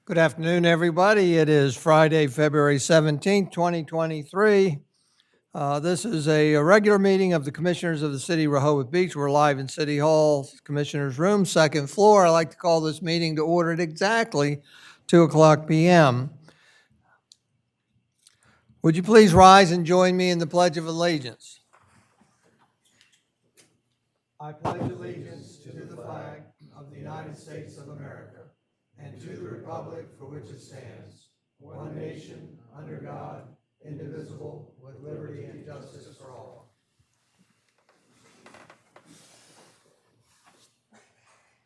Good afternoon, everybody. It is Friday, February 17th, 2023. This is a regular meeting of the Commissioners of the City of Rehoboth Beach. We're live in City Hall, Commissioners' Room, second floor. I'd like to call this meeting to order at exactly 2 o'clock p.m. Would you please rise and join me in the Pledge of Allegiance? I pledge allegiance to the flag of the United States of America and to the republic for which it stands, one nation, under God, indivisible, with liberty and justice for all.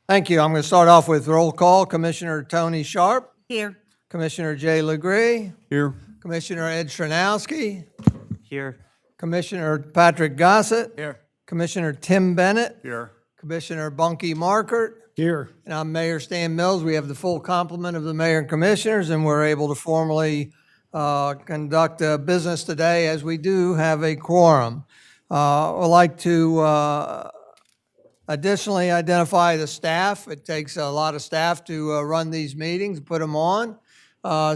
Thank you. I'm going to start off with roll call. Commissioner Tony Sharp. Here. Commissioner Jay Legree. Here. Commissioner Ed Chernowski. Here. Commissioner Patrick Gossett. Here. Commissioner Tim Bennett. Here. Commissioner Bunky Markert. Here. And I'm Mayor Stan Mills. We have the full complement of the mayor and commissioners, and we're able to formally conduct business today as we do have a quorum. I'd like to additionally identify the staff. It takes a lot of staff to run these meetings, put them on.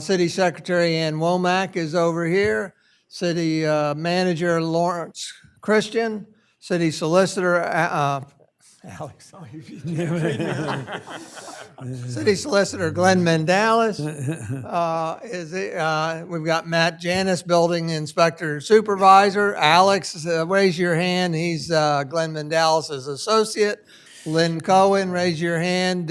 City Secretary Ann Womack is over here. City Manager Lawrence Christian. City Solicitor Alex. City Solicitor Glenn Mendalis. We've got Matt Janis, Building Inspector Supervisor. Alex, raise your hand. He's Glenn Mendalis' associate. Lynn Cohen, raise your hand.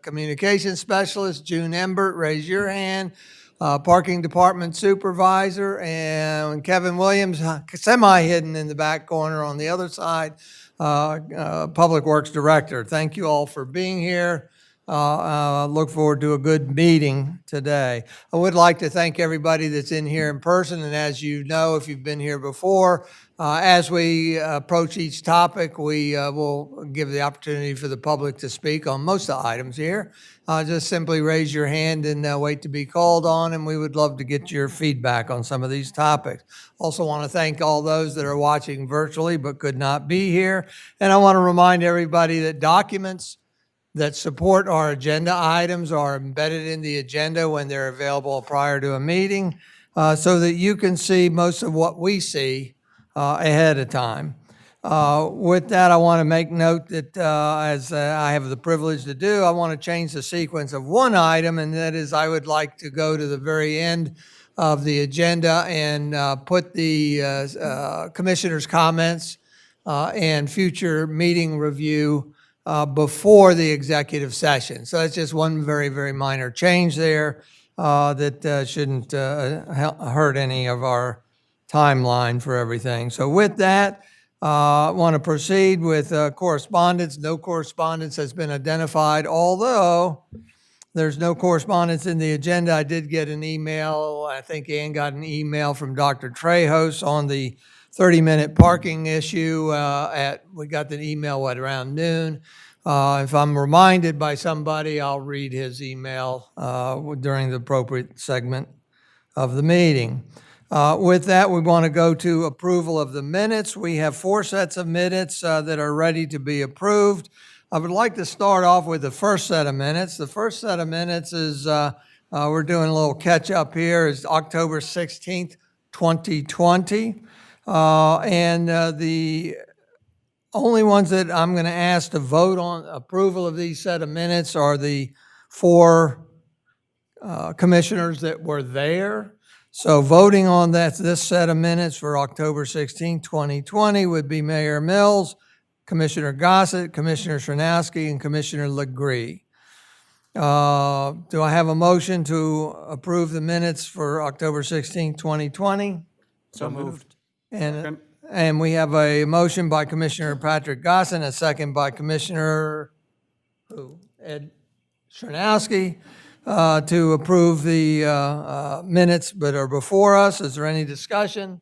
Communications Specialist. June Embert, raise your hand. Parking Department Supervisor. And Kevin Williams, semi-hidden in the back corner on the other side. Public Works Director. Thank you all for being here. Look forward to a good meeting today. I would like to thank everybody that's in here in person, and as you know, if you've been here before, as we approach each topic, we will give the opportunity for the public to speak on most of the items here. Just simply raise your hand and wait to be called on, and we would love to get your feedback on some of these topics. Also want to thank all those that are watching virtually but could not be here. And I want to remind everybody that documents that support our agenda items are embedded in the agenda when they're available prior to a meeting, so that you can see most of what we see ahead of time. With that, I want to make note that as I have the privilege to do, I want to change the sequence of one item, and that is I would like to go to the very end of the agenda and put the commissioner's comments and future meeting review before the executive session. So that's just one very, very minor change there that shouldn't hurt any of our timeline for everything. So with that, I want to proceed with correspondence. No correspondence has been identified, although there's no correspondence in the agenda. I did get an email. I think Ann got an email from Dr. Trejos on the 30-minute parking issue. We got the email around noon. If I'm reminded by somebody, I'll read his email during the appropriate segment of the meeting. With that, we want to go to approval of the minutes. We have 4 sets of minutes that are ready to be approved. I would like to start off with the first set of minutes. The first set of minutes is, we're doing a little catch up here, is October 16th, 2020. And the only ones that I'm going to ask to vote on approval of these set of minutes are the 4 commissioners that were there. So voting on this set of minutes for October 16, 2020 would be Mayor Mills, Commissioner Gossett, Commissioner Chernowski, and Commissioner Legree. Do I have a motion to approve the minutes for October 16, 2020? So moved. And we have a motion by Commissioner Patrick Gossett, a second by Commissioner Ed Chernowski. To approve the minutes that are before us. Is there any discussion?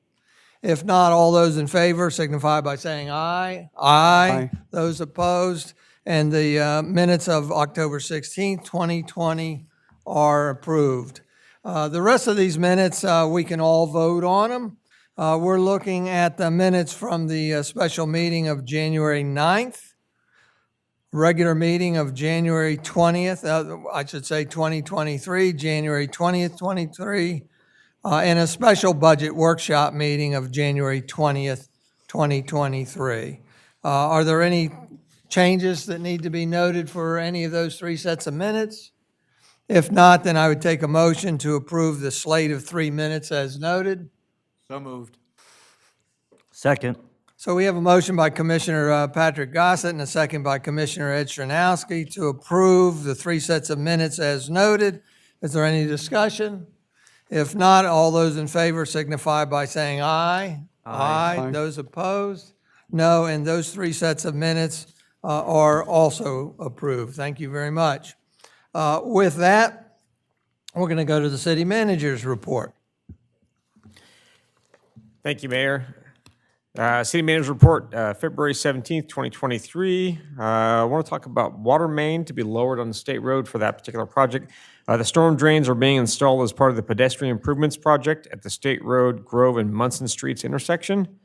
If not, all those in favor signify by saying aye. Aye. Those opposed. And the minutes of October 16th, 2020 are approved. The rest of these minutes, we can all vote on them. We're looking at the minutes from the special meeting of January 9th. regular meeting of January 20th, I should say 2023, January 20th, 23, and a special budget workshop meeting of January 20th, 2023. Are there any changes that need to be noted for any of those three sets of minutes? If not, then I would take a motion to approve the slate of 3 minutes as noted. So moved. Second. So we have a motion by Commissioner Patrick Gossett and a second by Commissioner Ed Stranowski to approve the 3 sets of minutes as noted. Is there any discussion? If not, all those in favor signify by saying aye. Aye. Those opposed? No, and those 3 sets of minutes are also approved. Thank you very much. With that, we're going to go to the city manager's report. Thank you, Mayor. City Manager's Report, February 17th, 2023. I want to talk about water main to be lowered on the state road for that particular project. The storm drains are being installed as part of the pedestrian improvements project at the State Road, Grove, and Munson Streets intersection.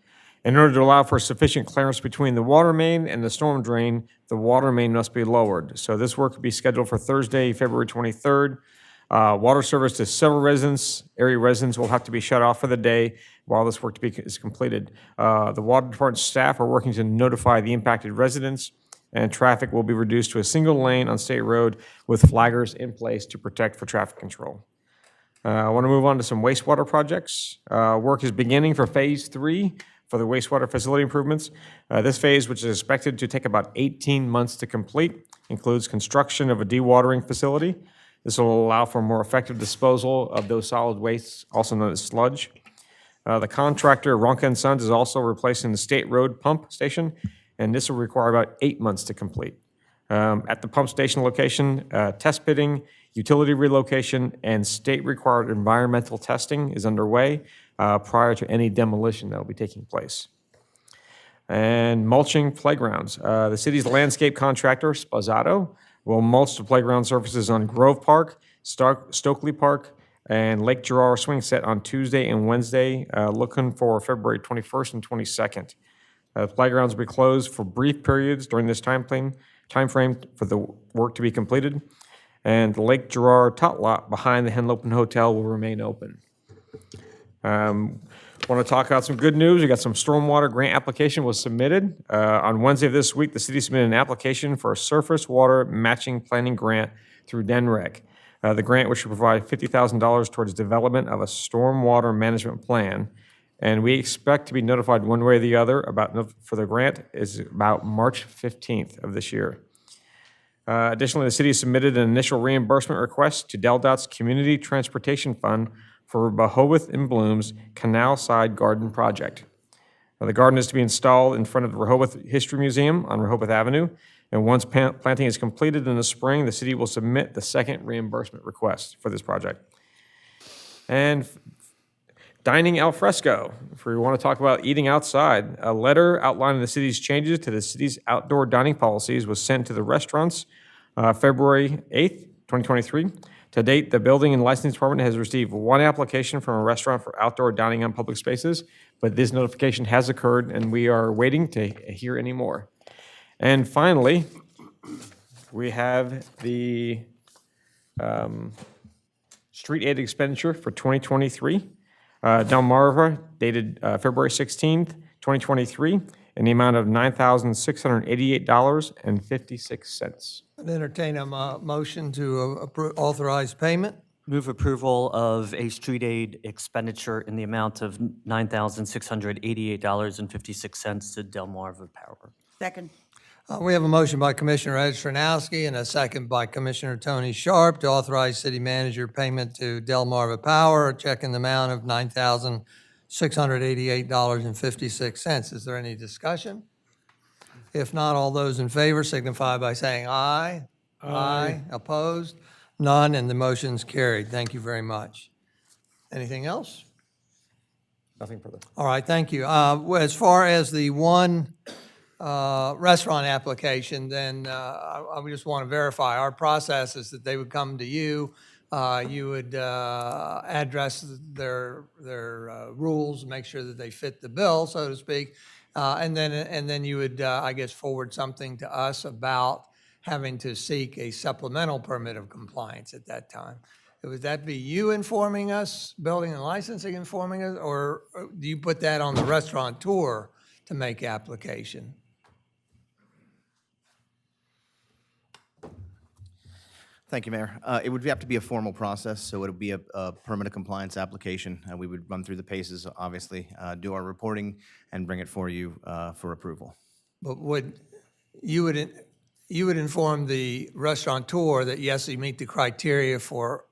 In order to allow for sufficient clearance between the water main and the storm drain, the water main must be lowered. So this work will be scheduled for Thursday, February 23rd. Water service to several area residents will have to be shut off for the day while this work is completed. The water department staff are working to notify the impacted residents, and traffic will be reduced to a single lane on State Road with flaggers in place to protect for traffic control. I want to move on to some wastewater projects. Work is beginning for Phase 3 for the wastewater facility improvements. This phase, which is expected to take about 18 months to complete, includes construction of a dewatering facility. This will allow for more effective disposal of those solid wastes, also known as sludge. The contractor, Ronca & Sons, is also replacing the State Road pump station, and this will require about 8 months to complete. At the pump station location, test pitting, utility relocation, and state-required environmental testing is underway prior to any demolition that will be taking place. And mulching playgrounds. The city's landscape contractor, Spazzato, will mulch the playground surfaces on Grove Park, Stokely Park, and Lake Gerard swing set on Tuesday and Wednesday, looking for February 21st and 22nd. The playgrounds will be closed for brief periods during this time frame for the work to be completed, and the Lake Gerard tot lot behind the Henlopen Hotel will remain open. Want to talk about some good news. We got some stormwater grant application was submitted. On Wednesday of this week, the city submitted an application for a surface water matching planning grant through DENREC. The grant, which will provide $50,000 towards development of a stormwater management plan. And we expect to be notified one way or the other for the grant is about March 15th of this year. Additionally, the city submitted an initial reimbursement request to DelDOT's Community Transportation Fund for Rehoboth and Bloom's Canal Side Garden Project. Now, the garden is to be installed in front of the Rehoboth History Museum on Rehoboth Avenue, and once planting is completed in the spring, the city will submit the second reimbursement request for this project. And dining al fresco, if we want to talk about eating outside, a letter outlining the city's changes to the city's outdoor dining policies was sent to the restaurants February 8th, 2023. To date, the Building and Licensing Department has received one application from a restaurant for outdoor dining on public spaces, but this notification has occurred, and we are waiting to hear any more. And finally, we have the street aid expenditure for 2023. Delmarva, dated February 16th, 2023, in the amount of $9,688.56. I'd entertain a motion to authorize payment. Move approval of a street aid expenditure in the amount of $9,688.56 to Delmarva Power. Second. We have a motion by Commissioner Ed Stranowski and a second by Commissioner Tony Sharp to authorize city manager payment to Delmarva Power, a check in the amount of $9,688.56. Is there any discussion? If not, all those in favor signify by saying aye. Aye. Opposed? None, and the motion's carried. Thank you very much. Anything else? Nothing further. All right, thank you. As far as the one restaurant application, then I would just want to verify our process is that they would come to you, you would address their rules, make sure that they fit the bill, so to speak, and then you would, I guess, forward something to us about having to seek a supplemental permit of compliance at that time. Would that be you informing us, building and licensing informing us, or do you put that on the restaurateur to make application? Thank you, Mayor. It would have to be a formal process, so it would be a permit of compliance application. We would run through the paces, obviously, do our reporting, and bring it for you for approval. But you would inform the restaurateur that, yes, you meet the criteria for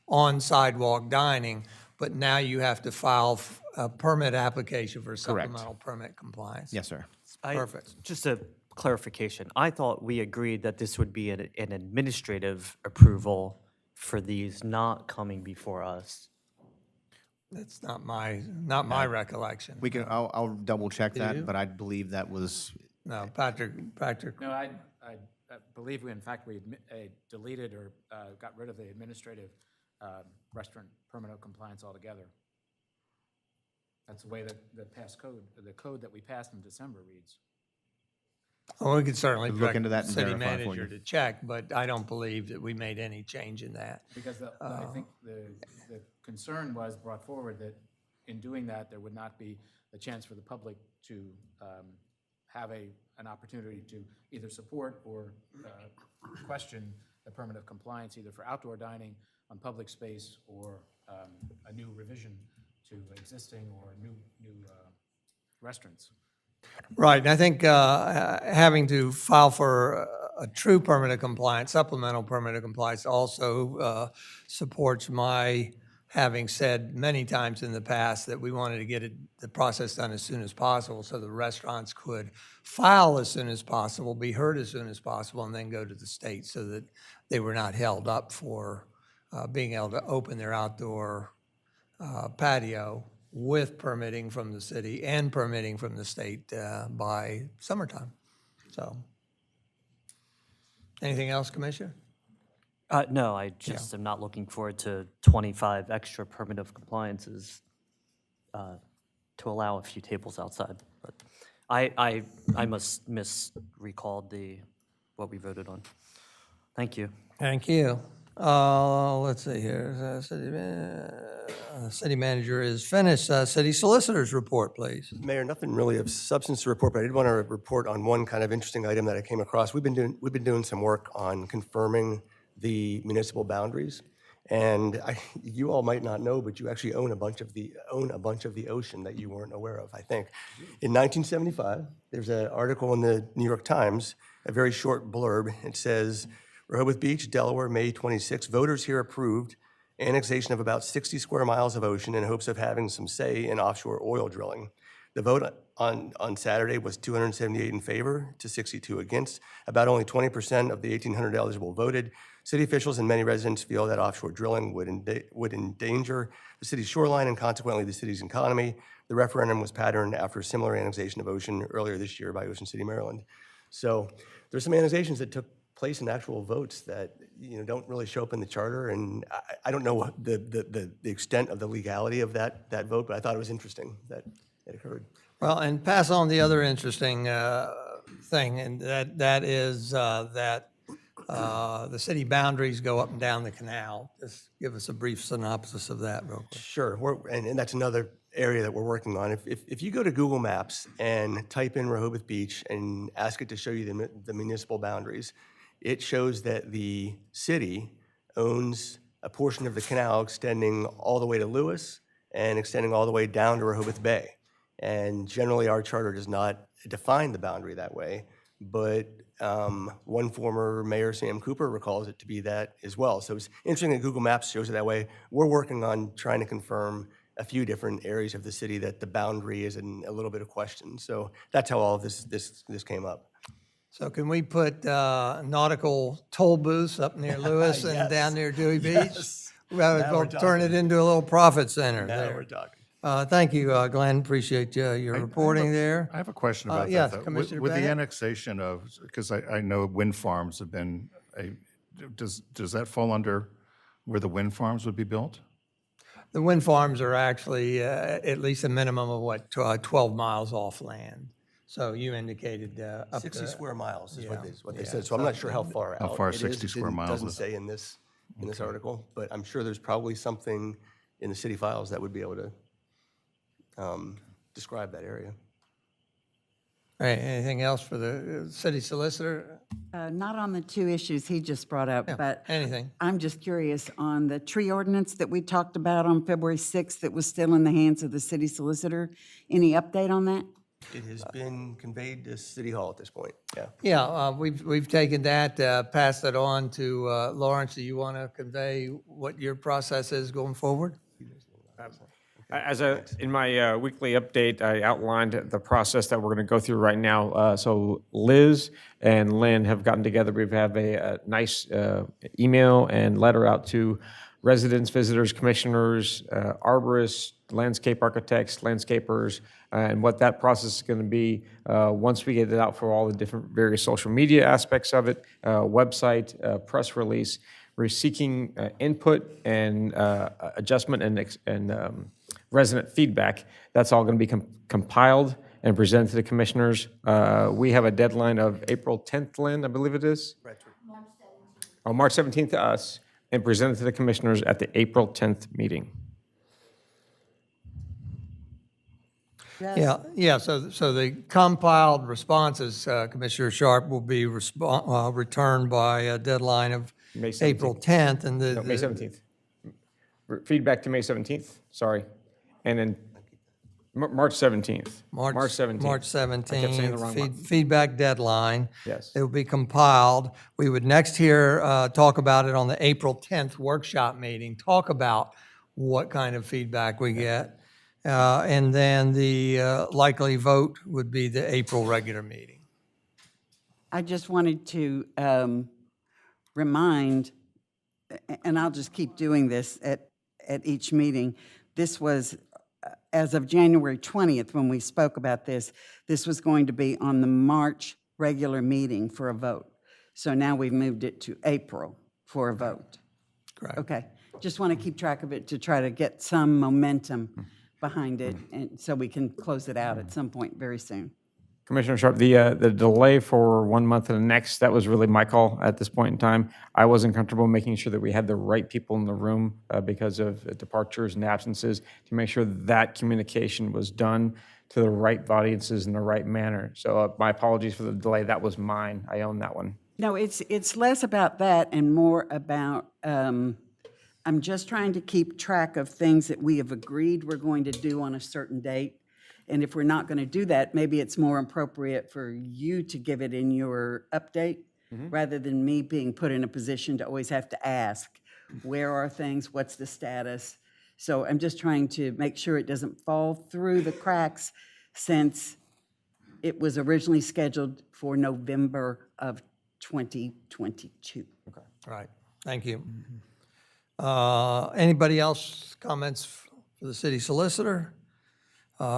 on-sidewalk dining, but now you have to file a permit application for supplemental permit compliance? Yes, sir. Perfect. Just a clarification. I thought we agreed that this would be an administrative approval for these not coming before us. That's not my recollection. We can. I'll double check you? that, but I believe that was. No, Patrick, No, I believe we, in fact, we deleted or got rid of the administrative restaurant permit of compliance altogether. That's the way that the code that we passed in December reads. well, we could certainly Look direct into that the and city verify for manager you. to check, but I don't believe that we made any change in that. Because I think the concern was brought forward that in doing that, there would not be a chance for the public to have an opportunity to either support or question the permit of compliance, either for outdoor dining on public space or a new revision to existing or new restaurants. Right, and I think having to file for a true permit of compliance, supplemental permit of compliance also supports my having said many times in the past that we wanted to get the process done as soon as possible so the restaurants could file as soon as possible, be heard as soon as possible, and then go to the state so that they were not held up for being able to open their outdoor patio with permitting from the city and permitting from the state by summertime. So, anything else, Commissioner? No, I just am not looking forward to 25 extra permit of compliances to allow a few tables outside. But I must recalled what we voted on. Thank you. Thank you. Let's see here. City manager is finished. City solicitor's report, please. Mayor, nothing really of substance to report, but I did want to report on one kind of interesting item that I came across. We've been doing some work on confirming the municipal boundaries, and you all might not know, but you actually own a bunch of the ocean that you weren't aware of. I think in 1975, there's an article in the New York Times, a very short blurb. It says, "Rehoboth Beach, Delaware, May 26. Voters here approved annexation of about 60 square miles of ocean in hopes of having some say in offshore oil drilling. The vote on Saturday was 278 in favor to 62 against. About only 20% of the 1,800 eligible voted. City officials and many residents feel that offshore drilling would endanger the city's shoreline and consequently the city's economy. The referendum was patterned after a similar annexation of ocean earlier this year by Ocean City, Maryland." So there's some annexations that took place in actual votes that don't really show up in the charter, and I don't know the extent of the legality of that vote, but I thought it was interesting that it occurred. Well, and pass on the other interesting thing, and that is that the city boundaries go up and down the canal. Just give us a brief synopsis of that real quick. Sure, and that's another area that we're working on. If you go to Google Maps and type in Rehoboth Beach and ask it to show you the municipal boundaries, it shows that the city owns a portion of the canal extending all the way to Lewis and extending all the way down to Rehoboth Bay. And generally, our charter does not define the boundary that way, but one former mayor, Sam Cooper, recalls it to be that as well. So it's interesting that Google Maps shows it that way. We're working on trying to confirm a few different areas of the city that the boundary is in a little bit of question. So that's how all of this came up. So can we put nautical toll booths up near Lewis and down near Dewey Beach? Yes. Rather Now we're than turn it talking. into a little profit center Now there. we're talking. Thank you, Glenn. Appreciate your reporting there. I have a question about yes, that. though. Commissioner With the Bennett? annexation of, because I know wind farms have been, does that fall under where the wind farms would be built? The wind farms are actually at least a minimum of 12 miles off land. So you indicated up 60 to, square miles is yeah, what they yeah. said. So I'm not sure how far out. far it is. 60 It square didn't- miles Doesn't is? say in this article, but I'm sure there's probably something in the city files that would be able to describe that area. All right, anything else for the city solicitor? Not on the two issues he just brought up, but Anything? I'm just curious on the tree ordinance that we talked about on February 6th that was still in the hands of the city solicitor. Any update on that? It has been conveyed to City Hall at this point, yeah. Yeah, we've taken that, passed it on to Lawrence. Do you want to convey what your process is going forward? In my weekly update, I outlined the process that we're going to go through right now. So Liz and Lynn have gotten together. We have a nice email and letter out to residents, visitors, commissioners, arborists, landscape architects, landscapers, and what that process is going to be once we get it out for all the different various social media aspects of it, website, press release. We're seeking input and adjustment and resident feedback. That's all going to be compiled and presented to the commissioners. We have a deadline of April 10th, Lynn, I believe it is? March 17th to us, and presented to the commissioners at the April 10th meeting. Yeah, so the compiled responses, Commissioner Sharp, will be returned by a deadline of May 17th. April 10th, and No, May 17th. Feedback to May 17th, sorry. And then March 17th. March 17th. March I kept saying the wrong 17th, month. feedback deadline. Yes. It will be compiled. We would next hear, talk about it on the April 10th workshop meeting, talk about what kind of feedback we get. And then the likely vote would be the April regular meeting. I just wanted to remind, and I'll just keep doing this at each meeting, this was, as of January 20th, when we spoke about this was going to be on the March regular meeting for a vote. So now we've moved it to April for a vote. Correct. Okay, just want to keep track of it to try to get some momentum behind it, and so we can close it out at some point very soon. Commissioner Sharp, the delay for 1 month and the next, that was really my call at this point in time. I wasn't comfortable making sure that we had the right people in the room because of departures and absences to make sure that communication was done to the right audiences in the right manner. So my apologies for the delay. That was mine. I own that one. No, it's less about that and more about, I'm just trying to keep track of things that we have agreed we're going to do on a certain date. And if we're not going to do that, maybe it's more appropriate for you to give it in your update rather than me being put in a position to always have to ask, where are things, what's the status? So I'm just trying to make sure it doesn't fall through the cracks since it was originally scheduled for November of 2022. Right, thank you. Anybody else comments for the city solicitor?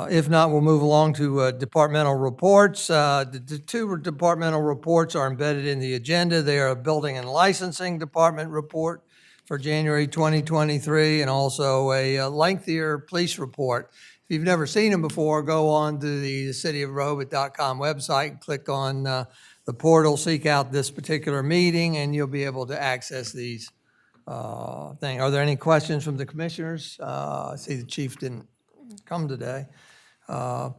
If not, we'll move along to departmental reports. The two departmental reports are embedded in the agenda. They are a building and licensing department report for January 2023 and also a lengthier police report. If you've never seen them before, go on to the cityofrehoboth.com website and click on the portal, seek out this particular meeting, and you'll be able to access these things. Are there any questions from the commissioners? I see the chief didn't come today.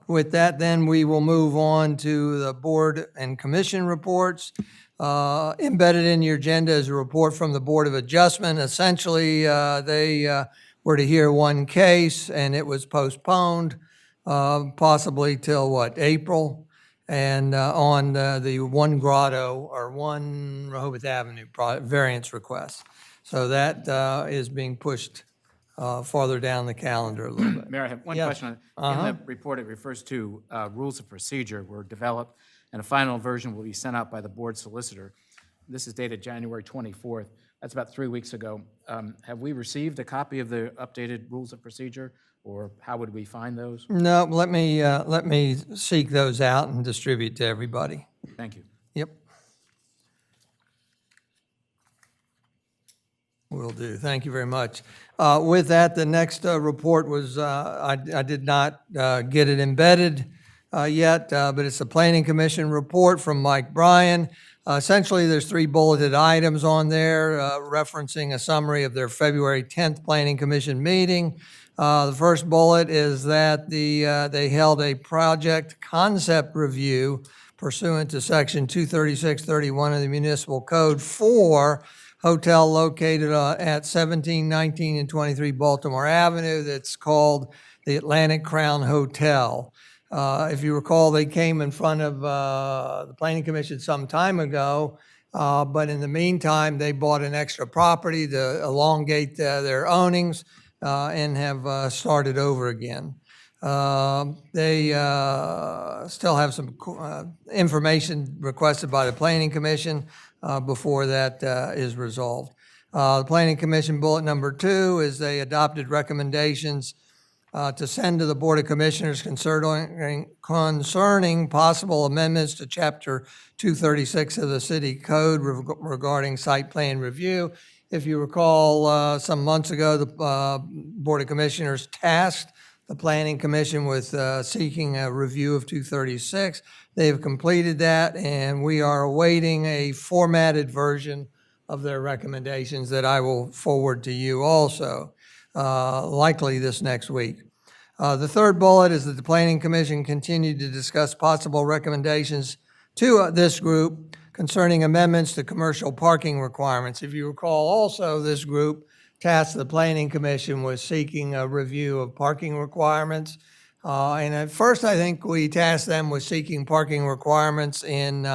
With that, then, we will move on to the board and commission reports. Embedded in your agenda is a report from the Board of Adjustment. Essentially, they were to hear one case, and it was postponed, possibly till what, April? And on the One Grotto or One Rehoboth Avenue variance request. So that is being pushed farther down the calendar a little bit. Mayor, I have one Yes. question. In the report, it refers to rules of procedure were developed, and a final version will be sent out by the board solicitor. This is dated January 24th. That's about 3 weeks ago. Have we received a copy of the updated rules of procedure, or how would we find those? No, let me seek those out and distribute to everybody. Thank you. Yep. Will do. Thank you very much. With that, the next report was, I did not get it embedded yet, but it's the Planning Commission report from Mike Bryan. Essentially, there's 3 bulleted items on there referencing a summary of their February 10th Planning Commission meeting. The first bullet is that they held a project concept review pursuant to Section 23631 of the Municipal Code for hotel located at 17, 19, and 23 Baltimore Avenue that's called the Atlantic Crown Hotel. If you recall, they came in front of the Planning Commission some time ago, but in the meantime, they bought an extra property to elongate their ownings and have started over again. They still have some information requested by the Planning Commission before that is resolved. The Planning Commission bullet number 2 is they adopted recommendations to send to the Board of Commissioners concerning possible amendments to Chapter 236 of the City Code regarding site plan review. If you recall, some months ago, the Board of Commissioners tasked the Planning Commission with seeking a review of 236. They have completed that, and we are awaiting a formatted version of their recommendations that I will forward to you also, likely this next week. The third bullet is that the Planning Commission continued to discuss possible recommendations to this group concerning amendments to commercial parking requirements. If you recall, also, this group tasked the Planning Commission with seeking a review of parking requirements. And at first, I think we tasked them with seeking parking requirements in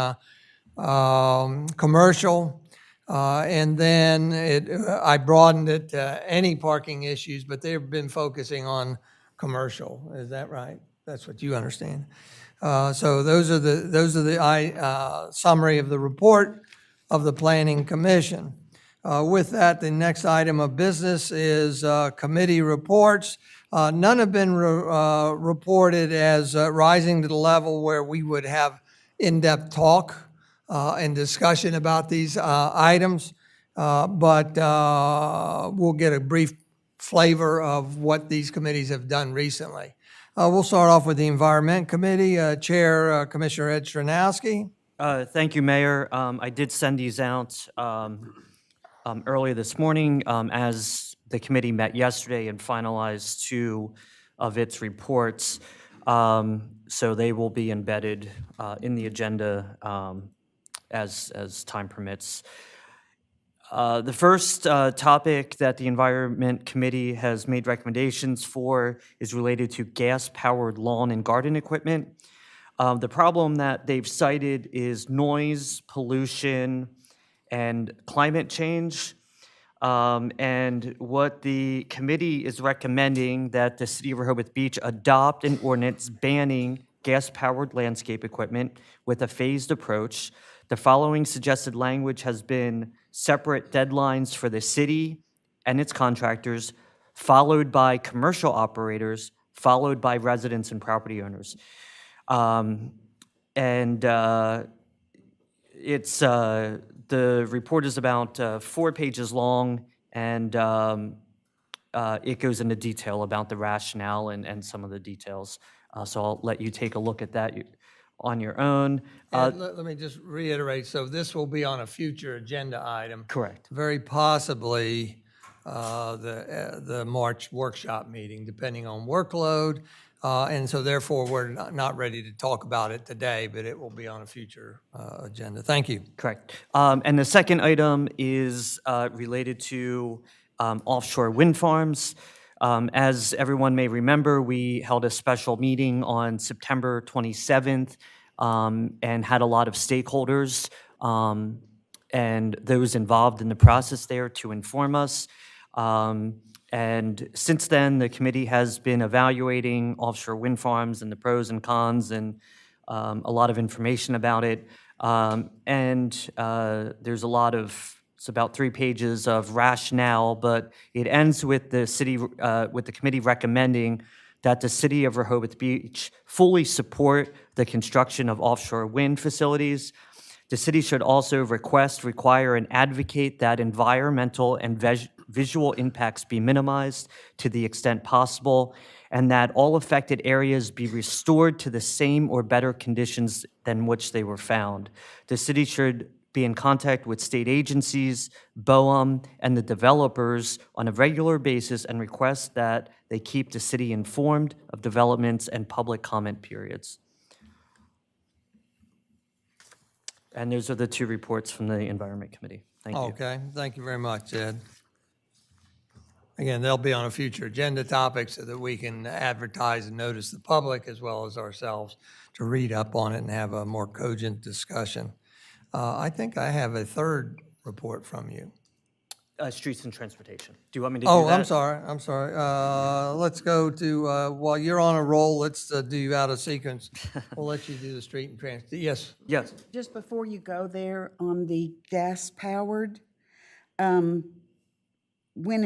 commercial. And then I broadened it to any parking issues, but they've been focusing on commercial. Is that right? That's what you understand. So those are the summary of the report of the Planning Commission. With that, the next item of business is committee reports. None have been reported as rising to the level where we would have in-depth talk and discussion about these items, but we'll get a brief flavor of what these committees have done recently. We'll start off with the Environment Committee. Chair, Commissioner Ed Stranowski. Thank you, Mayor. I did send these out earlier this morning as the committee met yesterday and finalized 2 of its reports. So they will be embedded in the agenda as time permits. The first topic that the Environment Committee has made recommendations for is related to gas-powered lawn and garden equipment. The problem that they've cited is noise, pollution, and climate change. And what the committee is recommending that the City of Rehoboth Beach adopt an ordinance banning gas-powered landscape equipment with a phased approach. The following suggested language has been separate deadlines for the city and its contractors, followed by commercial operators, followed by residents and property owners. The report is about 4 pages long, and it goes into detail about the rationale and some of the details. So I'll let you take a look at that on your own. Let me just reiterate, so this will be on a future agenda item. Correct. Very possibly the March workshop meeting, depending on workload. And so therefore, we're not ready to talk about it today, but it will be on a future agenda. Thank you. Correct. And the second item is related to offshore wind farms. As everyone may remember, we held a special meeting on September 27th and had a lot of stakeholders and those involved in the process there to inform us. And since then, the committee has been evaluating offshore wind farms and the pros and cons and a lot of information about it. There's a lot of, it's about 3 pages of rationale, but it ends with the committee recommending that the City of Rehoboth Beach fully support the construction of offshore wind facilities. The city should also require, and advocate that environmental and visual impacts be minimized to the extent possible, and that all affected areas be restored to the same or better conditions than which they were found. The city should be in contact with state agencies, BOEM, and the developers on a regular basis and request that they keep the city informed of developments and public comment periods. And those are the two reports from the Environment Committee. Thank you. Okay, thank you very much, Ed. Again, they'll be on a future agenda topic so that we can advertise and notice the public as well as ourselves to read up on it and have a more cogent discussion. I think I have a third report from you. Streets and transportation. Do you want me to do that? Oh, I'm sorry. Let's go to, while you're on a roll, let's do you out of sequence. We'll let you do the street and transit. Yes. Yes. Just before you go there, on the gas-powered, when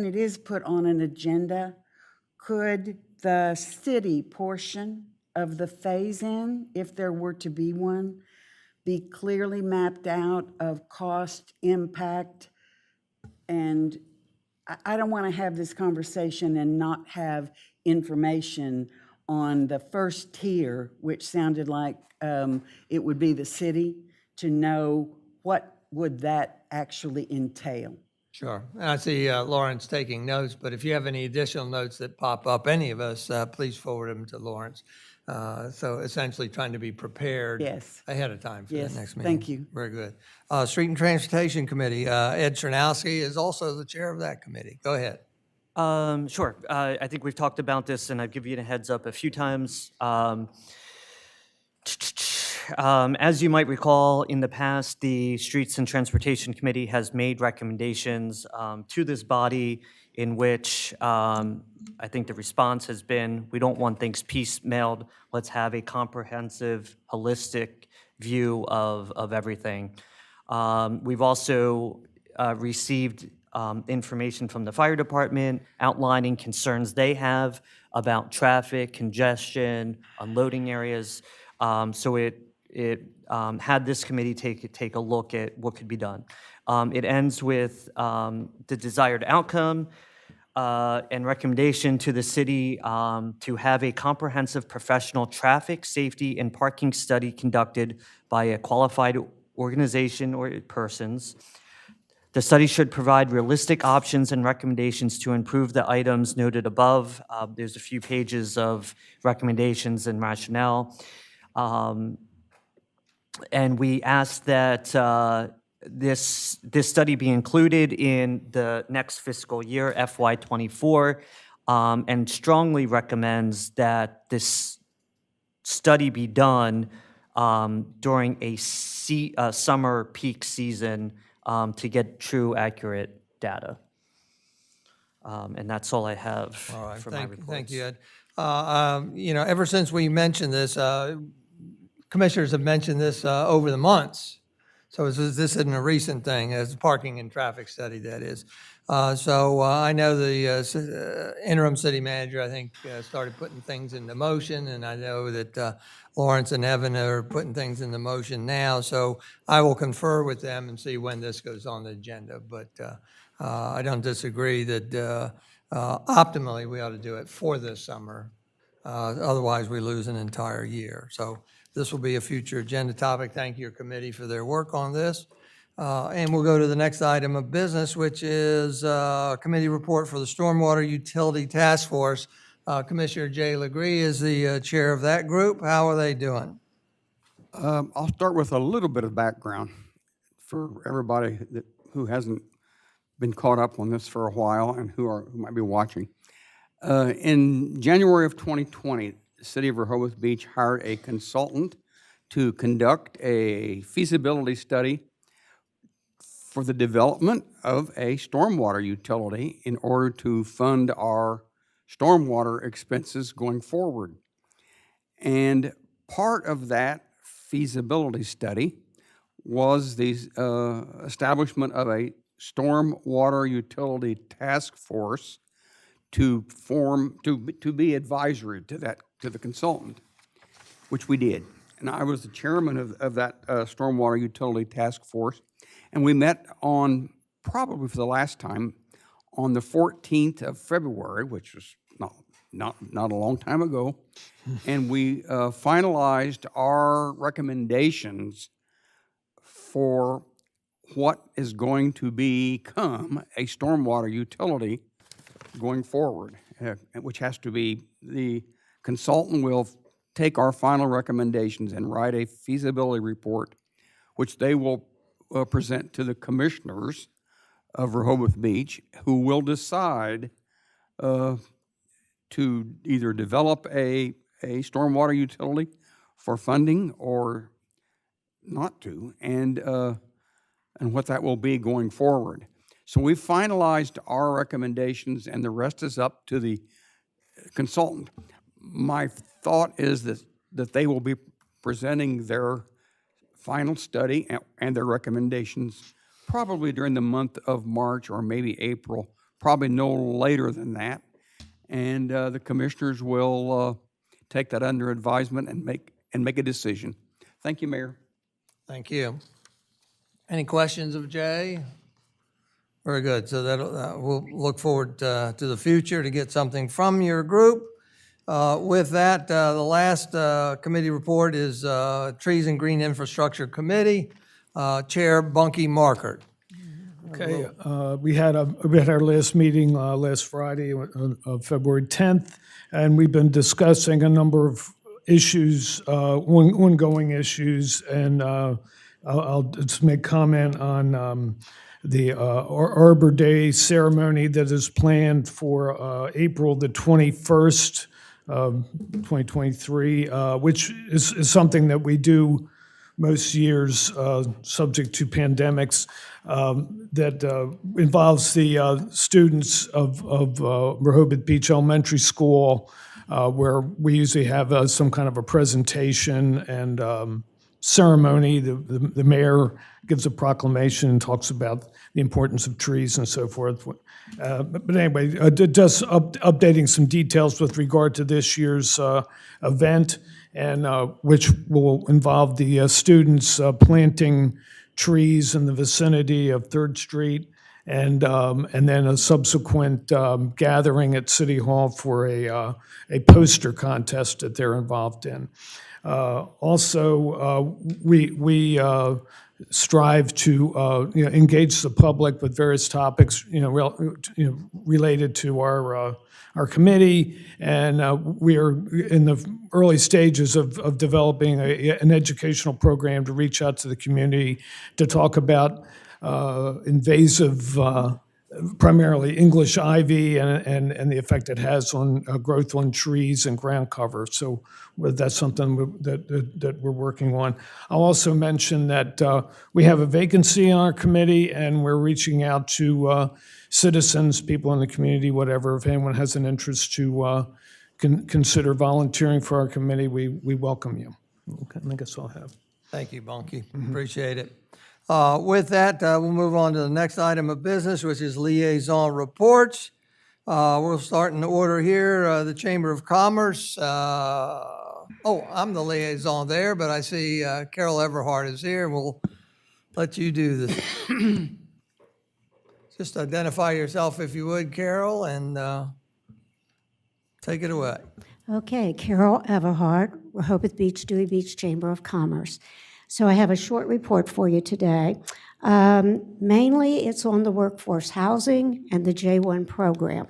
it is put on an agenda, could the city portion of the phase-in, if there were to be one, be clearly mapped out of cost, impact, and I don't want to have this conversation and not have information on the first tier, which sounded like it would be the city, to know what would that actually entail. Sure. And I see Lawrence taking notes, but if you have any additional notes that pop up, any of us, please forward them to Lawrence. So essentially trying to be prepared Yes. ahead of time for Yes, the next meeting. thank you. Very good. Street and Transportation Committee, Ed Chernowski is also the chair of that committee. Go ahead. Sure. I think we've talked about this, and I've given you a heads up a few times. As you might recall, in the past, the Streets and Transportation Committee has made recommendations to this body in which I think the response has been, we don't want things piecemealed. Let's have a comprehensive, holistic view of everything. We've also received information from the fire department outlining concerns they have about traffic, congestion, unloading areas. So it had this committee take a look at what could be done. It ends with the desired outcome and recommendation to the city to have a comprehensive professional traffic, safety, and parking study conducted by a qualified organization or persons. The study should provide realistic options and recommendations to improve the items noted above. There's a few pages of recommendations and rationale. And we ask that this study be included in the next fiscal year, FY24, and strongly recommends that this study be done during a summer peak season to get true, accurate data. And that's all I have All right, for my reports. thank you, Ed. Ever since we mentioned this, commissioners have mentioned this over the months. So this isn't a recent thing, as parking and traffic study, that is. So I know the interim city manager, I think, started putting things into motion, and I know that Lawrence and Evan are putting things into motion now. So I will confer with them and see when this goes on the agenda. But I don't disagree that optimally we ought to do it for this summer. Otherwise, we lose an entire year. So this will be a future agenda topic. Thank your committee for their work on this. And we'll go to the next item of business, which is committee report for the Stormwater Utility Task Force. Commissioner Jay Legree is the chair of that group. How are they doing? I'll start with a little bit of background for everybody who hasn't been caught up on this for a while and who might be watching. In January of 2020, the city of Rehoboth Beach hired a consultant to conduct a feasibility study for the development of a stormwater utility in order to fund our stormwater expenses going forward. And part of that feasibility study was the establishment of a stormwater utility task force to be advisory to the consultant, which we did. And I was the chairman of that stormwater utility task force. And we met on, probably for the last time, on the 14th of February, which was not not a long time ago, and we finalized our recommendations for what is going to become a stormwater utility going forward, which has to be, the consultant will take our final recommendations and write a feasibility report, which they will present to the commissioners of Rehoboth Beach, who will decide to either develop a stormwater utility for funding or not to, and what that will be going forward. So we've finalized our recommendations, and the rest is up to the consultant. My thought is that they will be presenting their final study and their recommendations probably during the month of March or maybe April, probably no later than that. And the commissioners will take that under advisement and make a decision. Thank you, Mayor. Thank you. Any questions of Jay? Very good. So we'll look forward to the future to get something from your group. With that, the last committee report is Trees and Green Infrastructure Committee, Chair Bunky Markert. Okay, we had our last meeting last Friday, February 10th, and we've been discussing a number of issues, ongoing issues, and I'll just make comment on the Arbor Day ceremony that is planned for April the 21st, 2023, which is something that we do most years, subject to pandemics, that involves the students of Rehoboth Beach Elementary School, where we usually have some kind of a presentation and ceremony. The mayor gives a proclamation and talks about the importance of trees and so forth. But anyway, just updating some details with regard to this year's event, and which will involve the students planting trees in the vicinity of 3rd Street, and then a subsequent gathering at City Hall for a poster contest that they're involved in. Also, we strive to engage the public with various topics related to our committee, and we are in the early stages of developing an educational program to reach out to the community to talk about invasive, primarily English ivy, and the effect it has on growth on trees and ground cover. So that's something that we're working on. I'll also mention that we have a vacancy on our committee, and we're reaching out to citizens, people in the community, whatever. If anyone has an interest to consider volunteering for our committee, we welcome you. Okay, I guess I'll have. Thank you, Bunky. Appreciate it. With that, we'll move on to the next item of business, which is Liaison Reports. We'll start in order here. The Chamber of Commerce. I'm the liaison there, but I see Carol Everhart is here. We'll let you do this. Just identify yourself if you would, Carol, and take it away. Okay, Carol Everhart, Rehoboth Beach, Dewey Beach Chamber of Commerce. So I have a short report for you today. Mainly, it's on the workforce housing and the J1 program.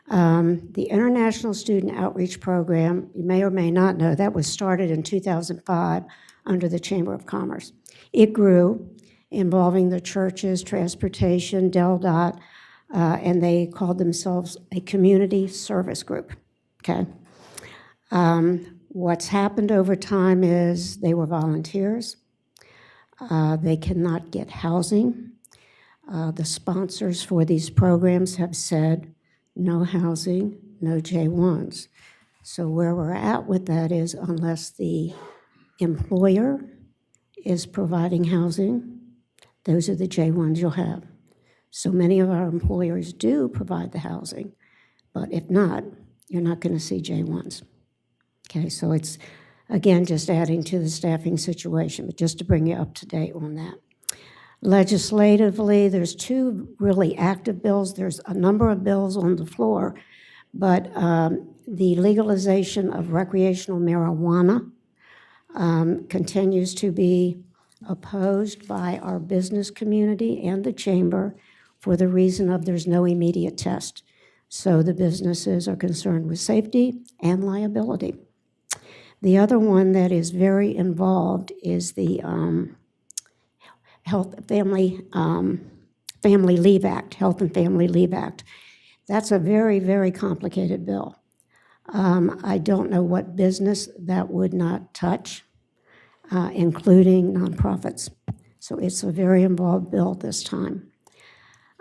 The International Student Outreach Program, you may or may not know, that was started in 2005 under the Chamber of Commerce. It grew, involving the churches, transportation, DelDOT, and they called themselves a community service group, okay? What's happened over time is they were volunteers. They cannot get housing. The sponsors for these programs have said no housing, no J1s. So where we're at with that is unless the employer is providing housing, those are the J1s you'll have. So many of our employers do provide the housing, but if not, you're not going to see J1s. Okay, so it's, again, just adding to the staffing situation, but just to bring you up to date on that. Legislatively, there's 2 really active bills. There's a number of bills on the floor, But the legalization of recreational marijuana continues to be opposed by our business community and the chamber for the reason of there's no immediate test. So the businesses are concerned with safety and liability. The other one that is very involved is the Health and Family Leave Act, Health and Family Leave Act. That's a very, very complicated bill. I don't know what business that would not touch, including nonprofits. So it's a very involved bill this time.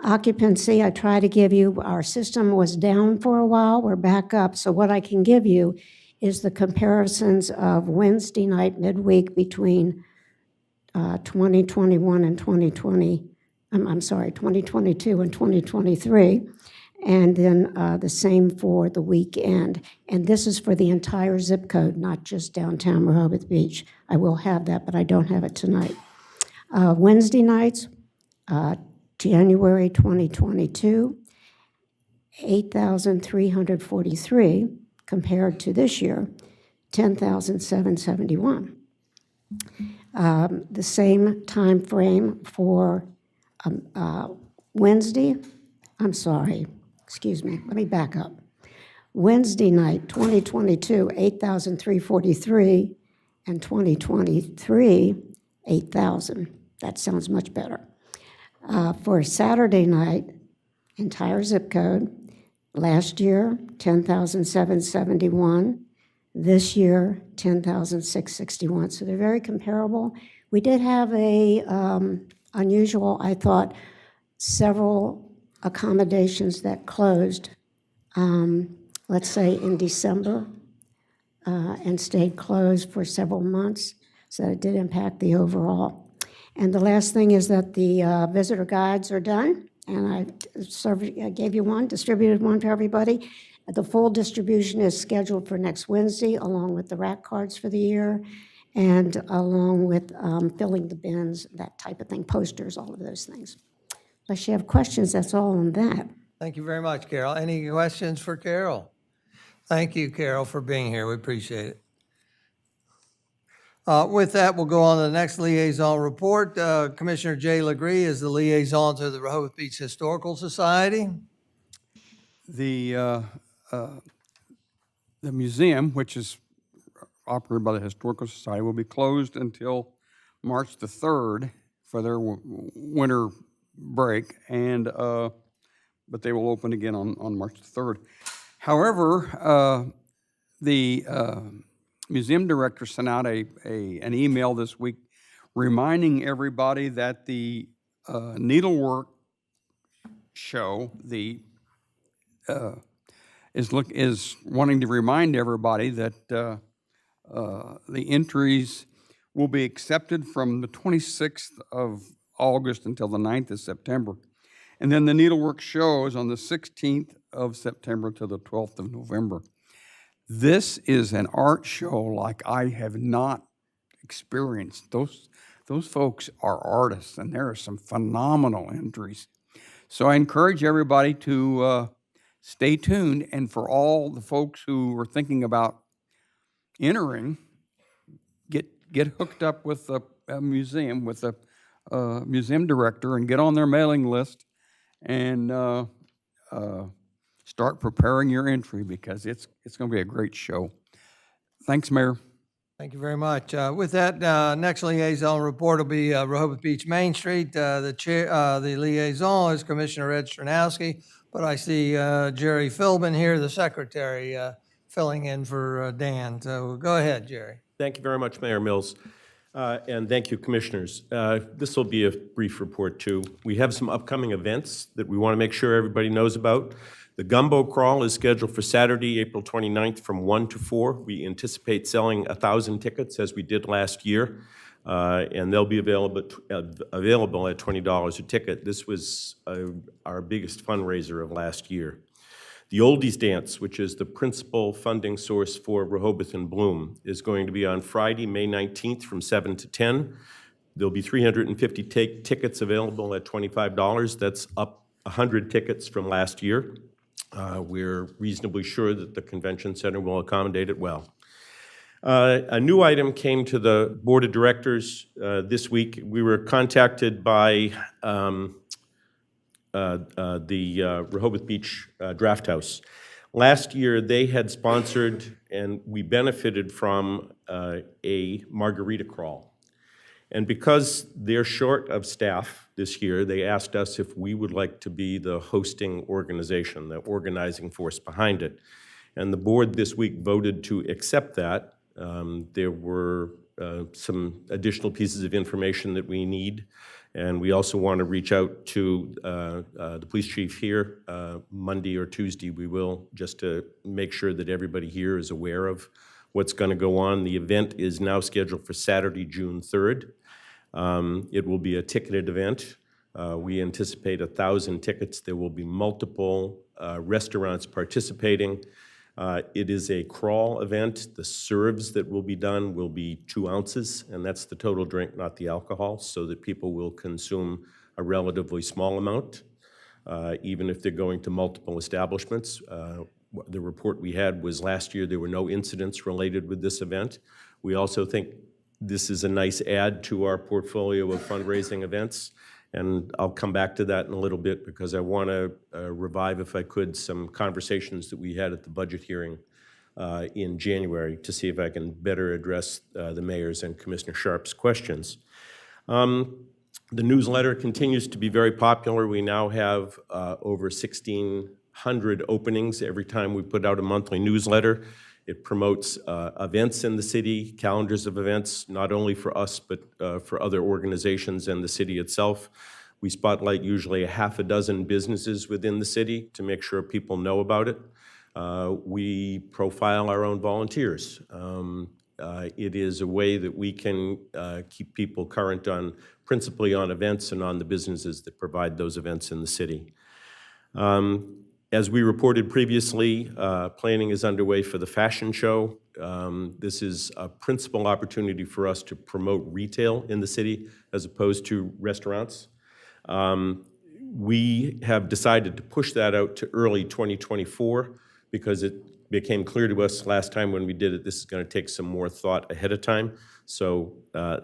Occupancy, I try to give you, our system was down for a while, we're back up. So what I can give you is the comparisons of Wednesday night midweek between 2021 and 2022 and 2023, and then the same for the weekend. And this is for the entire zip code, not just downtown Rehoboth Beach. I will have that, but I don't have it tonight. Wednesday nights, January 2022, 8,343, compared to this year, 10,771. The same time frame for Wednesday, excuse me, let me back up. Wednesday night, 2022, 8,343, and 2023, 8,000. That sounds much better. For Saturday night, entire zip code, last year, 10,771. This year, 10,661. So they're very comparable. We did have a unusual, I thought, several accommodations that closed, let's say in December, and stayed closed for several months. So it did impact the overall. And the last thing is that the visitor guides are done, and I gave you one, distributed one to everybody. The full distribution is scheduled for next Wednesday, along with the rack cards for the year, and along with filling the bins, that type of thing, posters, all of those things. Unless you have questions, that's all on that. Thank you very much, Carol. Any questions for Carol? Thank you, Carol, for being here. We appreciate it. With that, we'll go on to the next liaison report. Commissioner Jay Legree is the liaison to the Rehoboth Beach Historical Society. The museum, which is operated by the Historical Society, will be closed until March the 3rd for their winter break, and but they will open again on March the 3rd. However, the museum director sent out an email this week reminding everybody that the needlework show, is wanting to remind everybody that the entries will be accepted from the 26th of August until the 9th of September. And then the needlework show is on the 16th of September to the 12th of November. This is an art show like I have not experienced. Those folks are artists, and there are some phenomenal entries. So I encourage everybody to stay tuned, and for all the folks who are thinking about entering, get hooked up with a museum, with a museum director, and get on their mailing list, and start preparing your entry, because it's going to be a great show. Thanks, Mayor. Thank you very much. With that, next liaison report will be Rehoboth Beach Main Street. The liaison is Commissioner Ed Stranowski, but I see Jerry Philbin here, the secretary, filling in for Dan. So go ahead, Jerry. Thank you very much, Mayor Mills, and thank you, Commissioners. This will be a brief report, too. We have some upcoming events that we want to make sure everybody knows about. The Gumbo Crawl is scheduled for Saturday, April 29th from 1 to 4. We anticipate selling 1,000 tickets, as we did last year, and they'll be available at $20 a ticket. This was our biggest fundraiser of last year. The Oldies Dance, which is the principal funding source for Rehoboth in Bloom, is going to be on Friday, May 19th from 7 to 10. There'll be 350 tickets available at $25. That's up 100 tickets from last year. We're reasonably sure that the convention center will accommodate it well. A new item came to the Board of Directors this week. We were contacted by the Rehoboth Beach Draft House. Last year, they had sponsored, and we benefited from, a margarita crawl. And because they're short of staff this year, they asked us if we would like to be the hosting organization, the organizing force behind it. And the board this week voted to accept that. There were some additional pieces of information that we need. And we also want to reach out to the police chief here Monday or Tuesday. We will, just to make sure that everybody here is aware of what's going to go on. The event is now scheduled for Saturday, June 3rd. It will be a ticketed event. We anticipate 1,000 tickets. There will be multiple restaurants participating. It is a crawl event. The serves that will be done will be 2 ounces, and that's the total drink, not the alcohol, so that people will consume a relatively small amount, even if they're going to multiple establishments. The report we had was last year there were no incidents related with this event. We also think this is a nice add to our portfolio of fundraising events. And I'll come back to that in a little bit because I want to revive, if I could, some conversations that we had at the budget hearing in January to see if I can better address the mayor's and Commissioner Sharp's questions. The newsletter continues to be very popular. We now have over 1,600 openings every time we put out a monthly newsletter. It promotes events in the city, calendars of events, not only for us, but for other organizations and the city itself. We spotlight usually a half a dozen businesses within the city to make sure people know about it. We profile our own volunteers. It is a way that we can keep people current on, principally on events and on the businesses that provide those events in the city. As we reported previously, planning is underway for the fashion show. This is a principal opportunity for us to promote retail in the city as opposed to restaurants. We have decided to push that out to early 2024 because it became clear to us last time when we did it, this is going to take some more thought ahead of time. So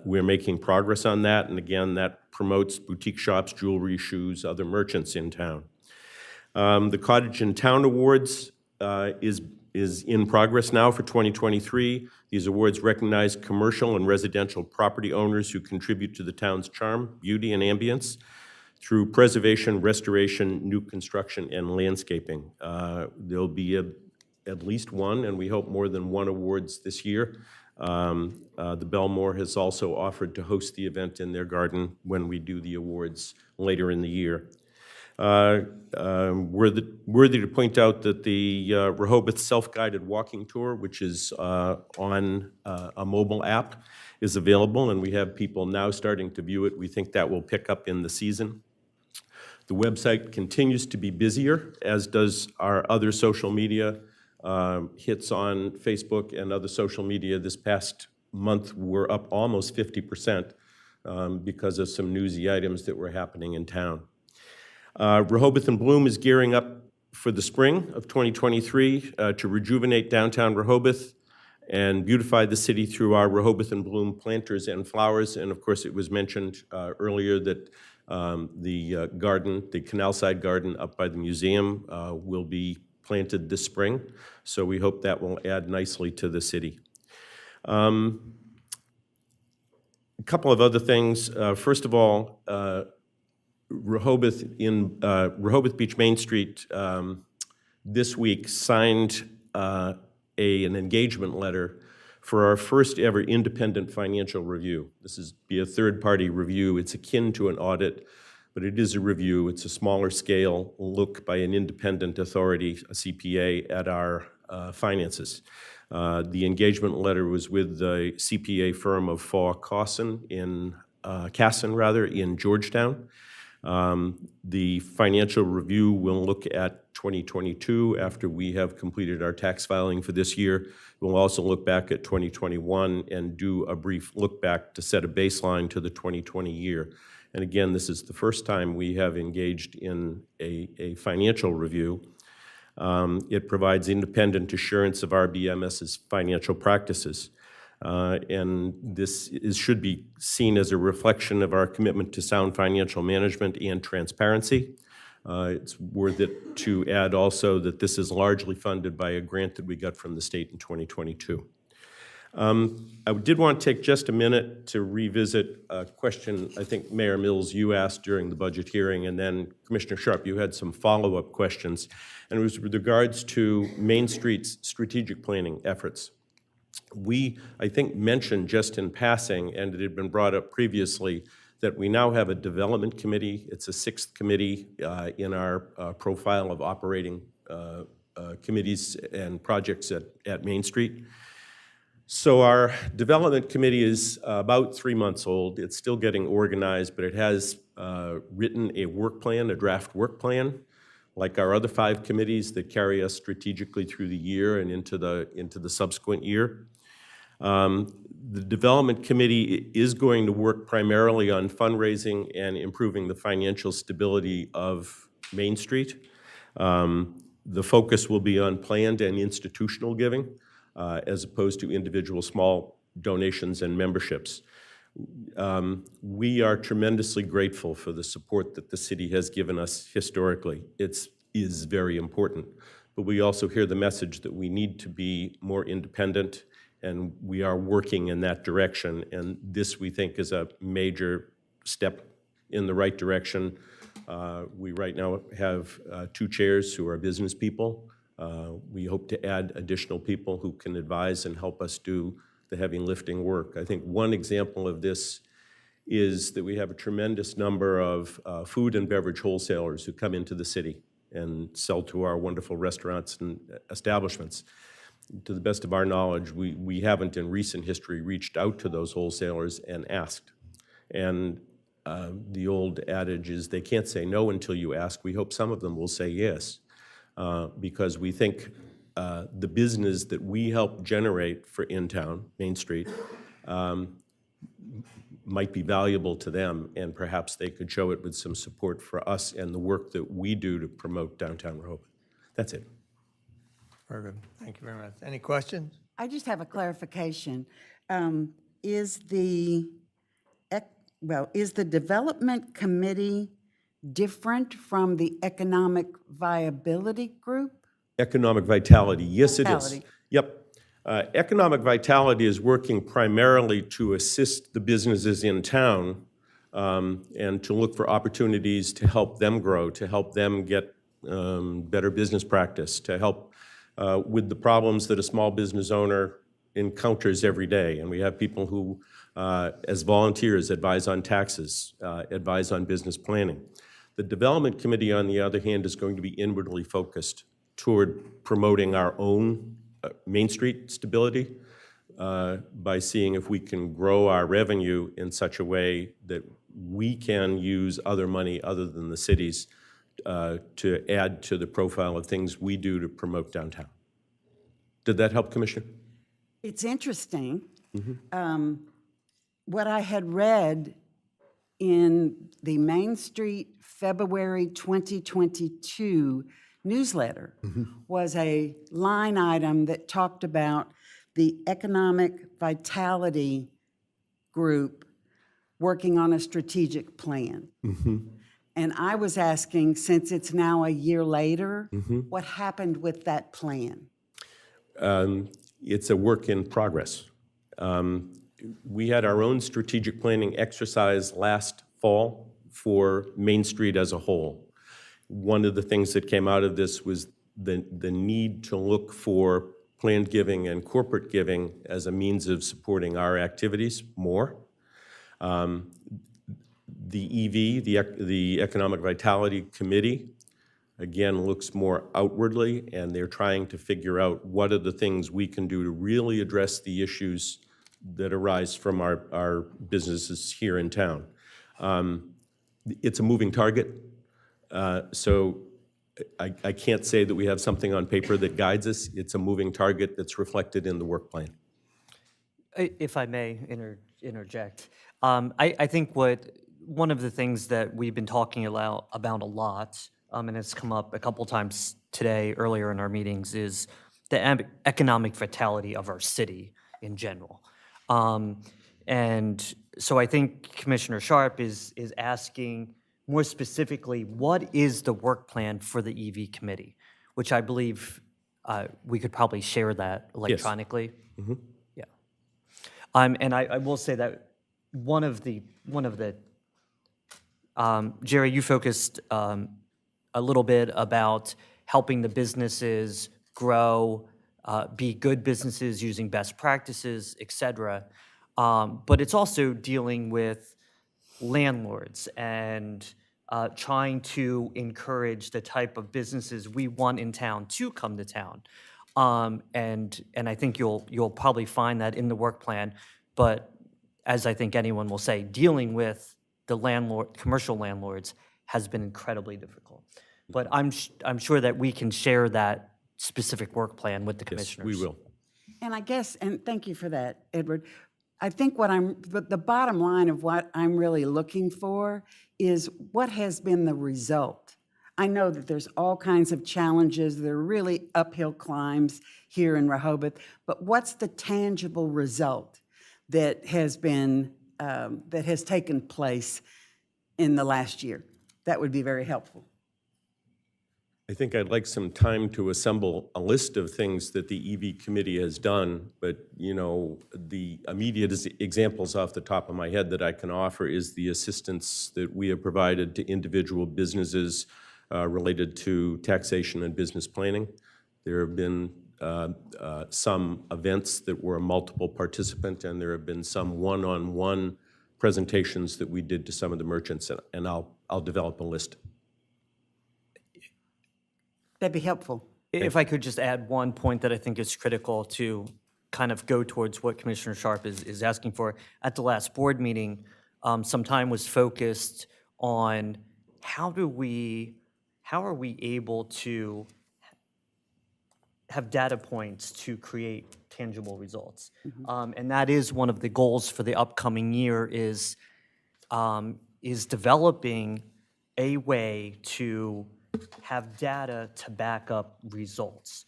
we're making progress on that. And again, that promotes boutique shops, jewelry, shoes, other merchants in town. The Cottage in Town Awards is in progress now for 2023. These awards recognize commercial and residential property owners who contribute to the town's charm, beauty, and ambience through preservation, restoration, new construction, and landscaping. There'll be at least one, and we hope more than one awards this year. The Belmore has also offered to host the event in their garden when we do the awards later in the year. Worthy to point out that the Rehoboth Self-Guided Walking Tour, which is on a mobile app, is available, and we have people now starting to view it. We think that will pick up in the season. The website continues to be busier, as does our other social media. Hits on Facebook and other social media this past month were up almost 50% because of some newsy items that were happening in town. Rehoboth in Bloom is gearing up for the spring of 2023 to rejuvenate downtown Rehoboth and beautify the city through our Rehoboth in Bloom planters and flowers. And of course, it was mentioned earlier that the garden, the canal side garden up by the museum will be planted this spring. So we hope that will add nicely to the city. A couple of other things. First of all, Rehoboth Beach Main Street this week signed an engagement letter for our first ever independent financial review. This is be a third-party review. It's akin to an audit, but it is a review. It's a smaller scale look by an independent authority, a CPA, at our finances. The engagement letter was with the CPA firm of Casson in Georgetown. The financial review will look at 2022 after we have completed our tax filing for this year. We'll also look back at 2021 and do a brief look back to set a baseline to the 2020 year. And again, this is the first time we have engaged in a financial review. It provides independent assurance of RBMS's financial practices. And this should be seen as a reflection of our commitment to sound financial management and transparency. It's worth it to add also that this is largely funded by a grant that we got from the state in 2022. I did want to take just a minute to revisit a question I think, Mayor Mills, you asked during the budget hearing, and then Commissioner Sharp, you had some follow-up questions, and it was with regards to Main Street's strategic planning efforts. We, I think, mentioned just in passing, and it had been brought up previously, that we now have a development committee. It's a 6th committee in our profile of operating committees and projects at Main Street. So our development committee is about 3 months old. It's still getting organized, but it has written a work plan, a draft work plan, like our other 5 committees that carry us strategically through the year and into the subsequent year. The development committee is going to work primarily on fundraising and improving the financial stability of Main Street. The focus will be on planned and institutional giving, as opposed to individual small donations and memberships. We are tremendously grateful for the support that the city has given us historically. It is very important, but we also hear the message that we need to be more independent, and we are working in that direction, and this, we think, is a major step in the right direction. We right now have 2 chairs who are business people. We hope to add additional people who can advise and help us do the heavy lifting work. I think one example of this is that we have a tremendous number of food and beverage wholesalers who come into the city and sell to our wonderful restaurants and establishments. To the best of our knowledge, we haven't in recent history reached out to those wholesalers and asked. And the old adage is they can't say no until you ask. We hope some of them will say yes, because we think the business that we help generate for in-town, Main Street, might be valuable to them, and perhaps they could show it with some support for us and the work that we do to promote downtown Rehoboth. That's it. Very good. Thank you very much. Any questions? I just have a clarification. Is the development committee different from the economic viability group? Economic vitality, yes it is. Vitality. Yep. Economic vitality is working primarily to assist the businesses in town and to look for opportunities to help them grow, to help them get better business practice, to help with the problems that a small business owner encounters every day. And we have people who, as volunteers, advise on taxes, advise on business planning. The development committee, on the other hand, is going to be inwardly focused toward promoting our own Main Street stability by seeing if we can grow our revenue in such a way that we can use other money other than the city's to add to the profile of things we do to promote downtown. Did that help, Commissioner? It's interesting. What I had read in the Main Street February 2022 newsletter was a line item that talked about the economic vitality group working on a strategic plan. And I was asking, since it's now a year later, what happened with that plan? It's a work in progress. We had our own strategic planning exercise last fall for Main Street as a whole. One of the things that came out of this was the need to look for planned giving and corporate giving as a means of supporting our activities more. The EV, the Economic Vitality Committee, again, looks more outwardly, and they're trying to figure out what are the things we can do to really address the issues that arise from our businesses here in town. It's a moving target, so I can't say that we have something on paper that guides us. It's a moving target that's reflected in the work plan. If I may interject, I think one of the things that we've been talking about a lot and it's come up a couple times today, earlier in our meetings, is the economic vitality of our city in general. And so I think Commissioner Sharp is asking more specifically, what is the work plan for the EV committee? Which I believe we could probably share that electronically. Yeah. And I will say that one of the Jerry, you focused a little bit about helping the businesses grow, be good businesses using best practices, et cetera. But it's also dealing with landlords and trying to encourage the type of businesses we want in town to come to town. And I think you'll probably find that in the work plan. But as I think anyone will say, dealing with the commercial landlords has been incredibly difficult. But I'm sure that we can share that specific work plan with the commissioners. Yes, we will. And I guess, and thank you for that, Edward. I think the bottom line of what I'm really looking for is what has been the result. I know that there's all kinds of challenges. There are really uphill climbs here in Rehoboth, but what's the tangible result that has been, that has taken place in the last year? That would be very helpful. I think I'd like some time to assemble a list of things that the EV committee has done, but the immediate examples off the top of my head that I can offer is the assistance that we have provided to individual businesses related to taxation and business planning. There have been some events that were a multiple participant, and there have been some one-on-one presentations that we did to some of the merchants, and I'll develop a list. That'd be helpful. If I could just add one point that I think is critical to kind of go towards what Commissioner Sharp is asking for. At the last board meeting, some time was focused on how are we able to have data points to create tangible results. And that is one of the goals for the upcoming year is developing a way to have data to back up results.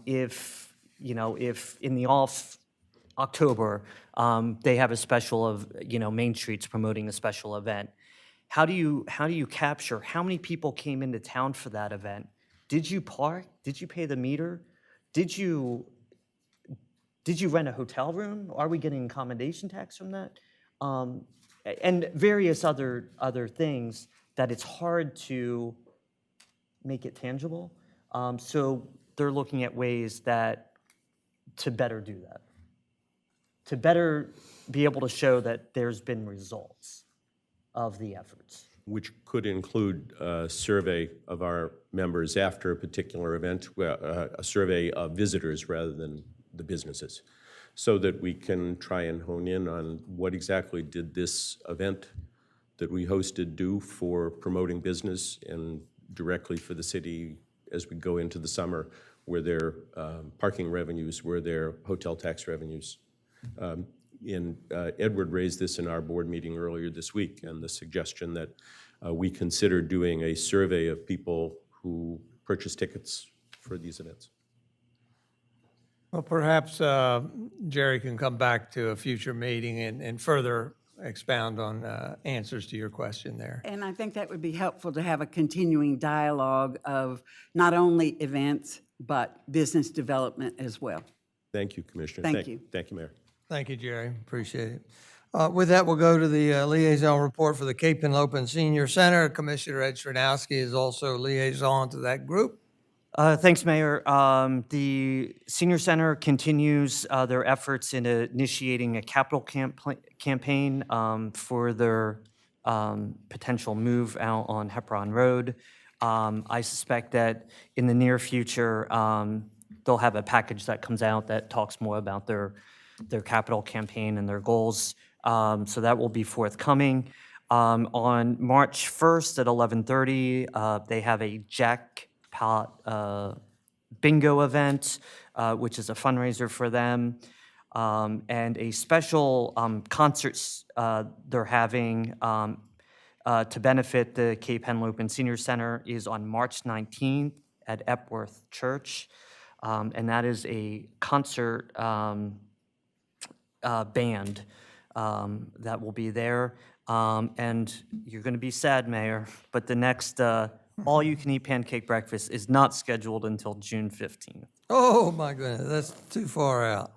If in the off October, they have a special of, Main Street's promoting a special event, how do you capture how many people came into town for that event? Did you park? Did you pay the meter? Did you rent a hotel room? Are we getting accommodation tax from that? And various other things that it's hard to make it tangible. So they're looking at ways to better do that, to better be able to show that there's been results of the efforts. Which could include a survey of our members after a particular event, a survey of visitors rather than the businesses, so that we can try and hone in on what exactly did this event that we hosted do for promoting business and directly for the city as we go into the summer, were there parking revenues, were there hotel tax revenues. Edward raised this in our board meeting earlier this week, and the suggestion that we consider doing a survey of people who purchase tickets for these events. Well, perhaps Jerry can come back to a future meeting and further expound on answers to your question there. And I think that would be helpful to have a continuing dialogue of not only events, but business development as well. Thank you, Commissioner. Thank you. Thank you, Mayor. Thank you, Jerry. Appreciate it. With that, we'll go to the liaison report for the Cape Henlopen Senior Center. Commissioner Ed Stronowski is also liaison to that group. Thanks, Mayor. The Senior Center continues their efforts in initiating a capital campaign for their potential move out on Hepron Road. I suspect that in the near future, they'll have a package that comes out that talks more about their capital campaign and their goals. So that will be forthcoming. On March 1st at 11:30, they have a jackpot bingo event, which is a fundraiser for them, and a special concerts they're having to benefit the Cape Henlopen Senior Center is on March 19th at Epworth Church. And that is a concert band that will be there. And you're going to be sad, Mayor, but the next all-you-can-eat pancake breakfast is not scheduled until June 15th. Oh, my goodness, that's too far out.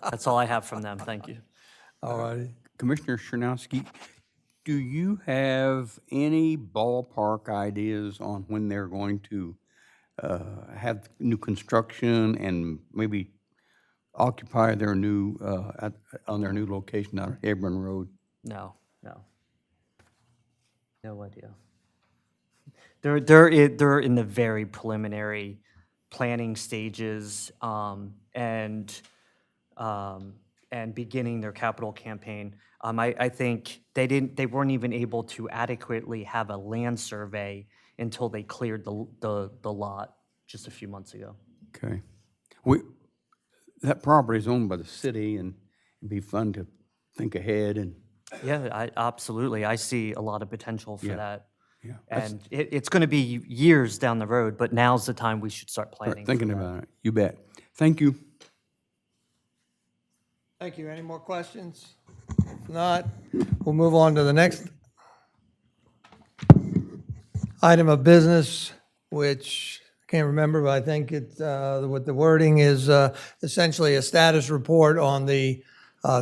That's all I have from them. Thank you. All righty. Commissioner Chernowski, do you have any ballpark ideas on when they're going to have new construction and maybe occupy their new, on their new location on Hebron Road? No. No idea. They're in the very preliminary planning stages and beginning their capital campaign. I think they weren't even able to adequately have a land survey until they cleared the lot just a few months ago. Okay. That property is owned by the city, and it'd be fun to think ahead and. Yeah, absolutely. I see a lot of potential for that. Yeah. And it's going to be years down the road, but now's the time we should start planning. Thinking about it, you bet. Thank you. Thank you. Any more questions? If not, we'll move on to the next item of business, which I can't remember, but I think it's, what the wording is, essentially a status report on the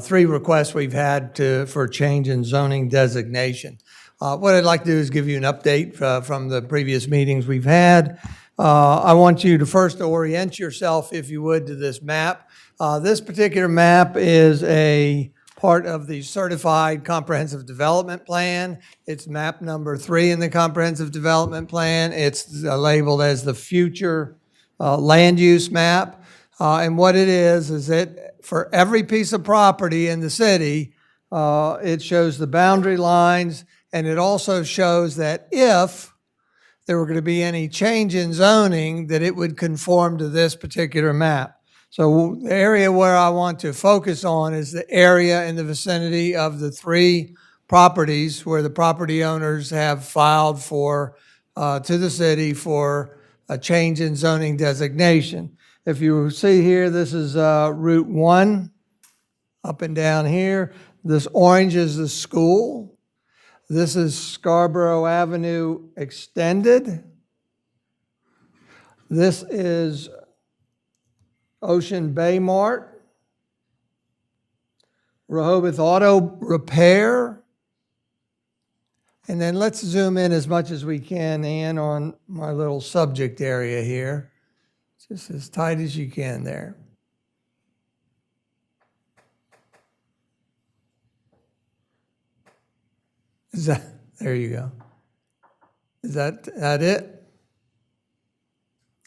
3 requests we've had for change in zoning designation. What I'd like to do is give you an update from the previous meetings we've had. I want you to first orient yourself, if you would, to this map. This particular map is a part of the Certified Comprehensive Development Plan. It's map number 3 in the Comprehensive Development Plan. It's labeled as the future land use map. And what it is that for every piece of property in the city, it shows the boundary lines, and it also shows that if there were going to be any change in zoning, that it would conform to this particular map. So the area where I want to focus on is the area in the vicinity of the 3 properties where the property owners have filed for, to the city for a change in zoning designation. If you see here, this is Route 1, up and down here. This orange is the school. This is Scarborough Avenue Extended. This is Ocean Bay Mart. Rehoboth Auto Repair. And then let's zoom in as much as we can, Ann, on my little subject area here. Just as tight as you can there. There you go. Is that it?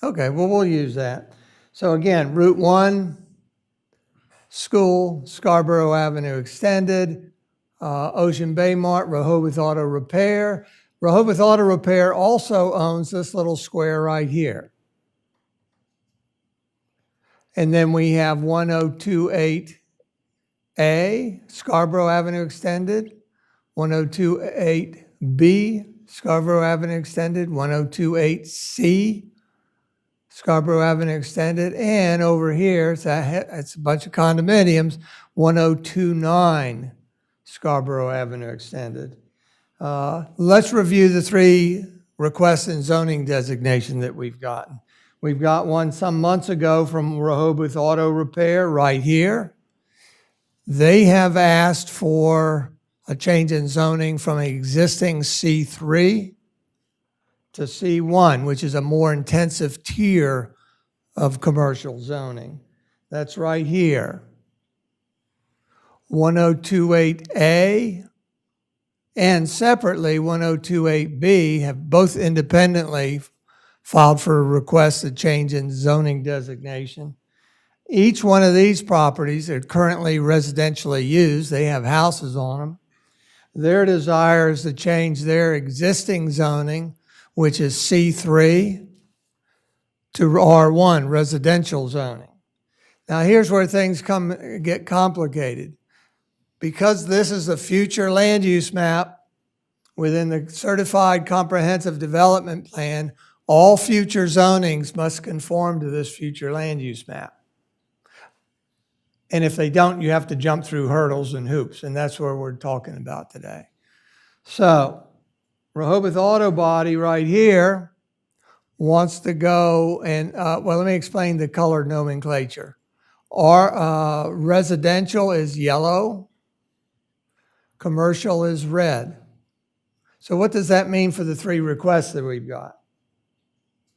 Okay, well, we'll use that. So again, Route 1, School, Scarborough Avenue Extended, Ocean Bay Mart, Rehoboth Auto Repair. Rehoboth Auto Repair also owns this little square right here. And then we have 1028A, Scarborough Avenue Extended, 1028B, Scarborough Avenue Extended, 1028C, Scarborough Avenue Extended, and over here, it's a bunch of condominiums, 1029 Scarborough Avenue Extended. Let's review the 3 requests in zoning designation that we've gotten. We've got one some months ago from Rehoboth Auto Repair right here. They have asked for a change in zoning from an existing C3 to C1, which is a more intensive tier of commercial zoning. That's right here. 1028A and separately 1028B have both independently filed for a request to change in zoning designation. Each one of these properties are currently residentially used. They have houses on them. Their desire is to change their existing zoning, which is C3, to R1, residential zoning. Now here's where things get complicated. Because this is a future land use map, within the Certified Comprehensive Development Plan, all future zonings must conform to this future land use map. And if they don't, you have to jump through hurdles and hoops, and that's what we're talking about today. So, Rehoboth Auto Body right here wants to go and, well, let me explain the color nomenclature. Our residential is yellow, commercial is red. So what does that mean for the three requests that we've got?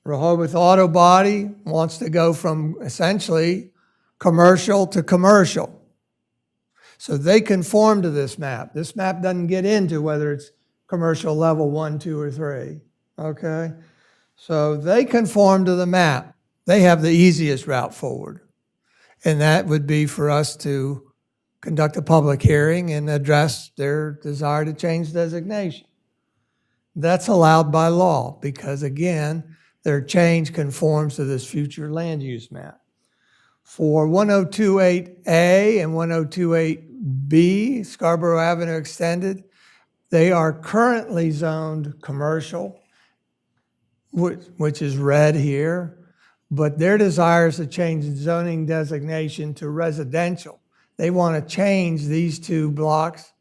Rehoboth Auto Body wants to go from essentially commercial to commercial. So they conform to this map. This map doesn't get into whether it's commercial level 1, 2, or 3, okay? So they conform to the map. They have the easiest route forward. And that would be for us to conduct a public hearing and address their desire to change designation. That's allowed by law because, again, their change conforms to this future land use map. For 1028A and 1028B, Scarborough Avenue Extended, they are currently zoned commercial, which is red here, but their desire is to change the zoning designation to residential. They want to change these two blocks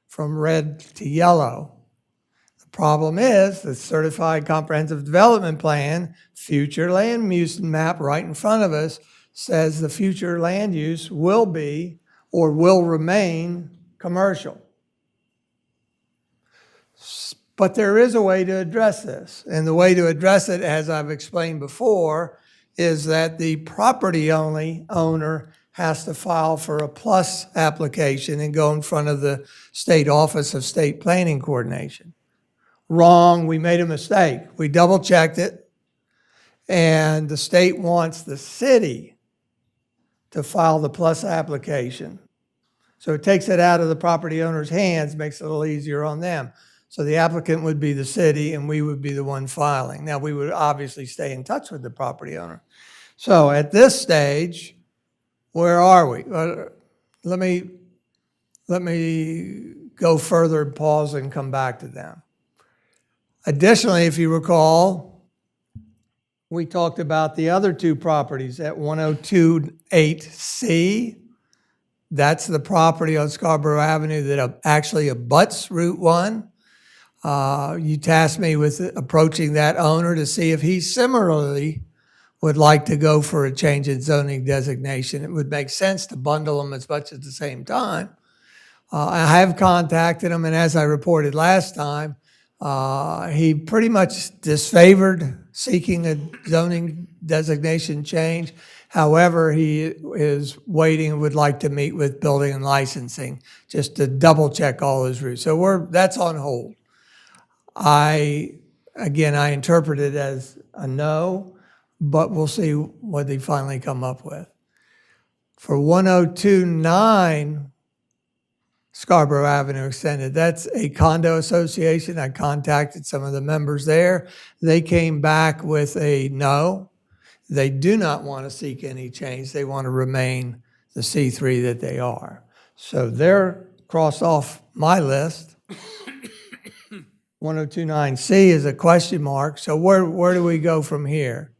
from red to yellow. The problem is the Certified Comprehensive Development Plan, future land use map right in front of us, says the future land use will be or will remain commercial. But there is a way to address this. And the way to address it, as I've explained before, is that the property owner has to file for a plus application and go in front of the State Office of State Planning Coordination. Wrong, we made a mistake. We double checked it. And the state wants the city to file the plus application. So it takes it out of the property owner's hands, makes it a little easier on them. So the applicant would be the city and we would be the one filing. Now, we would obviously stay in touch with the property owner. So at this stage, where are we? Let me go further, pause, and come back to them. Additionally, if you recall, we talked about the other two properties at 1028C. That's the property on Scarborough Avenue that actually abuts Route 1. You tasked me with approaching that owner to see if he similarly would like to go for a change in zoning designation. It would make sense to bundle them as much at the same time. I have contacted him, and as I reported last time, he pretty much disfavored seeking a zoning designation change. However, he is waiting and would like to meet with building and licensing just to double check all his routes. So that's on hold. I interpret it as a no, but we'll see what they finally come up with. For 1029 Scarborough Avenue Extended, that's a condo association. I contacted some of the members there. They came back with a no. They do not want to seek any change. They want to remain the C3 that they are. So they're crossed off my list. 1029C is a question mark. So where do we go from here?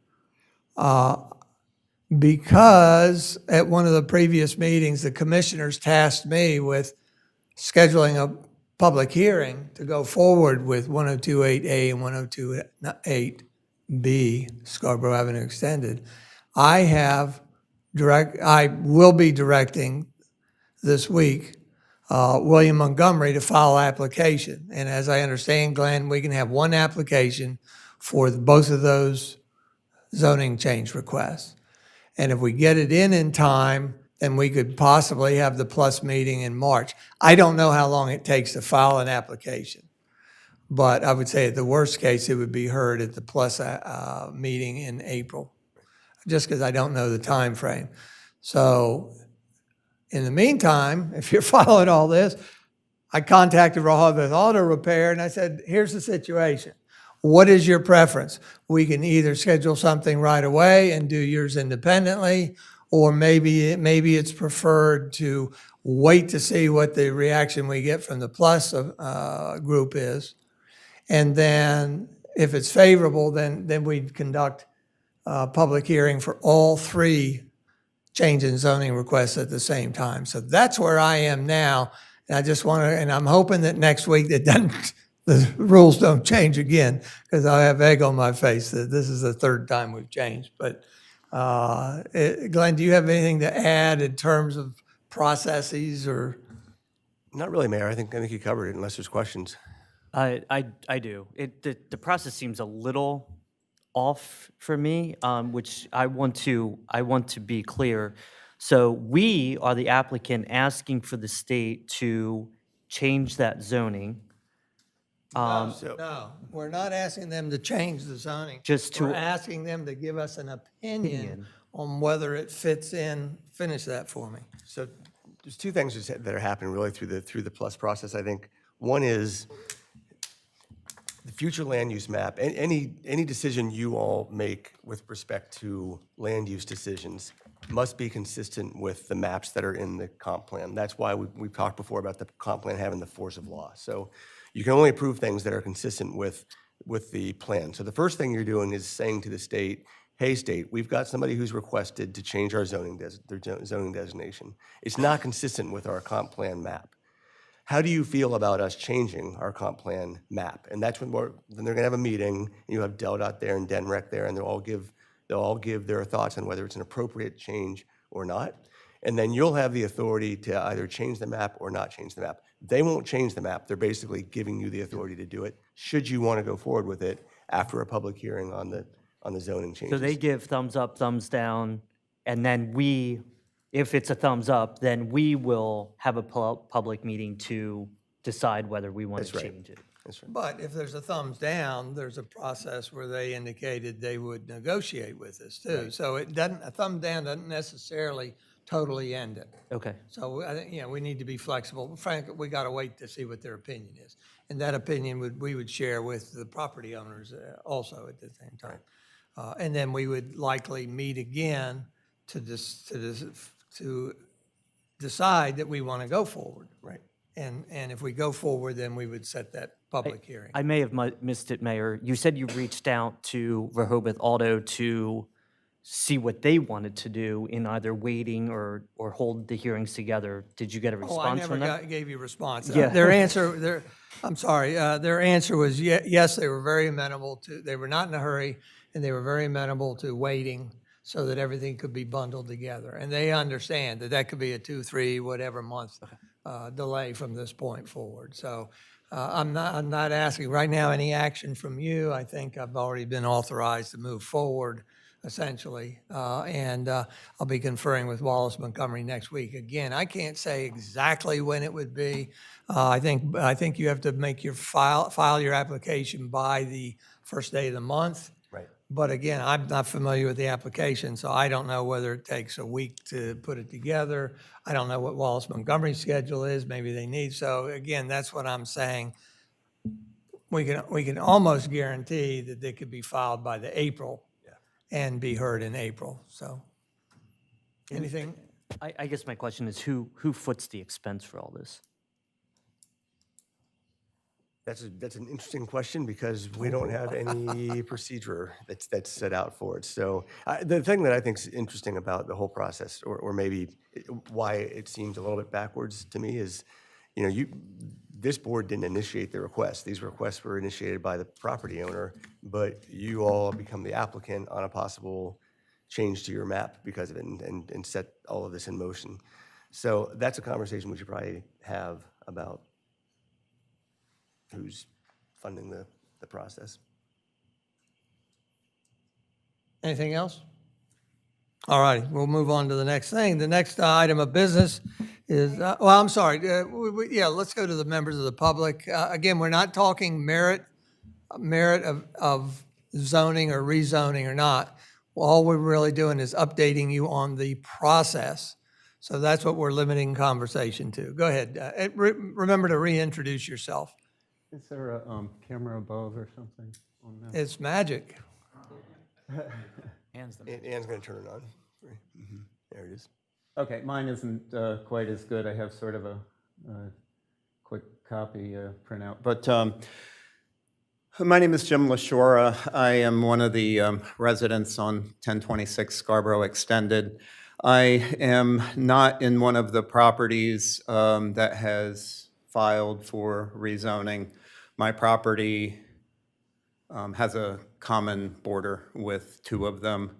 Because at one of the previous meetings, the commissioners tasked me with scheduling a public hearing to go forward with 1028A and 1028B, Scarborough Avenue Extended. I will be directing this week William Montgomery to file application. And as I understand, Glenn, we can have one application for both of those zoning change requests. And if we get it in time, then we could possibly have the plus meeting in March. I don't know how long it takes to file an application, but I would say at the worst case, it would be heard at the plus meeting in April, just because I don't know the time frame. So in the meantime, if you're following all this, I contacted Rehoboth Auto Repair and I said, here's the situation. What is your preference? We can either schedule something right away and do yours independently, or maybe it's preferred to wait to see what the reaction we get from the plus group is, And then if it's favorable, then we'd conduct a public hearing for all 3 change in zoning requests at the same time. So that's where I am now. And I just want to, and I'm hoping that next week the rules don't change again, because I have egg on my face that this is the 3rd time we've changed. But Glenn, do you have anything to add in terms of processes or? Not really, Mayor. I think you covered it, unless there's questions. I do. The process seems a little off for me, which I want to be clear. So we are the applicant asking for the state to change that zoning. No, we're not asking them to change the zoning. We're asking them to give us an opinion on whether it fits in. Finish that for me. So there's 2 things that are happening really through the plus process, I think. One is the future land use map. Any decision you all make with respect to land use decisions must be consistent with the maps that are in the comp plan. That's why we've talked before about the comp plan having the force of law. So you can only approve things that are consistent with the plan. So the first thing you're doing is saying to the state, hey, state, we've got somebody who's requested to change our zoning designation. It's not consistent with our comp plan map. How do you feel about us changing our comp plan map? And that's when then they're gonna have a meeting, and you have DelDOT there and DenRec there, and they'll all give their thoughts on whether it's an appropriate change or not. And then you'll have the authority to either change the map or not change the map. They won't change the map. They're basically giving you the authority to do it, should you want to go forward with it after a public hearing on the zoning changes. So they give thumbs up, thumbs down, and then if it's a thumbs up, then we will have a public meeting to decide whether we want to change it. That's right. But if there's a thumbs down, there's a process where they indicated they would negotiate with us too. So a thumb down doesn't necessarily totally end it. Okay. So I think, we need to be flexible. Frankly, we got to wait to see what their opinion is. And that opinion we would share with the property owners also at the same time. And then we would likely meet again to decide that we want to go forward. Right. And if we go forward, then we would set that public hearing. I may have missed it, Mayor. You said you reached out to Rehoboth Auto to see what they wanted to do in either waiting or hold the hearings together. Did you get a response from them? I never gave you a response. Yeah. Their answer was yes, they were very amenable to, they were not in a hurry, and they were very amenable to waiting so that everything could be bundled together. And they understand that could be a 2, 3, whatever month delay from this point forward. So I'm not asking right now any action from you. I think I've already been authorized to move forward, essentially. And I'll be conferring with Wallace Montgomery next week. Again, I can't say exactly when it would be. I think you have to make your file your application by the first day of the month. Right. But again, I'm not familiar with the application, so I don't know whether it takes a week to put it together. I don't know what Wallace Montgomery's schedule is. Maybe they need. So again, that's what I'm saying. We can almost guarantee that they could be filed by the April and be heard in April. So anything? I guess my question is who foots the expense for all this? That's an interesting question because we don't have any procedure that's set out for it. So the thing that I think is interesting about the whole process, or maybe why it seems a little bit backwards to me, is this board didn't initiate the request. These requests were initiated by the property owner, but you all become the applicant on a possible change to your map because of it and set all of this in motion. So that's a conversation we should probably have about who's funding the process. Anything else? All right, we'll move on to the next thing. The next item of business is, I'm sorry. Let's go to the members of the public. Again, we're not talking merit of zoning or rezoning or not. All we're really doing is updating you on the process. So that's what we're limiting conversation to. Go ahead. Remember to reintroduce yourself. Is there a camera above or something on that? It's magic. Hands them. Ann's going to turn it on. Mm-hmm. There it is. Okay, mine isn't quite as good. I have sort of a quick copy printout. But My name is Jim LaShora. I am one of the residents on 1026 Scarborough Extended. I am not in one of the properties that has filed for rezoning. My property has a common border with two of them,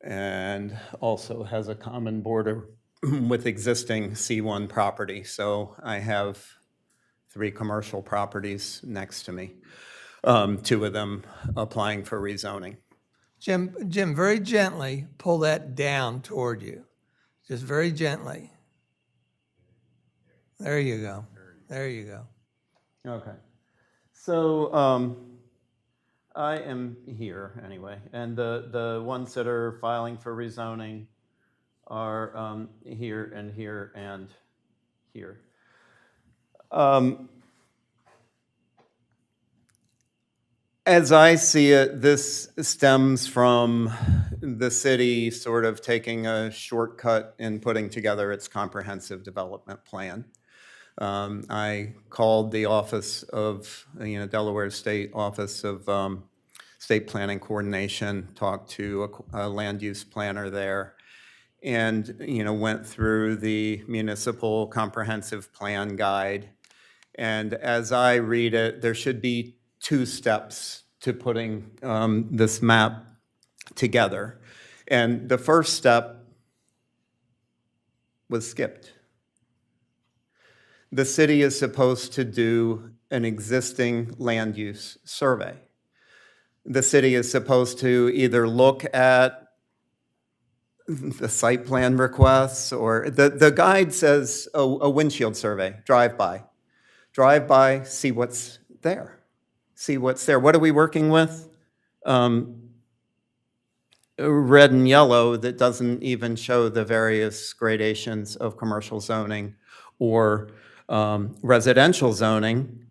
and also has a common border with existing C1 property. So I have 3 commercial properties next to me, 2 of them applying for rezoning. Jim, very gently pull that down toward you. Just very gently. There you go. There you go. Okay. So I am here anyway, and the ones that are filing for rezoning are here and here and here. As I see it, this stems from the city sort of taking a shortcut in putting together its comprehensive development plan. I called the office of, Delaware State Office of State Planning Coordination, talked to a land use planner there, and, went through the Municipal Comprehensive Plan Guide. And as I read it, there should be 2 steps to putting this map together. And the first step was skipped. The city is supposed to do an existing land use survey. The city is supposed to either look at the site plan requests, or the guide says a windshield survey, drive by. Drive by, see what's there. See what's there. What are we working with? Red and yellow that doesn't even show the various gradations of commercial zoning or residential zoning.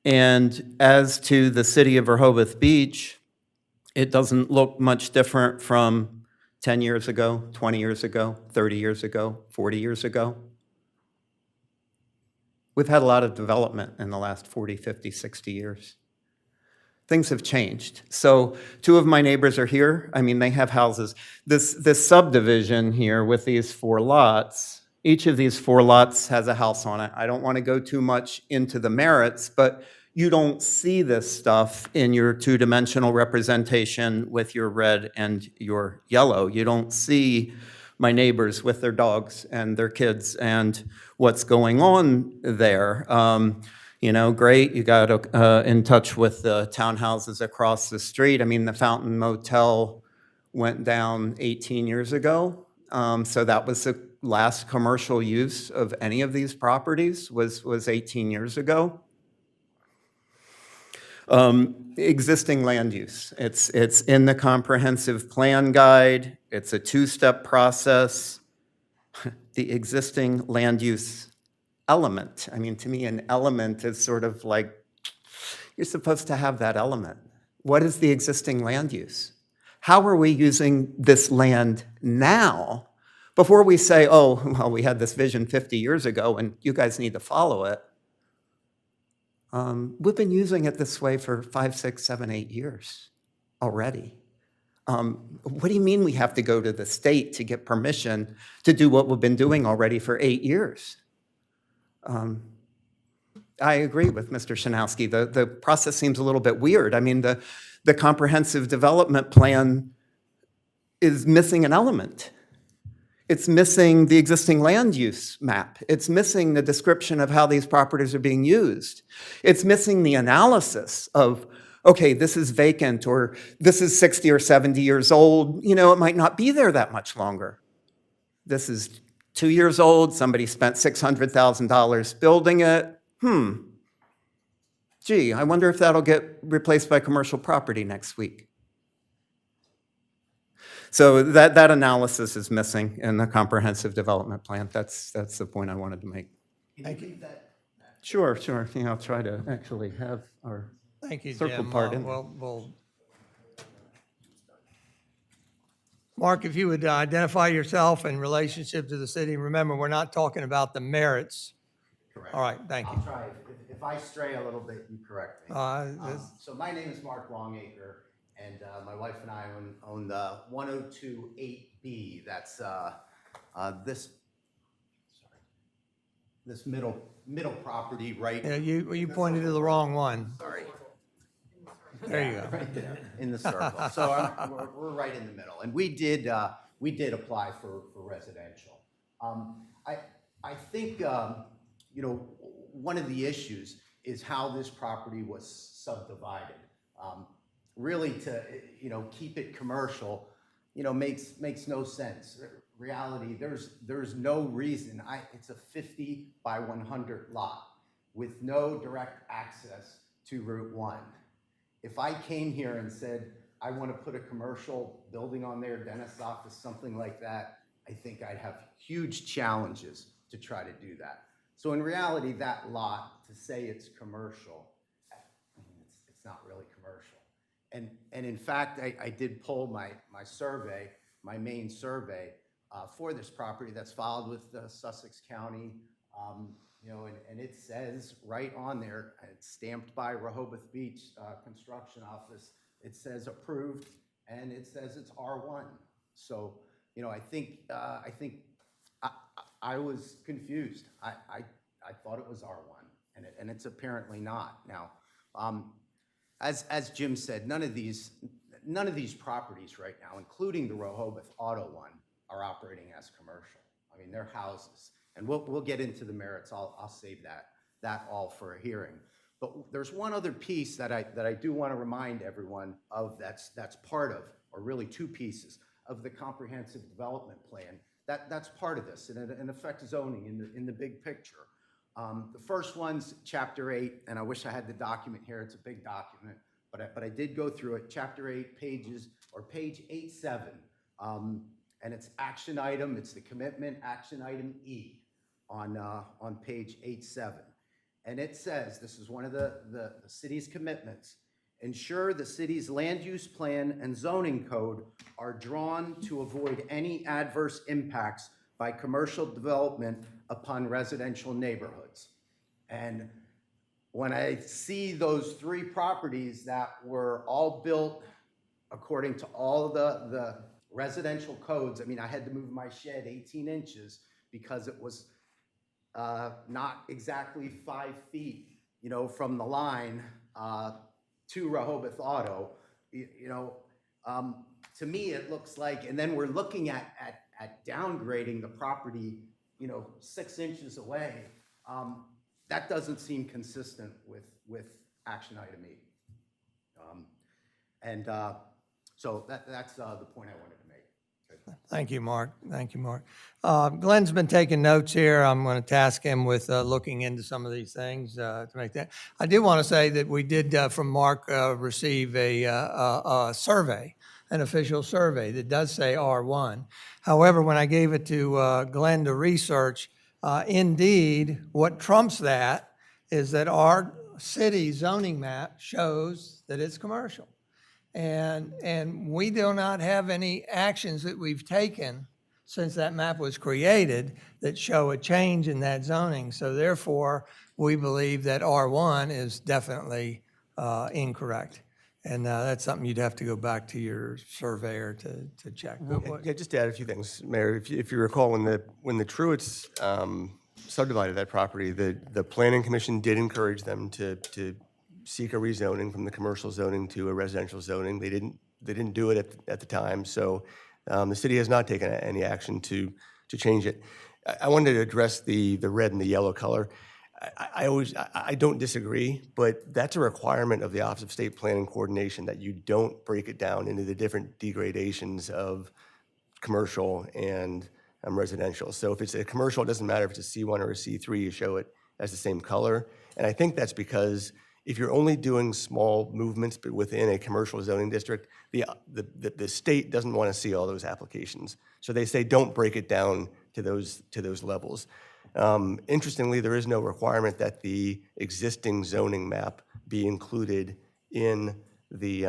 And as to the city of Rehoboth Beach, it doesn't look much different from 10 years ago, 20 years ago, 30 years ago, 40 years ago. We've had a lot of development in the last 40, 50, 60 years. Things have changed. So 2 of my neighbors are here. I mean, they have houses. This subdivision here with these 4 lots, each of these 4 lots has a house on it. I don't want to go too much into the merits, but you don't see this stuff in your 2-dimensional representation with your red and your yellow. You don't see my neighbors with their dogs and their kids and what's going on there. Great, you got in touch with the townhouses across the street. I mean, the Fountain Motel went down 18 years ago. So that was the last commercial use of any of these properties was 18 years ago. Existing land use. It's in the comprehensive plan guide. It's a 2-step process. The existing land use element. I mean, to me, an element is sort of like, you're supposed to have that element. What is the existing land use? How are we using this land now? Before we say, oh, well, we had this vision 50 years ago and you guys need to follow it. We've been using it this way for 5, 6, 7, 8 years already. What do you mean we have to go to the state to get permission to do what we've been doing already for 8 years? I agree with Mr. Shanowski. The process seems a little bit weird. I mean, the comprehensive development plan is missing an element. It's missing the existing land use map. It's missing the description of how these properties are being used. It's missing the analysis of, okay, this is vacant, or this is 60 or 70 years old. It might not be there that much longer. This is 2 years old. Somebody spent $600,000 building it. Gee, I wonder if that'll get replaced by commercial property next week. So that analysis is missing in the comprehensive development plan. That's the point I wanted to make. Thank you. Sure. I'll try to actually have our Thank you, circle Jim. part in. Mark, if you would identify yourself in relationship to the city. Remember, we're not talking about the merits. Correct. All right, thank you. I'll try. If if I stray a little bit, you correct me. So my name is Mark Longacre, and my wife and I own the 1028B. That's this middle property right. Yeah, you pointed to the wrong one. Sorry. There you go. Right there in the circle. So we're right in the middle, and we did apply for residential. I think one of the issues is how this property was subdivided. Really, to keep it commercial, makes no sense. Reality, there's no reason. It's a 50 by 100 lot with no direct access to Route 1. If I came here and said, I want to put a commercial building on there, dentist's office, something like that, I think I'd have huge challenges to try to do that. So in reality, that lot, to say it's commercial, it's not really commercial. And in fact, I did pull my survey, my main survey for this property that's filed with Sussex County, and it says right on there, it's stamped by Rehoboth Beach Construction Office, it says approved, and it says it's R1. So, I think I was confused. I thought it was R1, and it's apparently not. Now, as Jim said, none of these properties right now, including the Rehoboth Auto one, are operating as commercial. I mean, they're houses, and we'll get into the merits. I'll save that all for a hearing. But there's one other piece that I do want to remind everyone of. That's part of, or really two pieces of the comprehensive development plan. That's part of this, and it affects zoning in the big picture. The first one's Chapter 8, and I wish I had the document here. It's a big document, but I did go through it. Chapter 8 page 8.7, and it's action item. It's the commitment action item E on page 8.7, and it says, this is one of the city's commitments: ensure the city's land use plan and zoning code are drawn to avoid any adverse impacts by commercial development upon residential neighborhoods. And when I see those three properties that were all built according to all the residential codes, I mean, I had to move my shed 18 inches because it was not exactly 5 feet, from the line to Rehoboth Auto. To me, it looks like, and then we're looking at downgrading the property, 6 inches away. That doesn't seem consistent with action item E. So that's the point I wanted to make. Thank you, Mark. Thank you, Mark. Glenn's been taking notes here. I'm going to task him with looking into some of these things to make that. I do want to say that we did, from Mark, receive a survey, an official survey that does say R1. However, when I gave it to Glenn to research, indeed, what trumps that is that our city zoning map shows that it's commercial. And we do not have any actions that we've taken since that map was created that show a change in that zoning. So therefore, we believe that R1 is definitely incorrect. And that's something you'd have to go back to your surveyor to check. Yeah, just to add a few things, Mayor. If you recall, when the Truitts subdivided that property, the Planning Commission did encourage them to seek a rezoning from the commercial zoning to a residential zoning. They didn't do it at the time, so the city has not taken any action to change it. I wanted to address the red and the yellow color. I don't disagree, but that's a requirement of the Office of State Planning Coordination, that you don't break it down into the different degradations of commercial and residential. So if it's a commercial, it doesn't matter if it's a C1 or a C3, you show it as the same color. And I think that's because if you're only doing small movements but within a commercial zoning district, the state doesn't want to see all those applications. So they say don't break it down to those levels. Interestingly, there is no requirement that the existing zoning map be included in the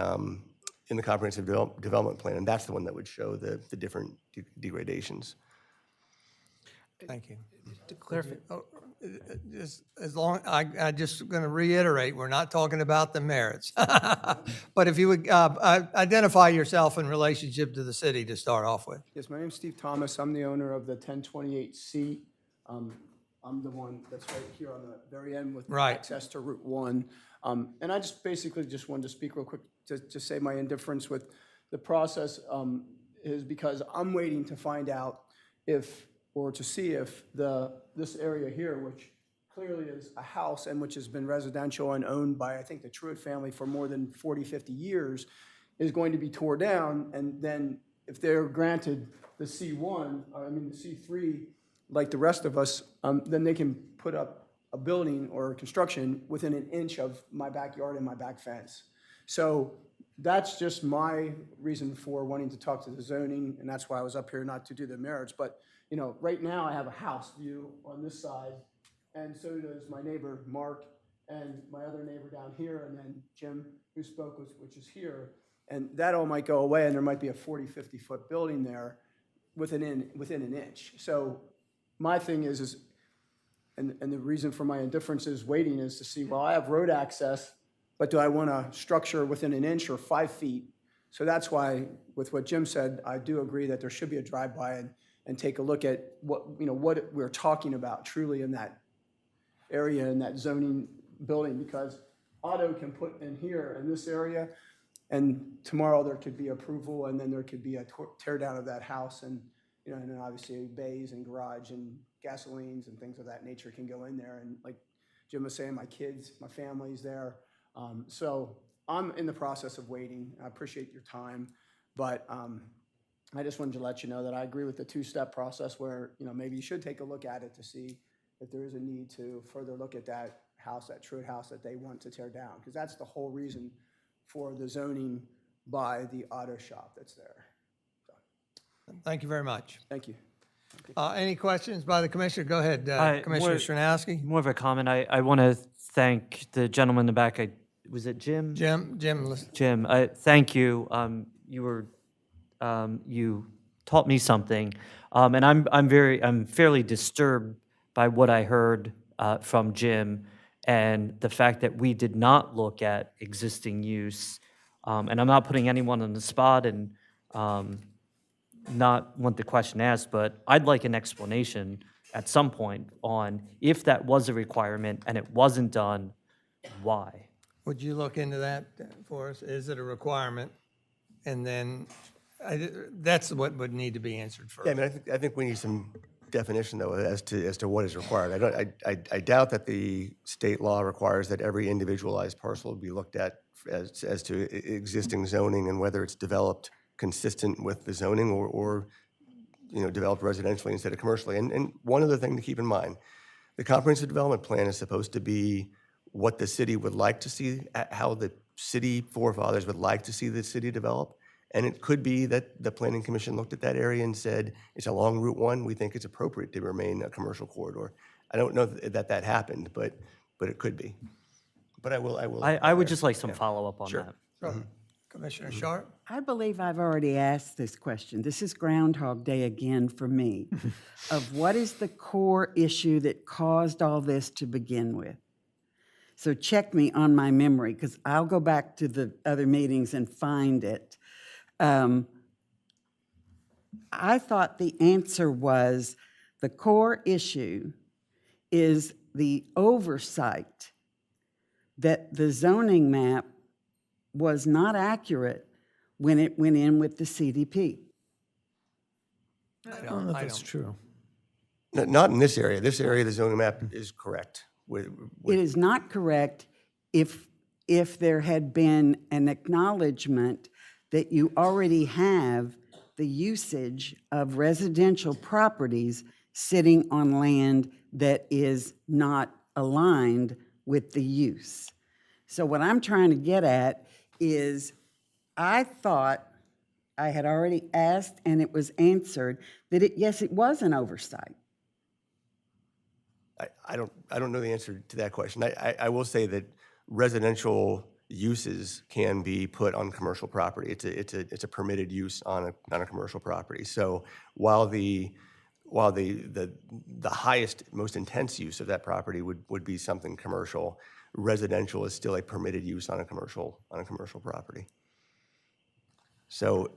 comprehensive development plan, and that's the one that would show the different degradations. Thank you. To clarify, Just as long, I just going to reiterate, we're not talking about the merits. But if you would identify yourself in relationship to the city to start off with. Yes, my name's Steve Thomas. I'm the owner of the 1028C. I'm the one that's right here on the very end with Right. access to Route 1. And I just basically just wanted to speak real quick to say my indifference with the process is because I'm waiting to find out if, or to see if this area here, which clearly is a house and which has been residential and owned by, I think, the Truitt family for more than 40, 50 years, is going to be tore down. And then if they're granted the C1, the C3, like the rest of us, then they can put up a building or construction within an inch of my backyard and my back fence. So that's just my reason for wanting to talk to the zoning, and that's why I was up here, not to do the merits. But, you know, right now I have a house view on this side, and so does my neighbor, Mark, and my other neighbor down here, and then Jim, who spoke, which is here. And that all might go away, and there might be a 40, 50-foot building there within an inch. So my thing is and the reason for my indifference is waiting is to see, well, I have road access, but do I want a structure within an inch or 5 feet? So that's why, with what Jim said, I do agree that there should be a drive-by and take a look at what we're talking about truly in that area, in that zoning building, because auto can put in here in this area, and tomorrow there could be approval, and then there could be a tear down of that house, and and then obviously bays and garage and gasolines and things of that nature can go in there. And like Jim was saying, my kids, my family's there. So I'm in the process of waiting. I appreciate your time, but I just wanted to let you know that I agree with the two-step process where, maybe you should take a look at it to see if there is a need to further look at that house, that Truitt house that they want to tear down, because that's the whole reason for the zoning by the auto shop that's there. Thank you very much. Thank you. Any questions by the commissioner? Go ahead, Commissioner Stranowski. More of a comment. I want to thank the gentleman in the back. Was it Jim? Jim. Jim, thank you. You taught me something, and I'm fairly disturbed by what I heard from Jim and the fact that we did not look at existing use. And I'm not putting anyone on the spot and not want the question asked, but I'd like an explanation at some point on if that was a requirement and it wasn't done, why? Would you look into that for us? Is it a requirement? And then that's what would need to be answered first. Yeah, I think we need some definition, though, as to what is required. I doubt that the state law requires that every individualized parcel be looked at as to existing zoning and whether it's developed consistent with the zoning or developed residentially instead of commercially. And one other thing to keep in mind, the comprehensive development plan is supposed to be what the city would like to see, how the city forefathers would like to see the city develop. And it could be that the Planning Commission looked at that area and said, it's along Route 1, we think it's appropriate to remain a commercial corridor. I don't know that happened, but it could be. But I will. I would just like some follow-up on that. Sure. Commissioner Sharp? I believe I've already asked this question. This is Groundhog Day again for me, of what is the core issue that caused all this to begin with? So check me on my memory, because I'll go back to the other meetings and find it. I thought the answer was the core issue is the oversight that the zoning map was not accurate when it went in with the CDP. I don't know if that's true. Not in this area. This area, the zoning map is correct. It is not correct if there had been an acknowledgement that you already have the usage of residential properties sitting on land that is not aligned with the use. So what I'm trying to get at is I thought I had already asked and it was answered that yes, it was an oversight. I don't know the answer to that question. I will say that residential uses can be put on commercial property. It's a permitted use on a commercial property. So while while the highest, most intense use of that property would be something commercial, residential is still a permitted use on a commercial property. So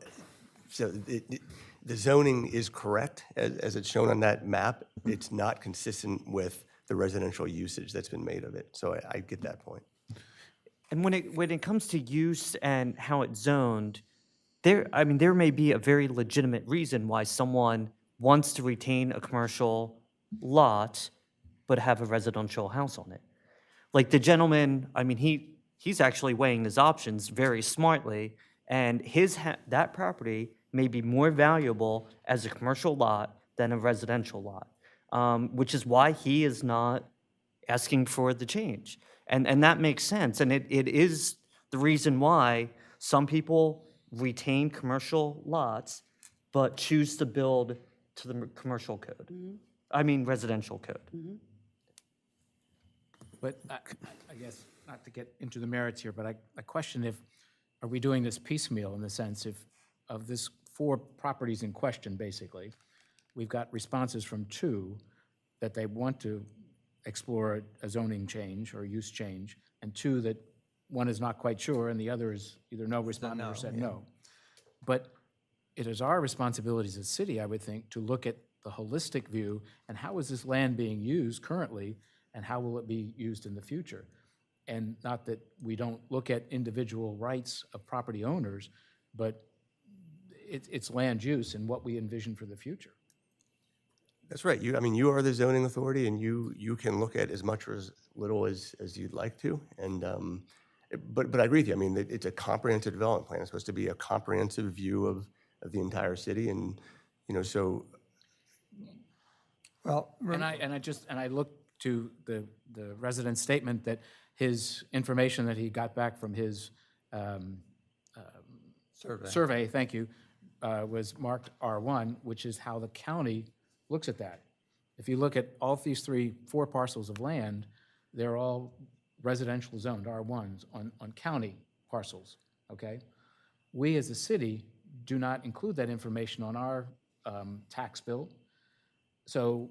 the zoning is correct as it's shown on that map. It's not consistent with the residential usage that's been made of it. So I get that point. And when it comes to use and how it's zoned, there may be a very legitimate reason why someone wants to retain a commercial lot but have a residential house on it. Like the gentleman, he's actually weighing his options very smartly, and that property may be more valuable as a commercial lot than a residential lot, which is why he is not asking for the change. And that makes sense, and it is the reason why some people retain commercial lots but choose to build to the commercial code. Residential code. But I guess, not to get into the merits here, but I question are we doing this piecemeal in the sense of this 4 properties in question, basically, we've got responses from 2 that they want to explore a zoning change or use change, and 2 that one is not quite sure and the other is either no responded or said no. But it is our responsibility as a city, I would think, to look at the holistic view and how is this land being used currently and how will it be used in the future? And not that we don't look at individual rights of property owners, but it's land use and what we envision for the future. That's right. You are the zoning authority, and you can look at as much or as little as you'd like to. And but I agree with you. It's a comprehensive development plan. It's supposed to be a comprehensive view of the entire city, and so. Well, And I looked to the resident's statement that his information that he got back from his survey, thank you, was marked R1, which is how the county looks at that. If you look at all of these 4 parcels of land, they're all residential zoned, R1s, on county parcels, okay? We as a city do not include that information on our tax bill. So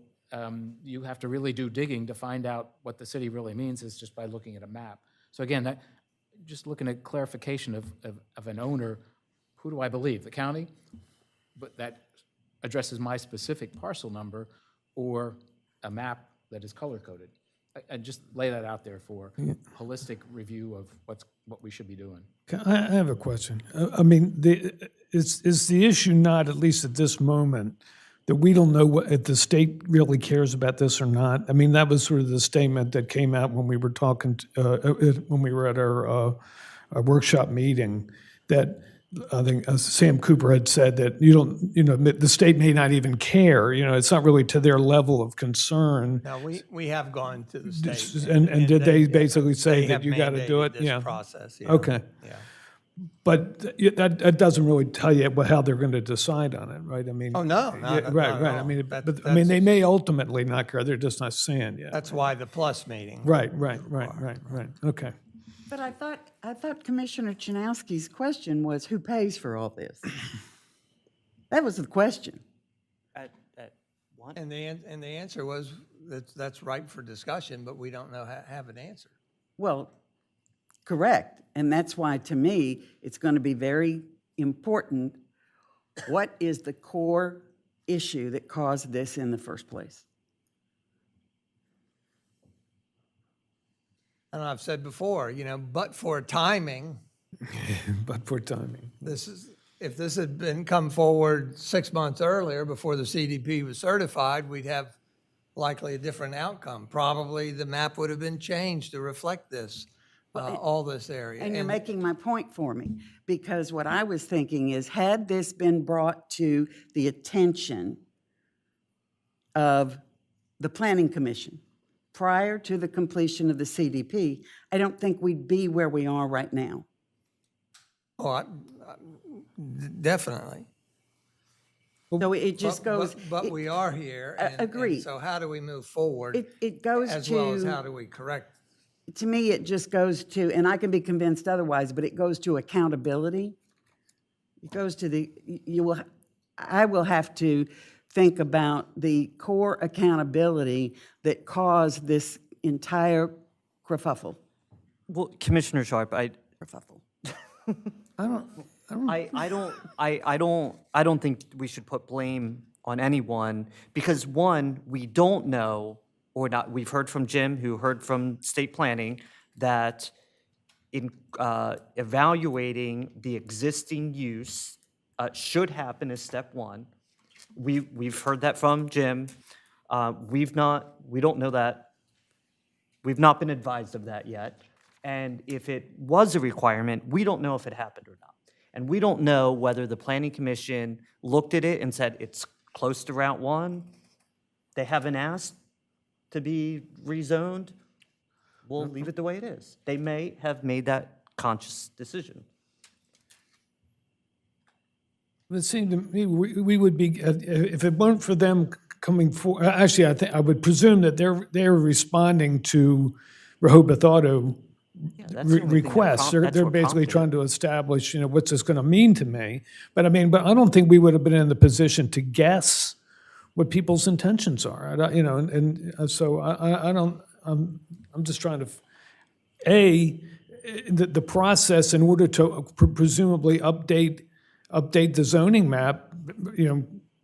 you have to really do digging to find out what the city really means is just by looking at a map. So again, just looking at clarification of an owner, who do I believe? The county? But that addresses my specific parcel number or a map that is color-coded. I just lay that out there for holistic review of what we should be doing. I have a question. Is the issue not, at least at this moment, that we don't know if the state really cares about this or not? That was sort of the statement that came out when we were talking, when we were at our workshop meeting, that I think Sam Cooper had said that the state may not even care. It's not really to their level of concern. now we have gone to the state. And did they basically say they that have you got to do mandated it? this Yeah. process. Yeah. Okay. Yeah. But that doesn't really tell you how they're going to decide on it, right? Oh, no, not right. at all. But they may ultimately not care. They're just not saying yet. That's why the plus meeting. Right. Okay. But I thought Commissioner Chanowski's question was who pays for all this? That was the question. At what? And the answer was that's ripe for discussion, but we don't have an answer. Well, correct. And that's why, to me, it's going to be very important. What is the core issue that caused this in the first place? And I've said before, but for timing, if this had come forward 6 months earlier before the CDP was certified, we'd have likely a different outcome. Probably the map would have been changed to reflect this, all this area. And you're making my point for me, because what I was thinking is, had this been brought to the attention of the Planning Commission prior to the completion of the CDP, I don't think we'd be where we are right now. Oh, definitely. So it just goes. But we are here. Agreed. So how do we move forward? It goes as to. well as how do we correct? To me, it just goes to, and I can be convinced otherwise, but it goes to accountability. It goes to I will have to think about the core accountability that caused this entire kerfuffle. Well, Commissioner Sharp, Kerfuffle. I don't think we should put blame on anyone because one, we don't know or not. We've heard from Jim, who heard from state planning, that in evaluating the existing use should happen as step one. We've heard that from Jim. We don't know that. We've not been advised of that yet. And if it was a requirement, we don't know if it happened or not. And we don't know whether the Planning Commission looked at it and said it's close to Route 1. They haven't asked to be rezoned. We'll leave it the way it is. They may have made that conscious decision. It seemed to me we would be, if it weren't for them coming forward, actually, I would presume that they're responding to Rehoboth Auto Yeah, that's the only thing that requests. that's They're what basically prompted it. trying to establish, what's this going to mean to me? But I don't think we would have been in the position to guess what people's intentions are. So I don't, I'm just trying to, the process in order to presumably update the zoning map,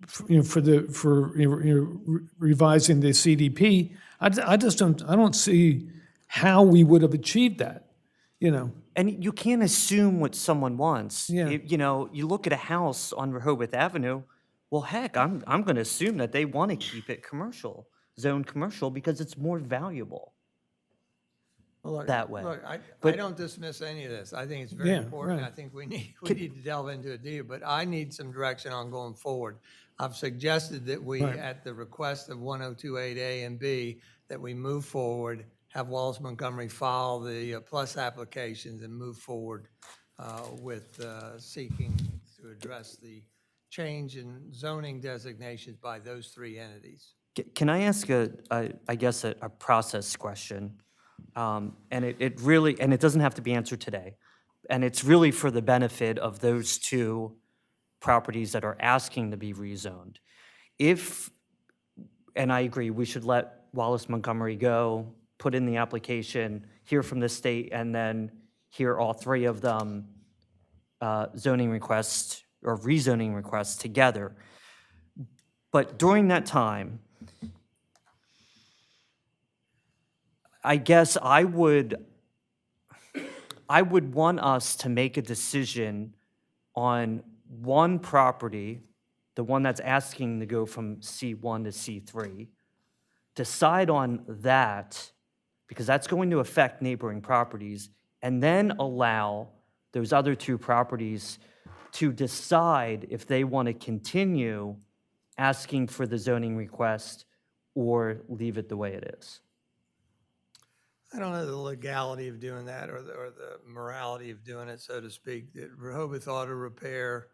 for revising the CDP. I don't see how we would have achieved that, And you can't assume what someone wants. Yeah. You look at a house on Rehoboth Avenue, well, heck, I'm going to assume that they want to keep it commercial, zoned commercial, because it's more valuable that way. Look, I But- don't dismiss any of this. I think it's very Yeah, important. right. I think we need to delve into it deeper, but I need some direction on going forward. I've suggested that we, Right. at the request of 1028A and B, that we move forward, have Wallace Montgomery file the plus applications and move forward with seeking to address the change in zoning designations by those three entities. Can I ask I guess a process question? And it really, and it doesn't have to be answered today. And it's really for the benefit of those two properties that are asking to be rezoned. And I agree, we should let Wallace Montgomery go, put in the application, hear from the state, and then hear all three of them zoning requests or rezoning requests together. But during that time, I guess I would want us to make a decision on one property, the one that's asking to go from C1 to C3, decide on that, because that's going to affect neighboring properties, and then allow those other two properties to decide if they want to continue asking for the zoning request or leave it the way it is. I don't know the legality of doing that or the morality of doing it, so to speak. That Rehoboth Auto Repair,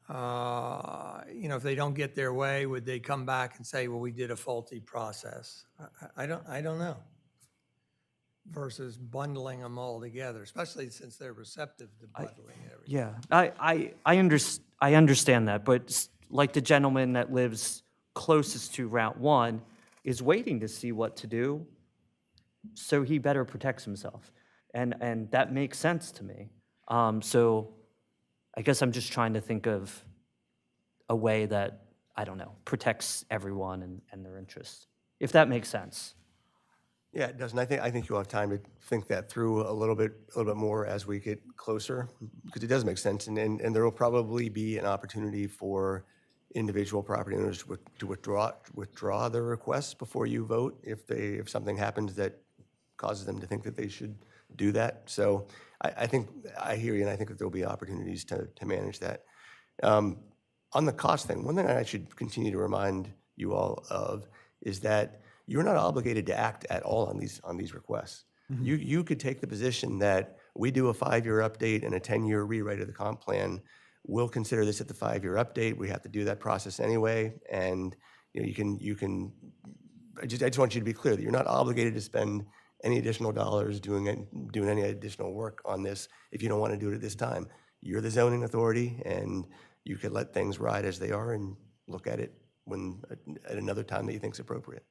if they don't get their way, would they come back and say, well, we did a faulty process? I don't know. Versus bundling them all together, especially since they're receptive to bundling everything. Yeah, I understand that, but like the gentleman that lives closest to Route 1 is waiting to see what to do, so he better protects himself. And that makes sense to me. So I guess I'm just trying to think of a way that, I don't know, protects everyone and their interests, if that makes sense. Yeah, it does. And I think you'll have time to think that through a little bit more as we get closer, because it does make sense. And there will probably be an opportunity for individual property owners to withdraw their requests before you vote if something happens that causes them to think that they should do that. So I think, I hear you, and I think that there'll be opportunities to manage that. On the cost thing, one thing I should continue to remind you all of is that you're not obligated to act at all on these requests. You could take the position that we do a 5-year update and a 10-year rewrite of the comp plan. We'll consider this at the 5-year update. We have to do that process anyway, and you can. I just want you to be clear that you're not obligated to spend any additional dollars doing any additional work on this if you don't want to do it at this time. You're the zoning authority, and you could let things ride as they are and look at it at another time that you think is appropriate.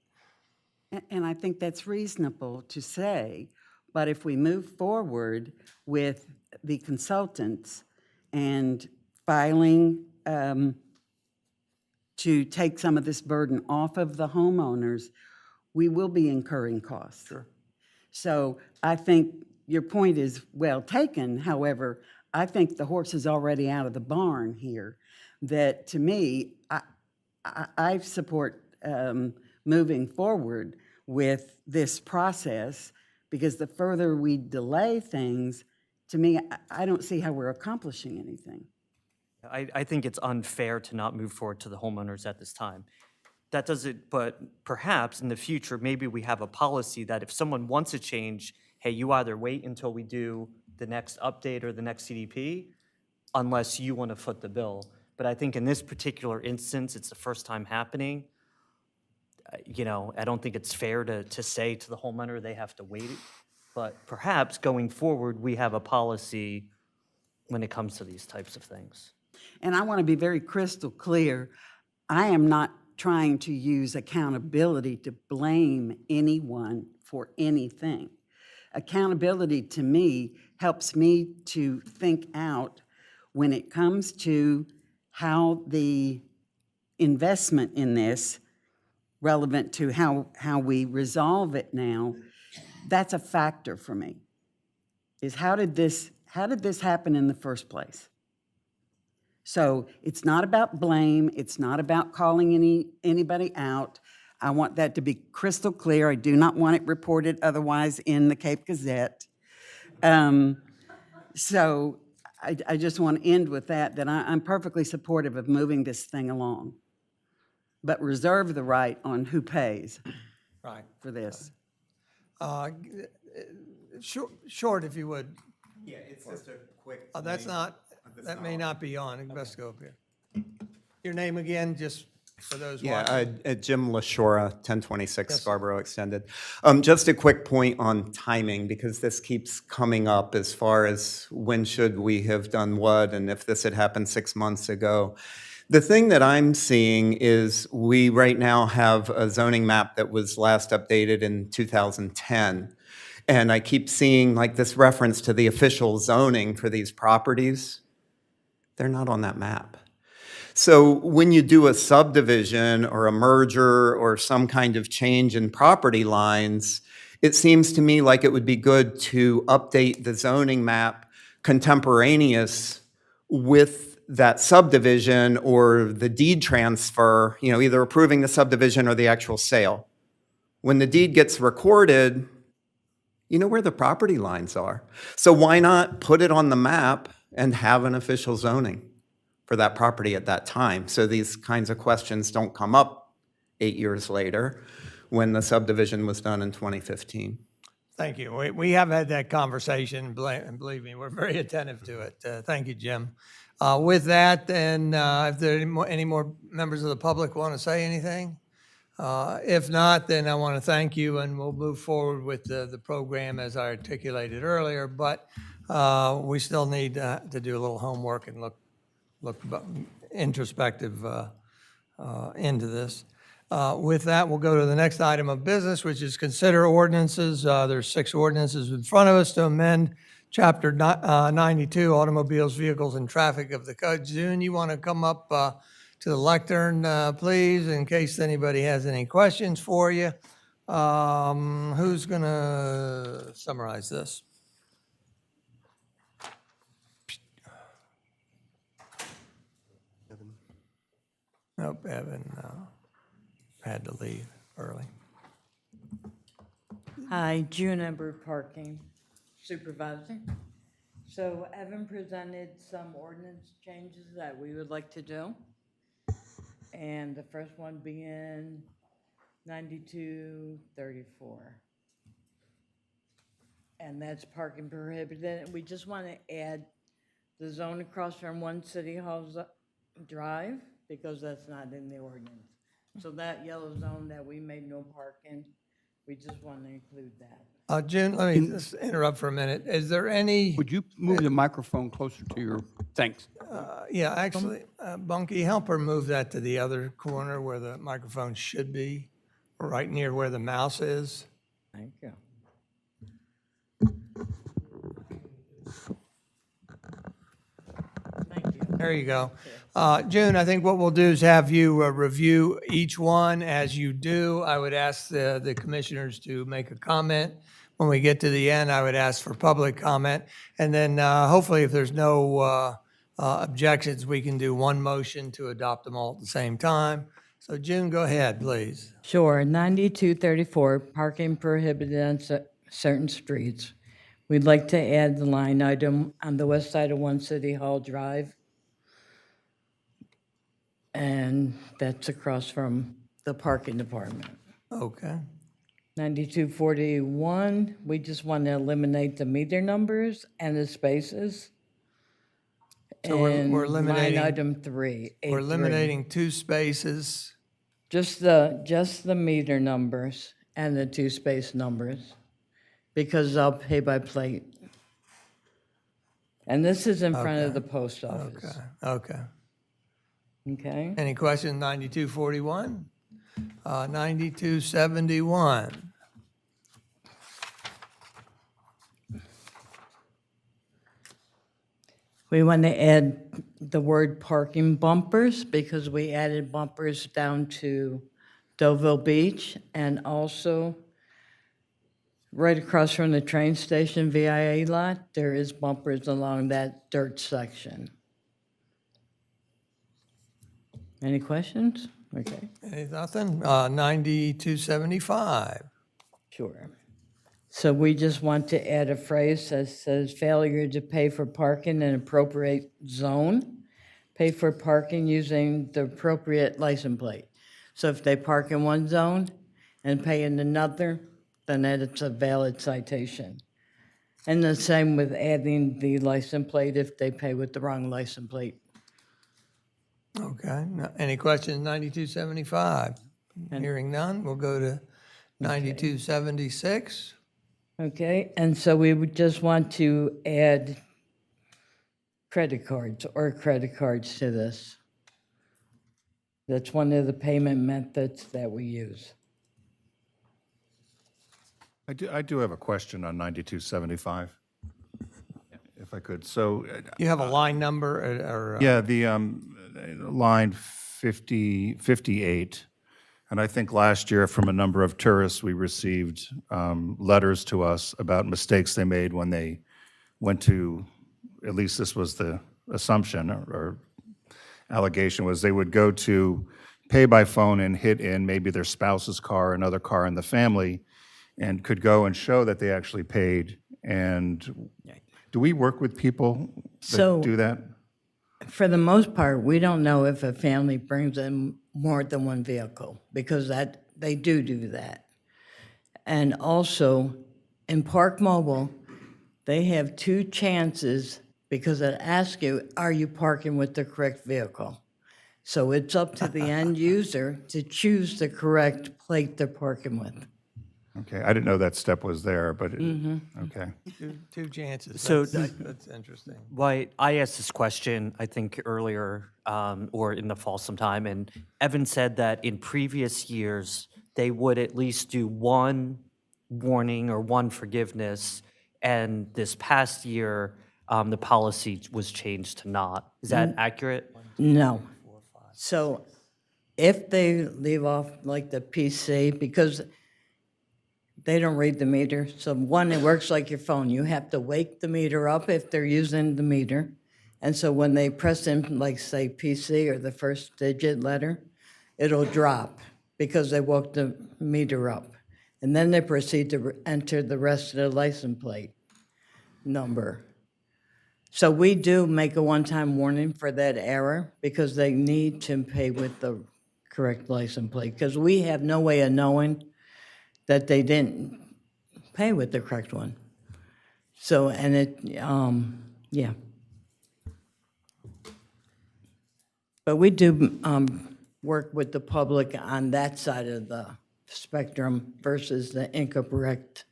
And I think that's reasonable to say, but if we move forward with the consultants and filing to take some of this burden off of the homeowners, we will be incurring costs. Sure. So I think your point is well taken. However, I think the horse is already out of the barn here. That to me, I support moving forward with this process, because the further we delay things, to me, I don't see how we're accomplishing anything. I think it's unfair to not move forward to the homeowners at this time. That doesn't, but perhaps in the future, maybe we have a policy that if someone wants a change, hey, you either wait until we do the next update or the next CDP, unless you want to foot the bill. But I think in this particular instance, it's the first time happening. You know, I don't think it's fair to say to the homeowner they have to wait. But perhaps going forward, we have a policy when it comes to these types of things. And I want to be very crystal clear. I am not trying to use accountability to blame anyone for anything. Accountability to me helps me to think out when it comes to how the investment in this, relevant to how we resolve it now, that's a factor for me. Is how did this happen in the first place? So it's not about blame. It's not about calling anybody out. I want that to be crystal clear. I do not want it reported otherwise in the Cape Gazette. So I just want to end with that I'm perfectly supportive of moving this thing along, but reserve the right on who pays for this. Short, if you would. Yeah, it's just a quick. That may not be on. It best go up here. Your name again, just for those watching. Yeah, Jim LaShora, 1026 Scarborough Extended. Just a quick point on timing, because this keeps coming up as far as when should we have done what, and if this had happened 6 months ago. The thing that I'm seeing is we right now have a zoning map that was last updated in 2010. And I keep seeing like this reference to the official zoning for these properties. They're not on that map. So when you do a subdivision or a merger or some kind of change in property lines, it seems to me like it would be good to update the zoning map contemporaneous with that subdivision or the deed transfer, you know, either approving the subdivision or the actual sale. When the deed gets recorded, you know where the property lines are. So why not put it on the map and have an official zoning for that property at that time, so these kinds of questions don't come up 8 years later when the subdivision was done in 2015. Thank you. We have had that conversation, and believe me, we're very attentive to it. Thank you, Jim. With that, then, if there are any more members of the public want to say anything? If not, then I want to thank you, and we'll move forward with the program as I articulated earlier, but we still need to do a little homework and look introspective into this. With that, we'll go to the next item of business, which is consider ordinances. There's 6 ordinances in front of us to amend Chapter 92, Automobiles, Vehicles, and Traffic of the Code. June, you want to come up to the lectern, please, in case anybody has any questions for you. Who's going to summarize this? Nope, Evan had to leave early. Hi, June Ember, Parking Supervisor. So Evan presented some ordinance changes that we would like to do. And the first one being 9234. And that's parking prohibited. We just want to add the zone across from One City Hall Drive, because that's not in the ordinance. So that yellow zone that we made no parking, We just want to include that. June, let me just interrupt for a minute. Is there any, Would you move the microphone closer to your, thanks. yeah, actually, Bunky, help her move that to the other corner where the microphone should be, right near where the mouse is. Thank you. Thank you. There you go. June, I think what we'll do is have you review each one. As you do, I would ask the commissioners to make a comment. When we get to the end, I would ask for public comment. And then hopefully, if there's no objections, we can do one motion to adopt them all at the same time. So June, go ahead, please. Sure, 9234, parking prohibited on certain streets. We'd like to add the line item on the west side of One City Hall Drive. And that's across from the parking department. Okay. 9241, we just want to eliminate the meter numbers and the spaces. So we're And eliminating- line item 3. We're 8.3. eliminating 2 spaces. Just the meter numbers and the 2 space numbers, because I'll pay by plate. And this is in front of the post office. Okay. Okay? Any questions, 9241? 9271. We want to add the word parking bumpers, because we added bumpers down to Deauville Beach, and also right across from the train station VIA lot, there is bumpers along that dirt section. Any questions? Okay. Nothing? 9275. Sure. So we just want to add a phrase that says failure to pay for parking in appropriate zone, pay for parking using the appropriate license plate. So if they park in one zone and pay in another, then it's a valid citation. And the same with adding the license plate if they pay with the wrong license plate. Okay. Any questions, 9275? Hearing none, we'll go to 9276. Okay, and so we would just want to add credit cards to this. That's one of the payment methods that we use. I do have a question on 9275, if I could. So, You have a line number or? yeah, the line 58. And I think last year, from a number of tourists, we received letters to us about mistakes they made when they went to, at least this was the assumption or allegation, was they would go to pay by phone and hit in maybe their spouse's car, another car in the family, and could go and show that they actually paid. And do we work with people that do that? For the most part, we don't know if a family brings in more than one vehicle, because they do that. And also, in Park Mobile, they have 2 chances, because it asks you, are you parking with the correct vehicle? So it's up to the end user to choose the correct plate they're parking with. Okay, I didn't know that step was there, but, okay. Two chances. So- That's interesting. Why, I asked this question, I think earlier, or in the fall sometime, and Evan said that in previous years, they would at least do one warning or one forgiveness, and this past year, the policy was changed to not. Is that accurate? No. So if they leave off like the PC, because they don't read the meter. So one, it works like your phone. You have to wake the meter up if they're using the meter. And so when they press in, like say PC or the first digit letter, it'll drop because they woke the meter up. And then they proceed to enter the rest of the license plate number. So we do make a one-time warning for that error, because they need to pay with the correct license plate, because we have no way of knowing that they didn't pay with the correct one. So, and it, yeah. But we do work with the public on that side of the spectrum versus the incorrect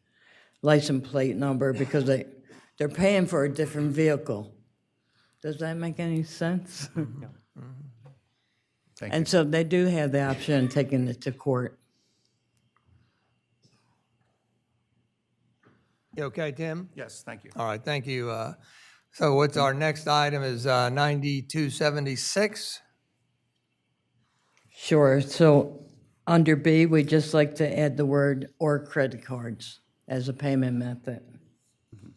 license plate number because they're paying for a different vehicle. Does that make any sense? Thank And so they do have the option of taking it to court. You okay, Tim? Yes, thank you. All right, thank you. So what's our next item is 9276. Sure, so under B, we'd just like to add the word "or credit cards" as a payment method.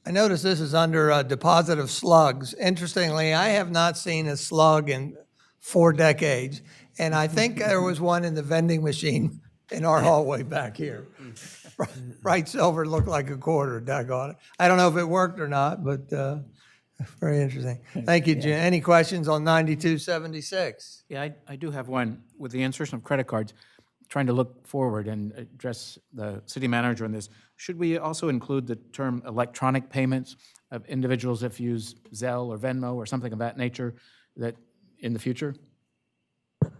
I notice this is under deposit of slugs. Interestingly, I have not seen a slug in 4 decades, and I think there was one in the vending machine in our hallway back here. Bright silver, looked like a quarter, daggone it. I don't know if it worked or not, but very interesting. Thank you, Jim. Any questions on 9276? Yeah, I do have one. With the insertion of credit cards, trying to look forward and address the city manager on this, should we also include the term electronic payments of individuals if use Zelle or Venmo or something of that nature that in the future?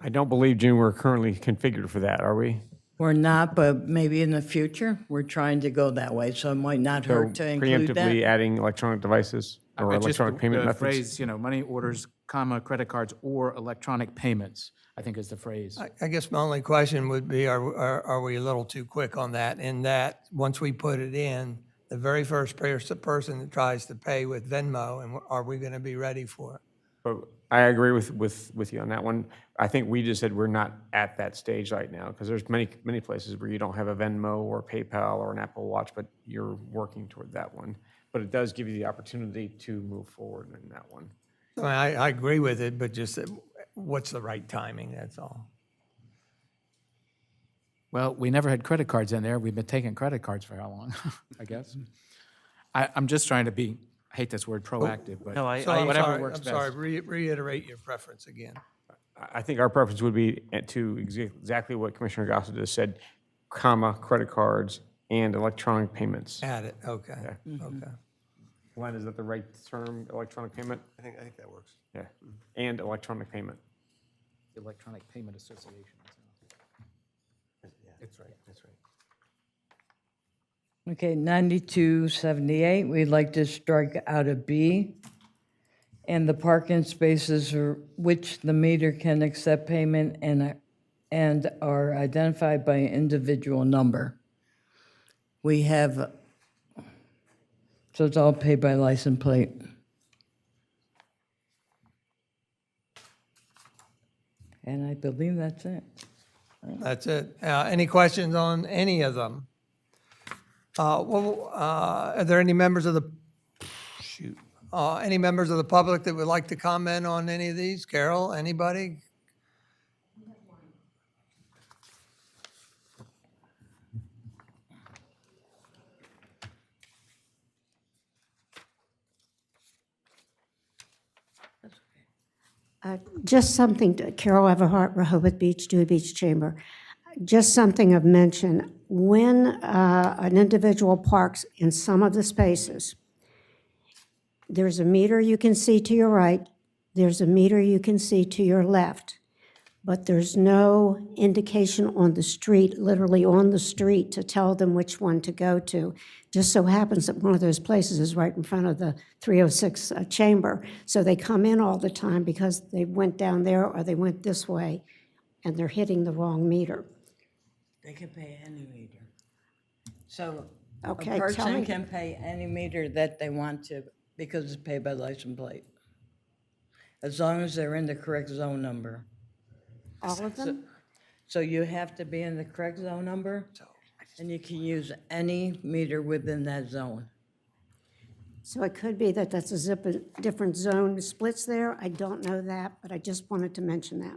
I don't believe, June, we're currently configured for that, are we? We're not, but maybe in the future, we're trying to go that way, so it might not hurt to include that. Preemptively adding electronic devices or Just electronic payment the methods? phrase, money orders, comma, credit cards, or electronic payments, I think is the phrase. I guess my only question would be, are we a little too quick on that? In that, once we put it in, the very first person that tries to pay with Venmo, and are we going to be ready for it? But I agree with you on that one. I think we just said we're not at that stage right now because there's many places where you don't have a Venmo or PayPal or an Apple Watch, but you're working toward that one. But it does give you the opportunity to move forward in that one. I agree with it, but just what's the right timing, that's all. Well, we never had credit cards in there. We've been taking credit cards for how long, I guess? I'm just trying to be, I hate this word proactive, but No, whatever works best. I'm sorry, reiterate your preference again. I think our preference would be to exactly what Commissioner Gossett just said, comma, credit cards and electronic payments. Add it, okay, okay. Glenn, is that the right term, electronic payment? I think that works. Yeah, and electronic payment. Electronic Payment Association. That's right, that's right. Okay, 9278, we'd like to strike out a B, and the parking spaces for which the meter can accept payment and are identified by individual number. We have, so it's all paid by license plate. And I believe that's it. That's it. Any questions on any of them? Are there any members of the, any members of the public that would like to comment on any of these? Carol, anybody? Just something, Carol Everhart, Rehoboth Beach, Dewey Beach Chamber. Just something of mention, when an individual parks in some of the spaces, there's a meter you can see to your right, there's a meter you can see to your left, but there's no indication on the street, literally on the street, to tell them which one to go to. Just so happens that one of those places is right in front of the 306 chamber. So they come in all the time because they went down there or they went this way, and they're hitting the wrong meter. They can pay any meter. So a Okay, tell person me. can pay any meter that they want to because it's paid by license plate. As long as they're in the correct zone number. All of them? So you have to be in the correct zone number, and you can use any meter within that zone. So it could be that that's different zone splits there. I don't know that, but I just wanted to mention that.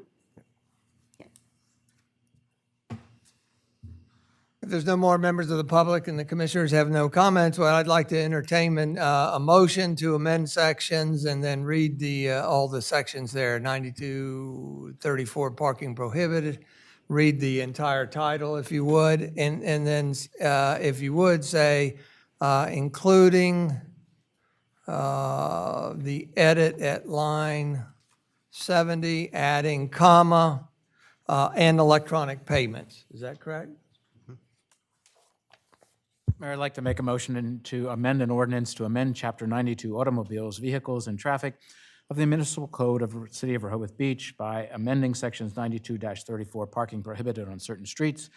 If there's no more members of the public and the commissioners have no comments, well, I'd like to entertain a motion to amend sections and then read all the sections there, 9234 parking prohibited, read the entire title if you would, and then if you would say, including the edit at line 70, adding comma, and electronic payments. Is that correct? Mayor, I'd like to make a motion to amend an ordinance to amend Chapter 92 Automobiles, Vehicles, and Traffic of the Municipal Code of the City of Rehoboth Beach by amending Sections 92-34, parking prohibited on certain streets,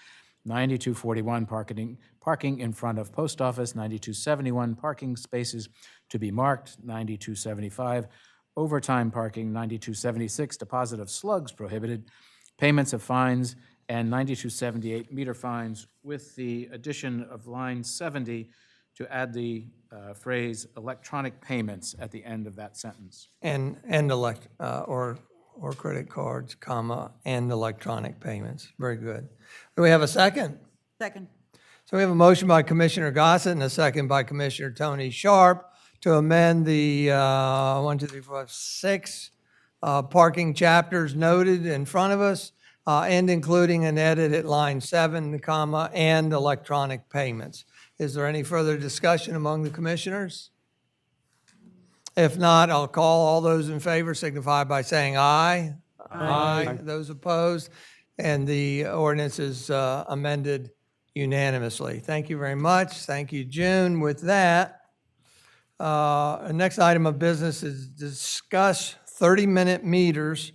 9241, parking in front of post office, 9271, parking spaces to be marked, 9275, overtime parking, 9276, deposit of slugs prohibited, payments of fines, and 9278 meter fines, with the addition of line 70 to add the phrase electronic payments at the end of that sentence. And or credit cards, comma, and electronic payments. Very good. Do we have a second? Second. So we have a motion by Commissioner Gossett and a second by Commissioner Tony Sharp to amend the 6 parking chapters noted in front of us, and including an edit at line 7, comma, and electronic payments. Is there any further discussion among the commissioners? If not, I'll call all those in favor signify by saying aye. Aye. Those opposed, and the ordinance is amended unanimously. Thank you very much. Thank you, June. With that, the next item of business is discuss 30-minute meters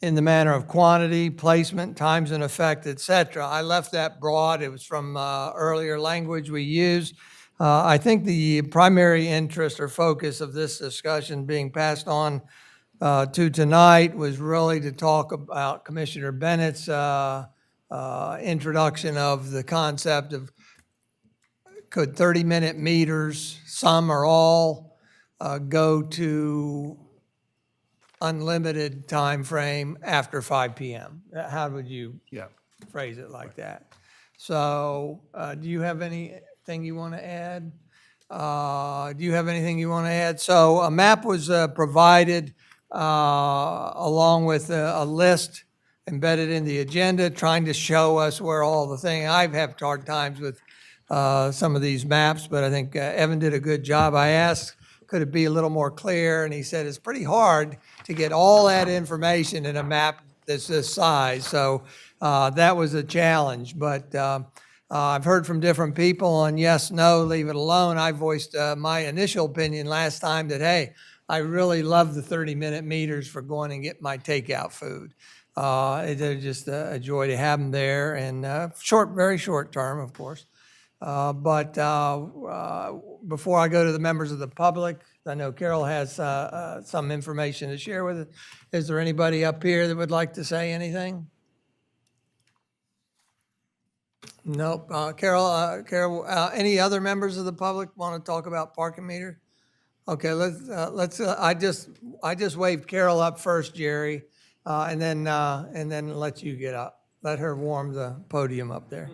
in the manner of quantity, placement, times in effect, et cetera. I left that broad. It was from earlier language we used. I think the primary interest or focus of this discussion being passed on to tonight was really to talk about Commissioner Bennett's introduction of the concept of could 30-minute meters, some or all, go to unlimited time frame after 5 p.m. How would you phrase it like that? So do you have anything you want to add? So a map was provided along with a list embedded in the agenda trying to show us where all the things. I've had hard times with some of these maps, but I think Evan did a good job. I asked, could it be a little more clear? And he said it's pretty hard to get all that information in a map that's this size. So that was a challenge. But I've heard from different people on yes, no, leave it alone. I voiced my initial opinion last time that, hey, I really love the 30-minute meters for going and get my takeout food. They're just a joy to have them there, and very short term, of course. But before I go to the members of the public, I know Carol has some information to share with us. Is there anybody up here that would like to say anything? Nope. Carol, any other members of the public want to talk about parking meter? Okay, let's. I just waved Carol up first, Jerry, and then let you get up. Let her warm the podium up there.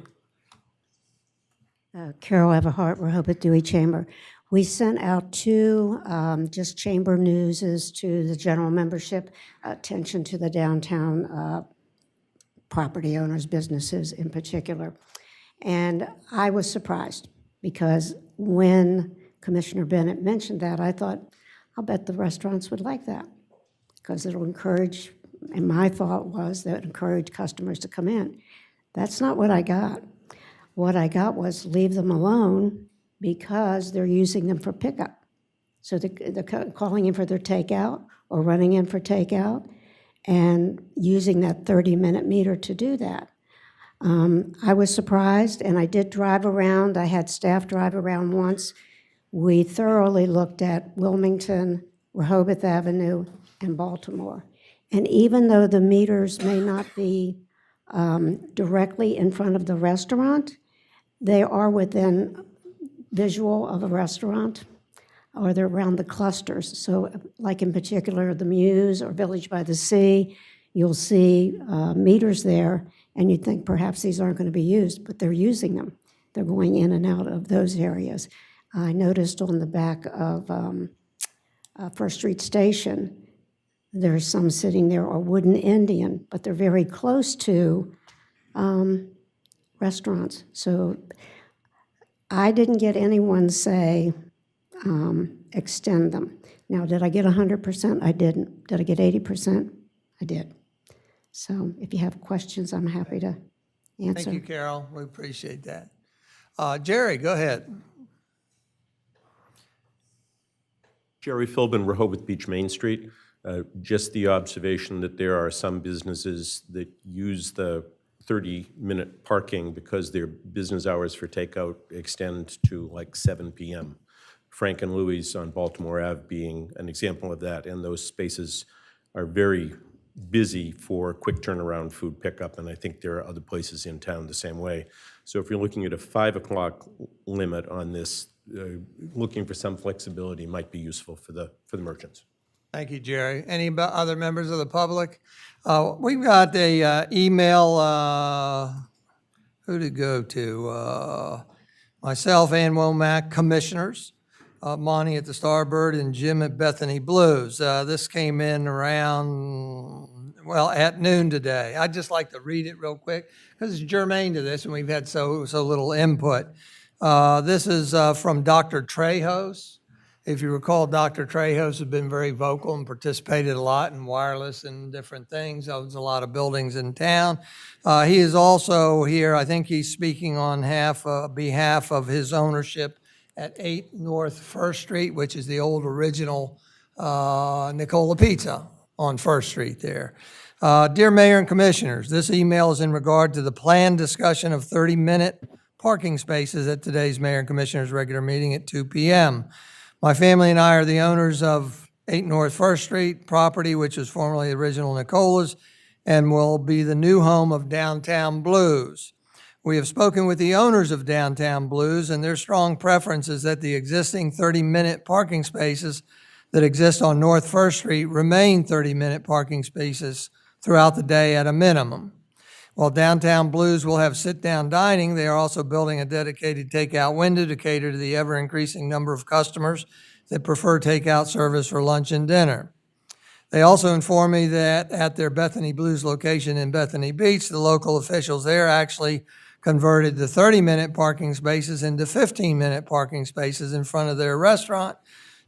Carol Everhart, Rehoboth Dewey Chamber. We sent out 2 just chamber newses to the general membership, attention to the downtown property owners, businesses in particular. And I was surprised because when Commissioner Bennett mentioned that, I thought, I'll bet the restaurants would like that because it'll encourage, and my thought was that it would encourage customers to come in. That's not what I got. What I got was leave them alone because they're using them for pickup. So they're calling in for their takeout or running in for takeout and using that 30-minute meter to do that. I was surprised, and I did drive around. I had staff drive around once. We thoroughly looked at Wilmington, Rehoboth Avenue, and Baltimore. And even though the meters may not be directly in front of the restaurant, they are within visual of a restaurant, or they're around the clusters. So like in particular, the Muse or Village by the Sea, you'll see meters there, and you'd think perhaps these aren't going to be used, but they're using them. They're going in and out of those areas. I noticed on the back of First Street Station, there's some sitting there, or Wooden Indian, but they're very close to restaurants. So I didn't get anyone say extend them. Now, did I get 100%? I didn't. Did I get 80%? I did. So if you have questions, I'm happy to answer. Thank you, Carol. We appreciate that. Jerry, go ahead. Jerry Philbin, Rehoboth Beach, Main Street. Just the observation that there are some businesses that use the 30-minute parking because their business hours for takeout extend to like 7 p.m. Frank and Louie's on Baltimore Ave being an example of that, and those spaces are very busy for quick turnaround food pickup, and I think there are other places in town the same way. So if you're looking at a 5 o'clock limit on this, looking for some flexibility might be useful for the merchants. Thank you, Jerry. Any other members of the public? We've got a email, who to go to? Myself, Ann Womack, commissioners, Monty at the Starbird and Jim at Bethany Blues. This came in around, well, at noon today. I'd just like to read it real quick because it's germane to this and we've had so little input. This is from Dr. Trejos. If you recall, Dr. Trejos has been very vocal and participated a lot in wireless and different things. Owns a lot of buildings in town. He is also here, I think he's speaking on behalf of his ownership at 8 North First Street, which is the old original Nicola Pizza on First Street there. Dear Mayor and Commissioners, this email is in regard to the planned discussion of 30-minute parking spaces at today's Mayor and Commissioners regular meeting at 2 p.m. My family and I are the owners of 8 North First Street property, which was formerly the original Nicola's, and will be the new home of Downtown Blues. We have spoken with the owners of Downtown Blues, and their strong preference is that the existing 30-minute parking spaces that exist on North First Street remain 30-minute parking spaces throughout the day at a minimum. While Downtown Blues will have sit-down dining, they are also building a dedicated takeout window to cater to the ever-increasing number of customers that prefer takeout service for lunch and dinner. They also inform me that at their Bethany Blues location in Bethany Beach, the local officials there actually converted the 30-minute parking spaces into 15-minute parking spaces in front of their restaurant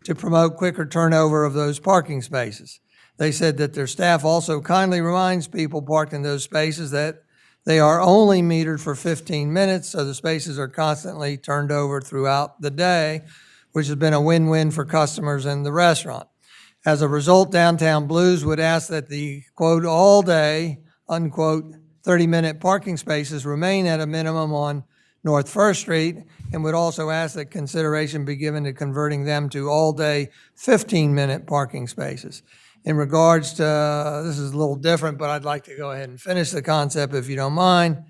to promote quicker turnover of those parking spaces. They said that their staff also kindly reminds people parked in those spaces that they are only metered for 15 minutes, so the spaces are constantly turned over throughout the day, which has been a win-win for customers and the restaurant. As a result, Downtown Blues would ask that the, quote, all-day, unquote, 30-minute parking spaces remain at a minimum on North First Street, and would also ask that consideration be given to converting them to all-day 15-minute parking spaces. In regards to, this is a little different, but I'd like to go ahead and finish the concept if you don't mind.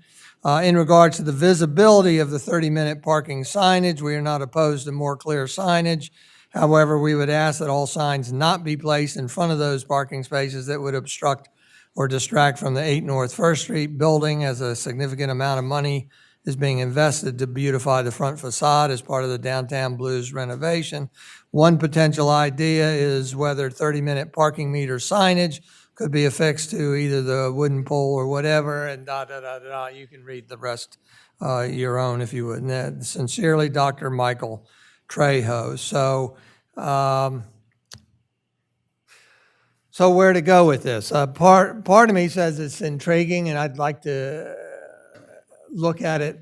In regards to the visibility of the 30-minute parking signage, we are not opposed to more clear signage. However, we would ask that all signs not be placed in front of those parking spaces that would obstruct or distract from the 8 North First Street building, as a significant amount of money is being invested to beautify the front facade as part of the Downtown Blues renovation. One potential idea is whether 30-minute parking meter signage could be affixed to either the wooden pole or whatever, and You can read the rest your own if you would. And that, sincerely, Dr. Michael Trejo. So where to go with this? Part of me says it's intriguing, and I'd like to look at it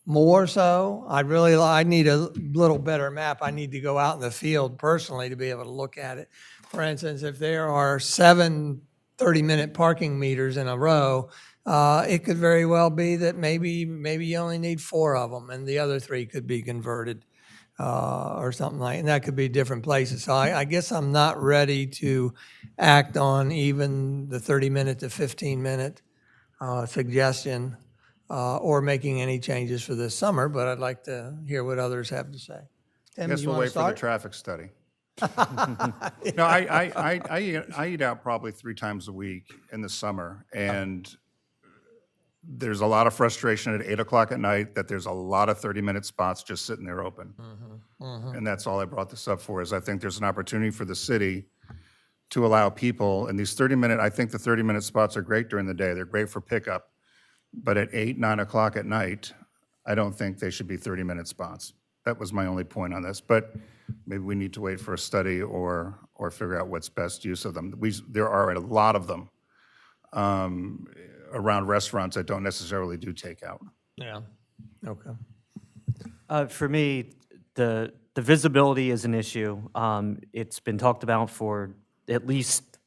more so. I need a little better map. I need to go out in the field personally to be able to look at it. For instance, if there are 7 30-minute parking meters in a row, it could very well be that maybe you only need 4 of them, and the other 3 could be converted or something like, and that could be different places. So I guess I'm not ready to act on even the 30-minute to 15-minute suggestion or making any changes for this summer, but I'd like to hear what others have to say. Tim, Guess you we'll want to wait for the start? traffic study. No, I eat out probably 3 times a week in the summer, and there's a lot of frustration at 8 o'clock at night that there's a lot of 30-minute spots just sitting there open. And that's all I brought this up for, is I think there's an opportunity for the city to allow people, and these 30-minute, I think the 30-minute spots are great during the day. They're great for pickup. But at 8, 9 o'clock at night, I don't think they should be 30-minute spots. That was my only point on this. But maybe we need to wait for a study or figure out what's best use of them. There are a lot of them around restaurants that don't necessarily do takeout. Yeah, okay. For me, the visibility is an issue. It's been talked about for at least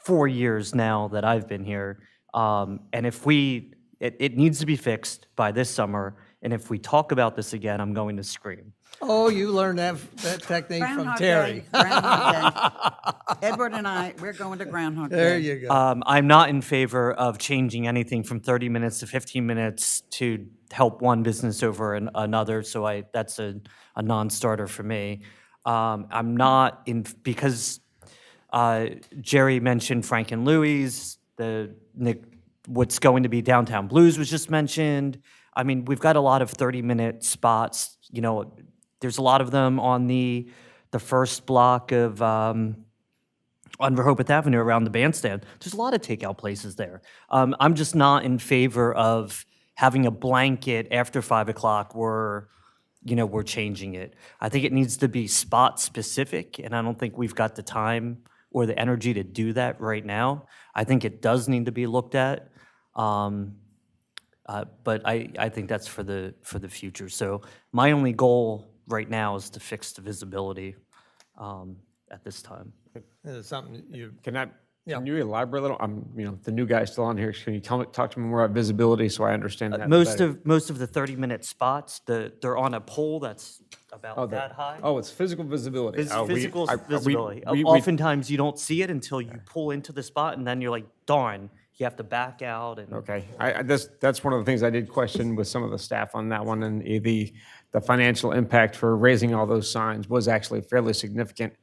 4 years now that I've been here. And if it needs to be fixed by this summer, and if we talk about this again, I'm going to scream. Oh, you learned that technique from Groundhog Terry. Day, Groundhog Day. Edward and I, we're going to Groundhog Day. There you go. I'm not in favor of changing anything from 30 minutes to 15 minutes to help one business over another, so that's a non-starter for me. I'm not in, because Jerry mentioned Frank and Louie's, what's going to be Downtown Blues was just mentioned. I mean, we've got a lot of 30-minute spots, you know, there's a lot of them on the first block of on Rehoboth Avenue around the bandstand. There's a lot of takeout places there. I'm just not in favor of having a blanket after 5 o'clock where, you know, we're changing it. I think it needs to be spot specific, and I don't think we've got the time or the energy to do that right now. I think it does need to be looked at. But I think that's for the future. So my only goal right now is to fix the visibility at this time. It's something you, Can you elaborate a little? You know, the new guy still on here. Can you talk to me more about visibility so I understand that Most better? of the 30-minute spots, they're on a pole that's about that high. Oh, it's physical visibility. Physical visibility. Oftentimes you don't see it until you pull into the spot, and then you're like, darn, you have to back out. And Okay, that's one of the things I did question with some of the staff on that one, and the financial impact for raising all those signs was actually fairly significant.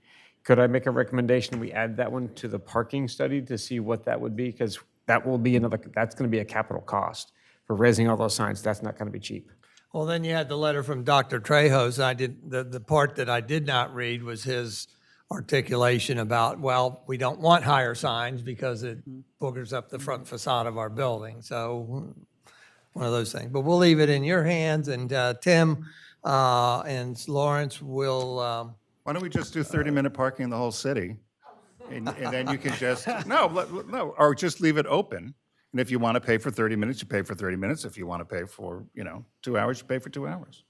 Could I make a recommendation we add that one to the parking study to see what that would be? Because that will be that's going to be a capital cost for raising all those signs. That's not going to be cheap. well, then you had the letter from Dr. Trejos. The part that I did not read was his articulation about, well, we don't want higher signs because it boogers up the front facade of our building. So one of those things. But we'll leave it in your hands, and Tim and Lawrence will. Why don't we just do 30-minute parking in the whole city? And then you can just, no, or just leave it open. And if you want to pay for 30 minutes, you pay for 30 minutes. If you want to pay for, 2 hours, you pay for 2 hours.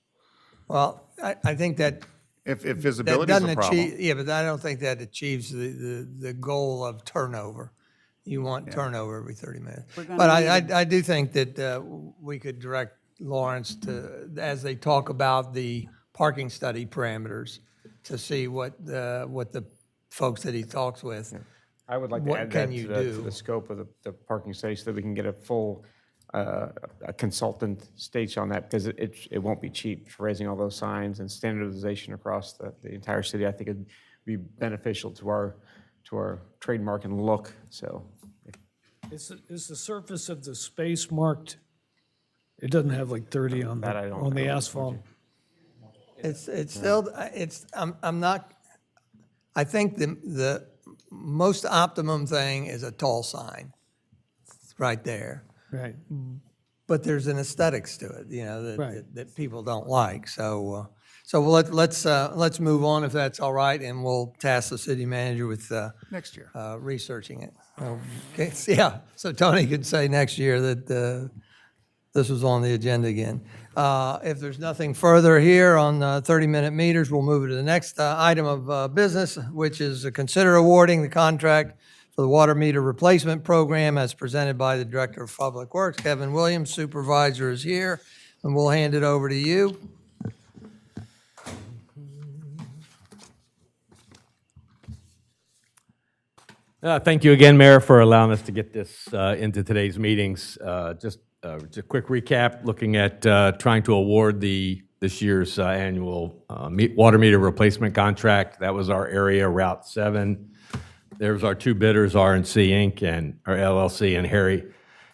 Well, I think that If that visibility is doesn't a problem. achieve, yeah, but I don't think that achieves the goal of turnover. You want turnover every 30 minutes. But I do think that we could direct Lawrence to, as they talk about the parking study parameters, to see what the folks that he talks with. I would like to What add can that you to do? the scope of the parking study so that we can get a full a consultant stage on that, because it won't be cheap for raising all those signs and standardization across the entire city. I think it'd be beneficial to our trademark and look, so. Is the surface of the space marked? It doesn't have like 30 on That I don't on the know. asphalt. It's still, I'm not, I think the most optimum thing is a tall sign. It's right there. Right. But there's an aesthetics to it, Right. that people don't like. So let's move on if that's all right, and we'll task the city manager with Next year. researching it. Okay, yeah, so Tony could say next year that this was on the agenda again. If there's nothing further here on 30-minute meters, we'll move to the next item of business, which is consider awarding the contract for the water meter replacement program as presented by the Director of Public Works. Kevin Williams, Supervisor, is here, and we'll hand it over to you. Thank you again, Mayor, for allowing us to get this into today's meetings. Just a quick recap, looking at trying to award this year's annual water meter replacement contract. That was our area, Route 7. There's our two bidders, RNC Inc. and our LLC, and Harry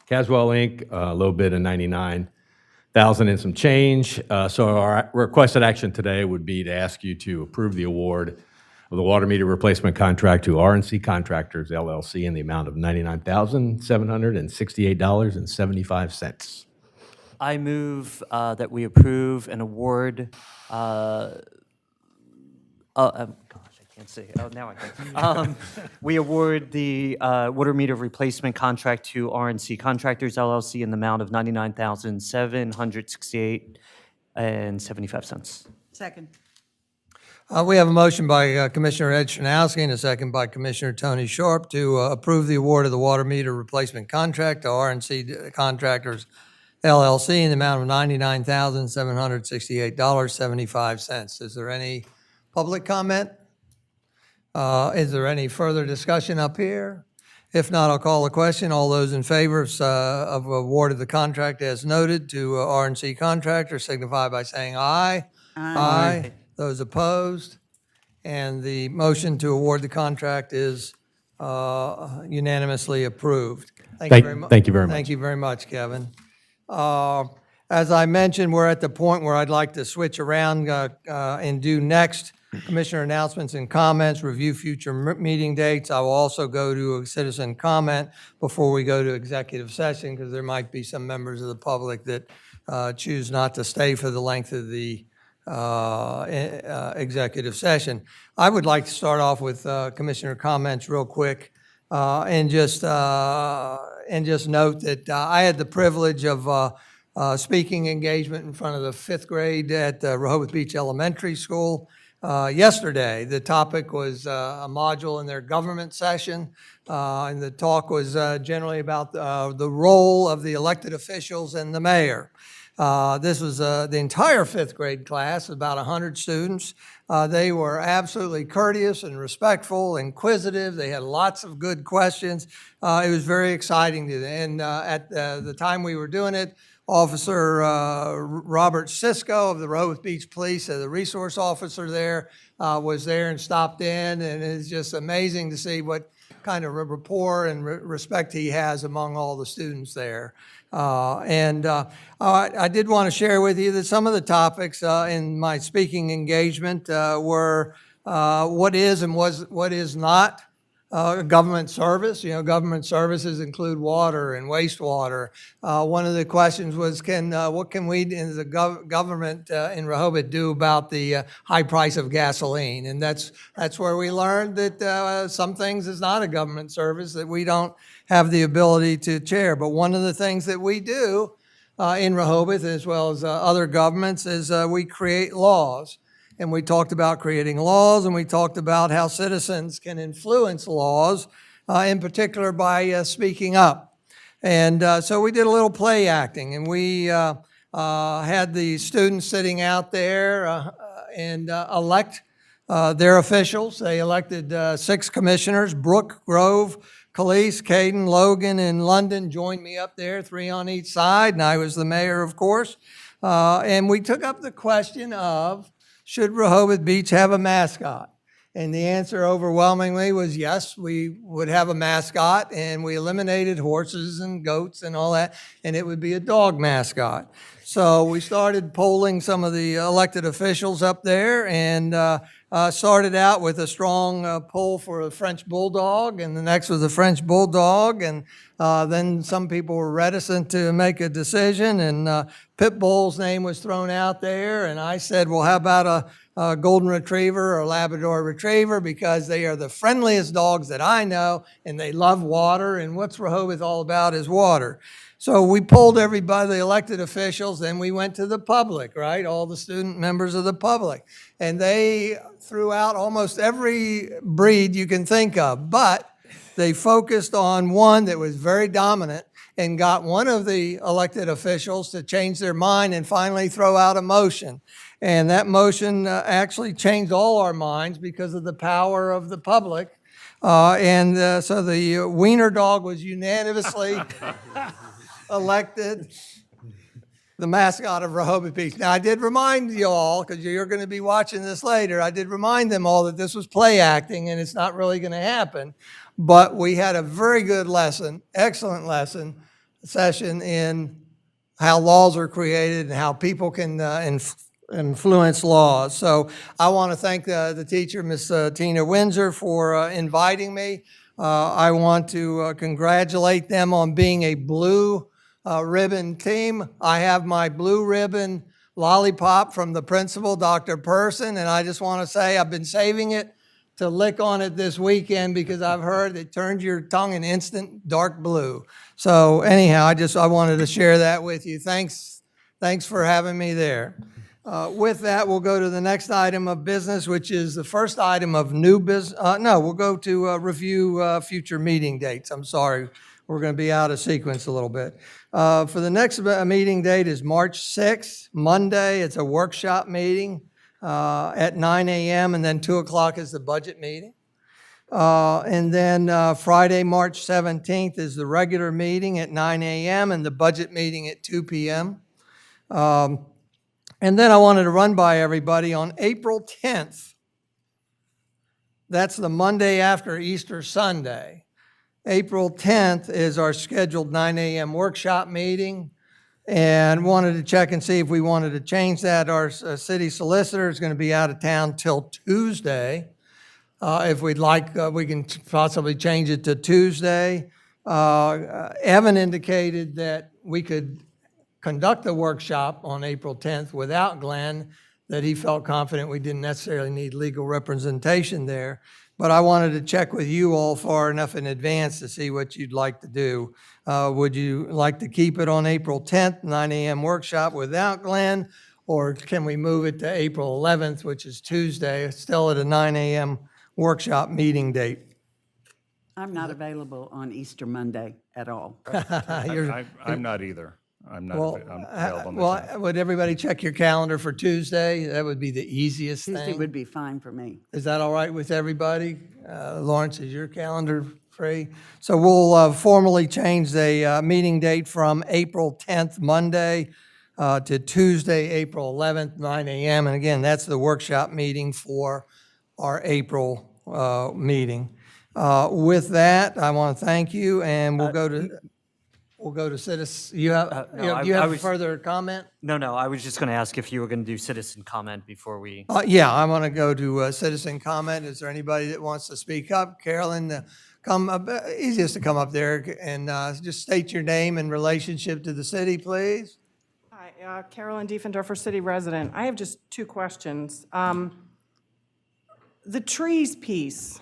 Caswell Inc., low bid of $99,000 and some change. So our requested action today would be to ask you to approve the award of the water meter replacement contract to RNC Contractors, LLC, in the amount of $99,768.75. I move that we approve and award, gosh, I can't see. Oh, now I can. We award the water meter replacement contract to RNC Contractors, LLC, in the amount of $99,768 $1,000,000.75. Second. We have a motion by Commissioner Ed Chrzanowski and a second by Commissioner Tony Sharp to approve the award of the water meter replacement contract to R&C Contractors LLC in the amount of $99,768.75. Is there any public comment? Is there any further discussion up here? If not, I'll call the question. All those in favor of award of the contract as noted to R&C Contractors signify by saying aye. Aye. Those opposed? And the motion to award the contract is unanimously approved. Thank you very much. Thank you very much. Thank you very much, Kevin. As I mentioned, we're at the point where I'd like to switch around and do next commissioner announcements and comments, review future meeting dates. I will also go to a citizen comment before we go to executive session because there might be some members of the public that choose not to stay for the length of the executive session. I would like to start off with commissioner comments real quick and just note that I had the privilege of speaking engagement in front of the fifth grade at Rehoboth Beach Elementary School yesterday. The topic was a module in their government session, and the talk was generally about the role of the elected officials and the mayor. This was the entire fifth grade class, about 100 students. They were absolutely courteous and respectful, inquisitive. They had lots of good questions. It was very exciting to them. And at the time we were doing it, Officer Robert Sisko of the Rehoboth Beach Police, the resource officer there, was there and stopped in. And it's just amazing to see what kind of rapport and respect he has among all the students there. I did want to share with you that some of the topics in my speaking engagement were what is and what is not government service. You know, government services include water and wastewater. One of the questions was, what can we in the government in Rehoboth do about the high price of gasoline? And that's where we learned that some things is not a government service, that we don't have the ability to chair. But one of the things that we do in Rehoboth, as well as other governments, is we create laws. And we talked about creating laws, and we talked about how citizens can influence laws, in particular by speaking up. And so we did a little play acting, and we had the students sitting out there and elect their officials. They elected 6 commissioners: Brooke, Grove, Calise, Caden, Logan, and London joined me up there, 3 on each side, and I was the mayor, of course. And we took up the question of, should Rehoboth Beach have a mascot? And the answer overwhelmingly was yes, we would have a mascot, and we eliminated horses and goats and all that, and it would be a dog mascot. So we started polling some of the elected officials up there, and started out with a strong pull for a French Bulldog, and the next was a French Bulldog, and then some people were reticent to make a decision, and Pit Bull's name was thrown out there, and I said, well, how about a Golden Retriever or Labrador Retriever, because they are the friendliest dogs that I know, and they love water, and what's Rehoboth all about is water. So we polled everybody, the elected officials, then we went to the public, right? All the student members of the public. And they threw out almost every breed you can think of, but they focused on one that was very dominant and got one of the elected officials to change their mind and finally throw out a motion. And that motion actually changed all our minds because of the power of the public. So the wiener dog was unanimously elected the mascot of Rehoboth Beach. Now, I did remind you all, because you're going to be watching this later, I did remind them all that this was play acting and it's not really going to happen. But we had a very good lesson, excellent lesson, session in how laws are created and how people can influence laws. So I want to thank the teacher, Miss Tina Windsor, for inviting me. I want to congratulate them on being a blue ribbon team. I have my blue ribbon lollipop from the principal, Dr. Person, and I just want to say I've been saving it to lick on it this weekend because I've heard it turns your tongue an instant dark blue. So anyhow, I wanted to share that with you. Thanks for having me there. With that, we'll go to the next item of business, which is the first item of new business. No, we'll go to review future meeting dates. I'm sorry, we're going to be out of sequence a little bit. For the next meeting date is March 6th, Monday. It's a workshop meeting at 9 a.m. and then 2 o'clock is the budget meeting. And then Friday, March 17th is the regular meeting at 9 a.m. and the budget meeting at 2 p.m. And then I wanted to run by everybody on April 10th. That's the Monday after Easter Sunday. April 10th is our scheduled 9 a.m. workshop meeting, and wanted to check and see if we wanted to change that. Our city solicitor is going to be out of town till Tuesday. If we'd like, we can possibly change it to Tuesday. Evan indicated that we could conduct the workshop on April 10th without Glenn, that he felt confident we didn't necessarily need legal representation there. But I wanted to check with you all far enough in advance to see what you'd like to do. Would you like to keep it on April 10th, 9 a.m. workshop without Glenn? Or can we move it to April 11th, which is Tuesday, still at a 9 a.m. workshop meeting date? I'm not available on Easter Monday at all. I'm not either. I'm not I'm available on the 10th. Would everybody check your calendar for Tuesday? That would be the easiest Tuesday thing. would be fine for me. Is that all right with everybody? Lawrence, is your calendar free? So we'll formally change the meeting date from April 10th, Monday, to Tuesday, April 11th, 9 a.m. And again, that's the workshop meeting for our April meeting. With that, I want to thank you, and we'll go to citizens. You have, you have a further comment? No, I was just going to ask if you were going to do citizen comment before we. Yeah, I want to go to citizen comment. Is there anybody that wants to speak up? Carolyn, come up, easiest to come up there and just state your name and relationship to the city, please. Hi, Carolyn Diefendorfer, city resident. I have just two questions. The trees piece,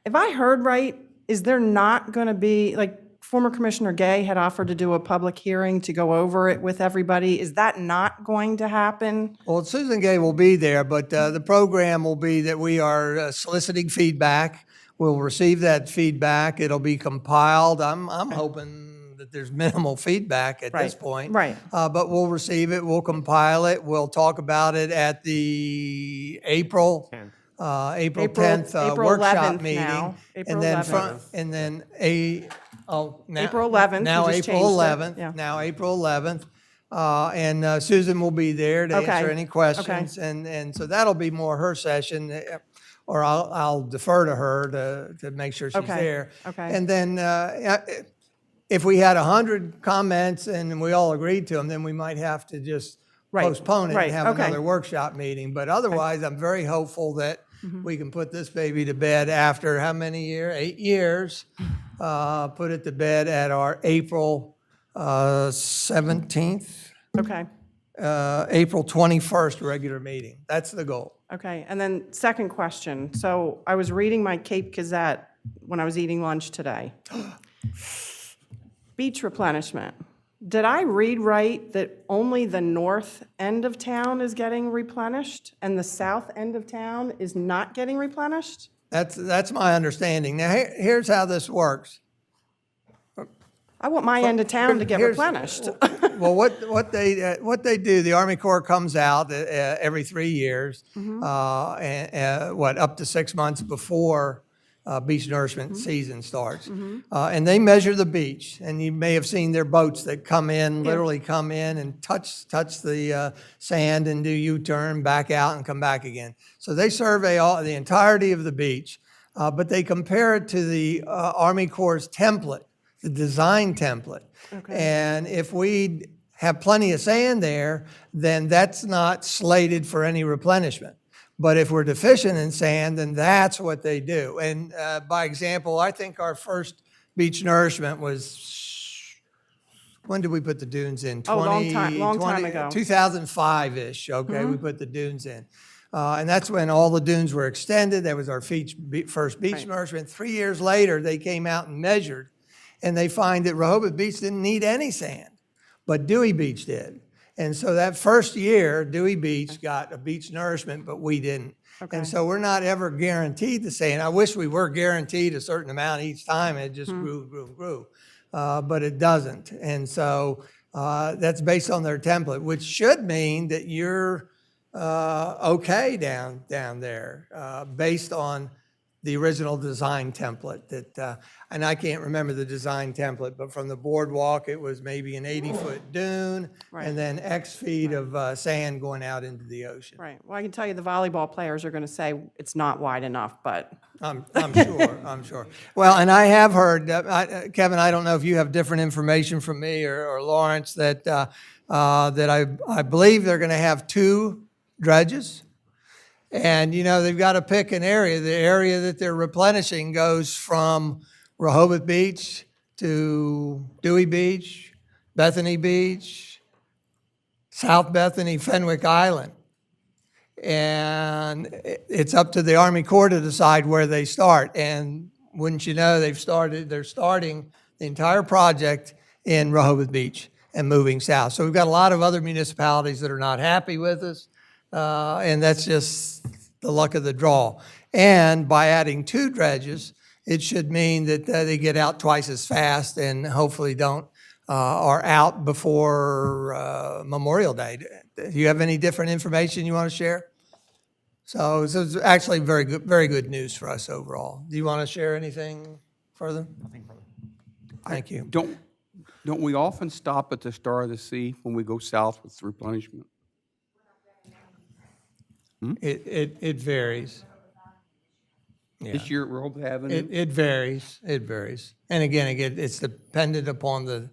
if I heard right, is there not going to be, like, former Commissioner Gay had offered to do a public hearing to go over it with everybody. Is that not going to happen? Well, Susan Gay will be there, but the program will be that we are soliciting feedback. We'll receive that feedback. It'll be compiled. I'm hoping that there's minimal feedback at this point. Right. But we'll receive it. We'll compile it. We'll talk about it at the April 10th workshop meeting. Now. April 11th. April 11th. Now you just April changed it. 11th. Yeah. Now April 11th. And Susan will be there to Okay. answer any questions. And so that'll be more her session, or I'll defer to her to make sure she's there. Okay. And then if we had 100 comments and we all agreed to them, then we might have to just postpone it and have another workshop meeting. But otherwise, I'm very hopeful that we can put this baby to bed after how many years? 8 years. Put it to bed at our April 17th. Okay. April 21st regular meeting. That's the goal. Okay. And then second question. So I was reading my Cape Gazette when I was eating lunch today. Beach replenishment. Did I read right that only the north end of town is getting replenished and the south end of town is not getting replenished? That's my understanding. Now, here's how this works. I want my end of town to get replenished. Well, what they do, the Army Corps comes out every 3 years, up to 6 months before beach nourishment season starts. And they measure the beach, and you may have seen their boats that come in, literally come in and touch the sand and do U-turn, back out and come back again. So they survey the entirety of the beach, but they compare it to the Army Corps' template, the design template. And if we have plenty of sand there, then that's not slated for any replenishment. But if we're deficient in sand, then that's what they do. And by example, I think our first beach nourishment was, when did we put the dunes in? Long time ago. 2005-ish, okay, we put the dunes in. And that's when all the dunes were extended. That was our first beach nourishment. 3 years later, they came out and measured, and they find that Rehoboth Beach didn't need any sand, but Dewey Beach did. And so that first year, Dewey Beach got a beach nourishment, but we didn't. Okay. And so we're not ever guaranteed to say, and I wish we were guaranteed a certain amount each time, it just grew. But it doesn't. And so that's based on their template, which should mean that you're okay down there based on the original design template that, and I can't remember the design template, but from the boardwalk, it was maybe an 80-foot dune and then X feet of sand going out into the ocean. Right. Well, I can tell you the volleyball players are going to say it's not wide enough, but. I'm sure. Well, and I have heard, Kevin, I don't know if you have different information from me or Lawrence, that I believe they're going to have 2 dredges. And, they've got to pick an area. The area that they're replenishing goes from Rehoboth Beach to Dewey Beach, Bethany Beach, South Bethany, Fenwick Island. And it's up to the Army Corps to decide where they start. And wouldn't you know, they're starting the entire project in Rehoboth Beach and moving south. So we've got a lot of other municipalities that are not happy with us. And that's just the luck of the draw. And by adding 2 dredges, it should mean that they get out twice as fast and hopefully are out before Memorial Day. Do you have any different information you want to share? So it's actually very good news for us overall. Do you want to share anything further? Nothing further. Thank you. Don't we often stop at the Star of the Sea when we go south with replenishment? It varies. This year at Rehoboth Avenue? It varies. And again, it's dependent upon the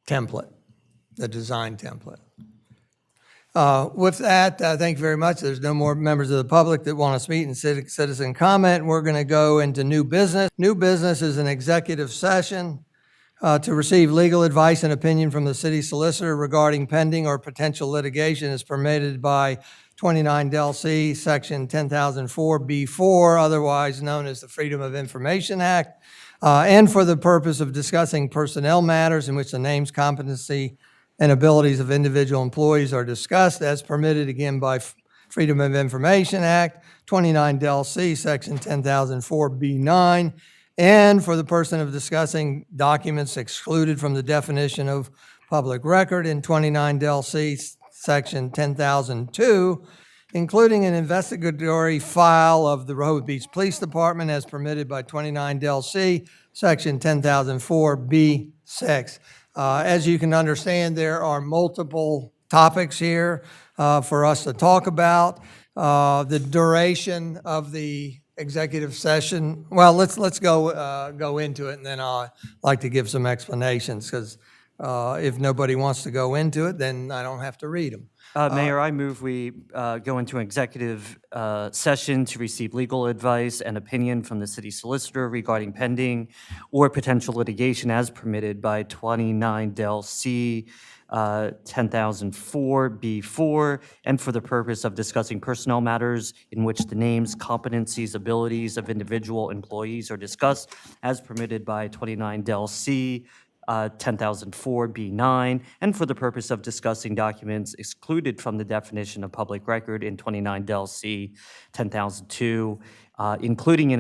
template, the design template. With that, thank you very much. There's no more members of the public that want to speak in citizen comment. We're going to go into new business. New business is an executive session to receive legal advice and opinion from the city solicitor regarding pending or potential litigation as permitted by 29 Del C, Section 10,004B4, otherwise known as the Freedom of Information Act, and for the purpose of discussing personnel matters in which the names, competency, and abilities of individual employees are discussed as permitted again by Freedom of Information Act, 29 Del C, Section 10,004B9, and for the person of discussing documents excluded from the definition of public record in 29 Del C, Section 10,002, including an investigatory file of the Rehoboth Beach Police Department as permitted by 29 Del C, Section 10,004B6. As you can understand, there are multiple topics here for us to talk about. The duration of the executive session, well, let's go into it, and then I'd like to give some explanations, because if nobody wants to go into it, then I don't have to read them. Mayor, I move we go into an executive session to receive legal advice and opinion from the city solicitor regarding pending or potential litigation as permitted by 29 Del C 10,004B4, and for the purpose of discussing personnel matters in which the names, competencies, abilities of individual employees are discussed as permitted by 29 Del C 10,004B9, and for the purpose of discussing documents excluded from the definition of public record in 29 Del C 10,002, including an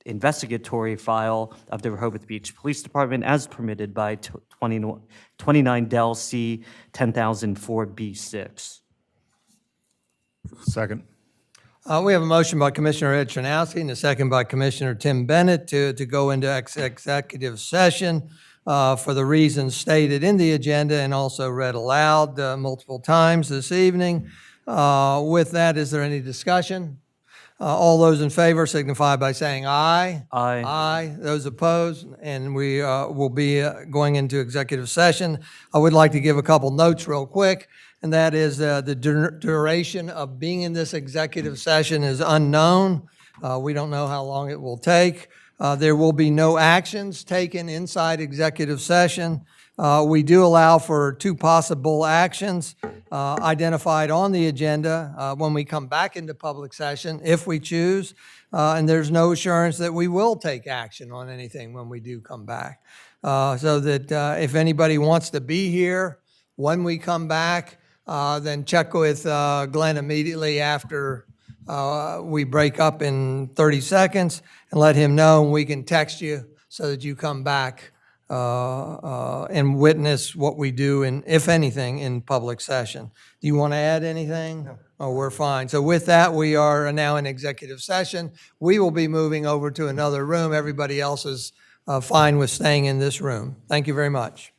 investigatory file of the Rehoboth Beach Police Department as permitted by 29 Del C 10,004B6. Second. We have a motion by Commissioner Ed Chernowski and a second by Commissioner Tim Bennett to go into executive session for the reasons stated in the agenda and also read aloud multiple times this evening. With that, is there any discussion? All those in favor signify by saying aye. Aye. Aye. Those opposed, and we will be going into executive session. I would like to give a couple notes real quick, and that is the duration of being in this executive session is unknown. We don't know how long it will take. There will be no actions taken inside executive session. We do allow for 2 possible actions identified on the agenda when we come back into public session, if we choose, and there's no assurance that we will take action on anything when we do come back. So that if anybody wants to be here When we come back, then check with Glenn immediately after we break up in 30 seconds and let him know, and we can text you so that you come back and witness what we do, in, if anything, in public session. Do you want to add anything? No. Oh, we're fine. So with that, we are now in executive session. We will be moving over to another room. Everybody else is fine with staying in this room. Thank you very much.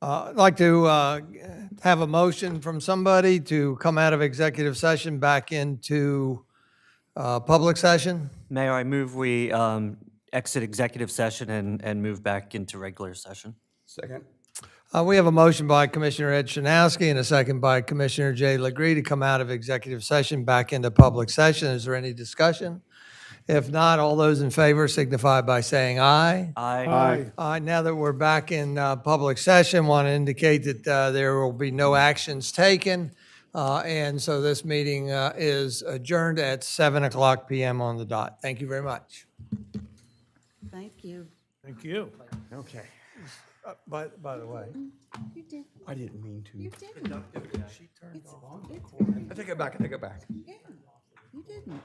I'd like to have a motion from somebody to come out of executive session back into public session. Mayor, I move we exit executive session and move back into regular session. Second. We have a motion by Commissioner Ed Shanowski and a second by Commissioner Jay Legree to come out of executive session back into public session. Is there any discussion? If not, all those in favor signify by saying aye. Aye. Aye. Now that we're back in public session, want to indicate that there will be no actions taken. And so this meeting is adjourned at 7:00 PM on the dot. Thank you very much. Thank you. Thank you. Okay. By the way. You did. I didn't mean to. You didn't. I take it back, I take it back. Yeah, you didn't.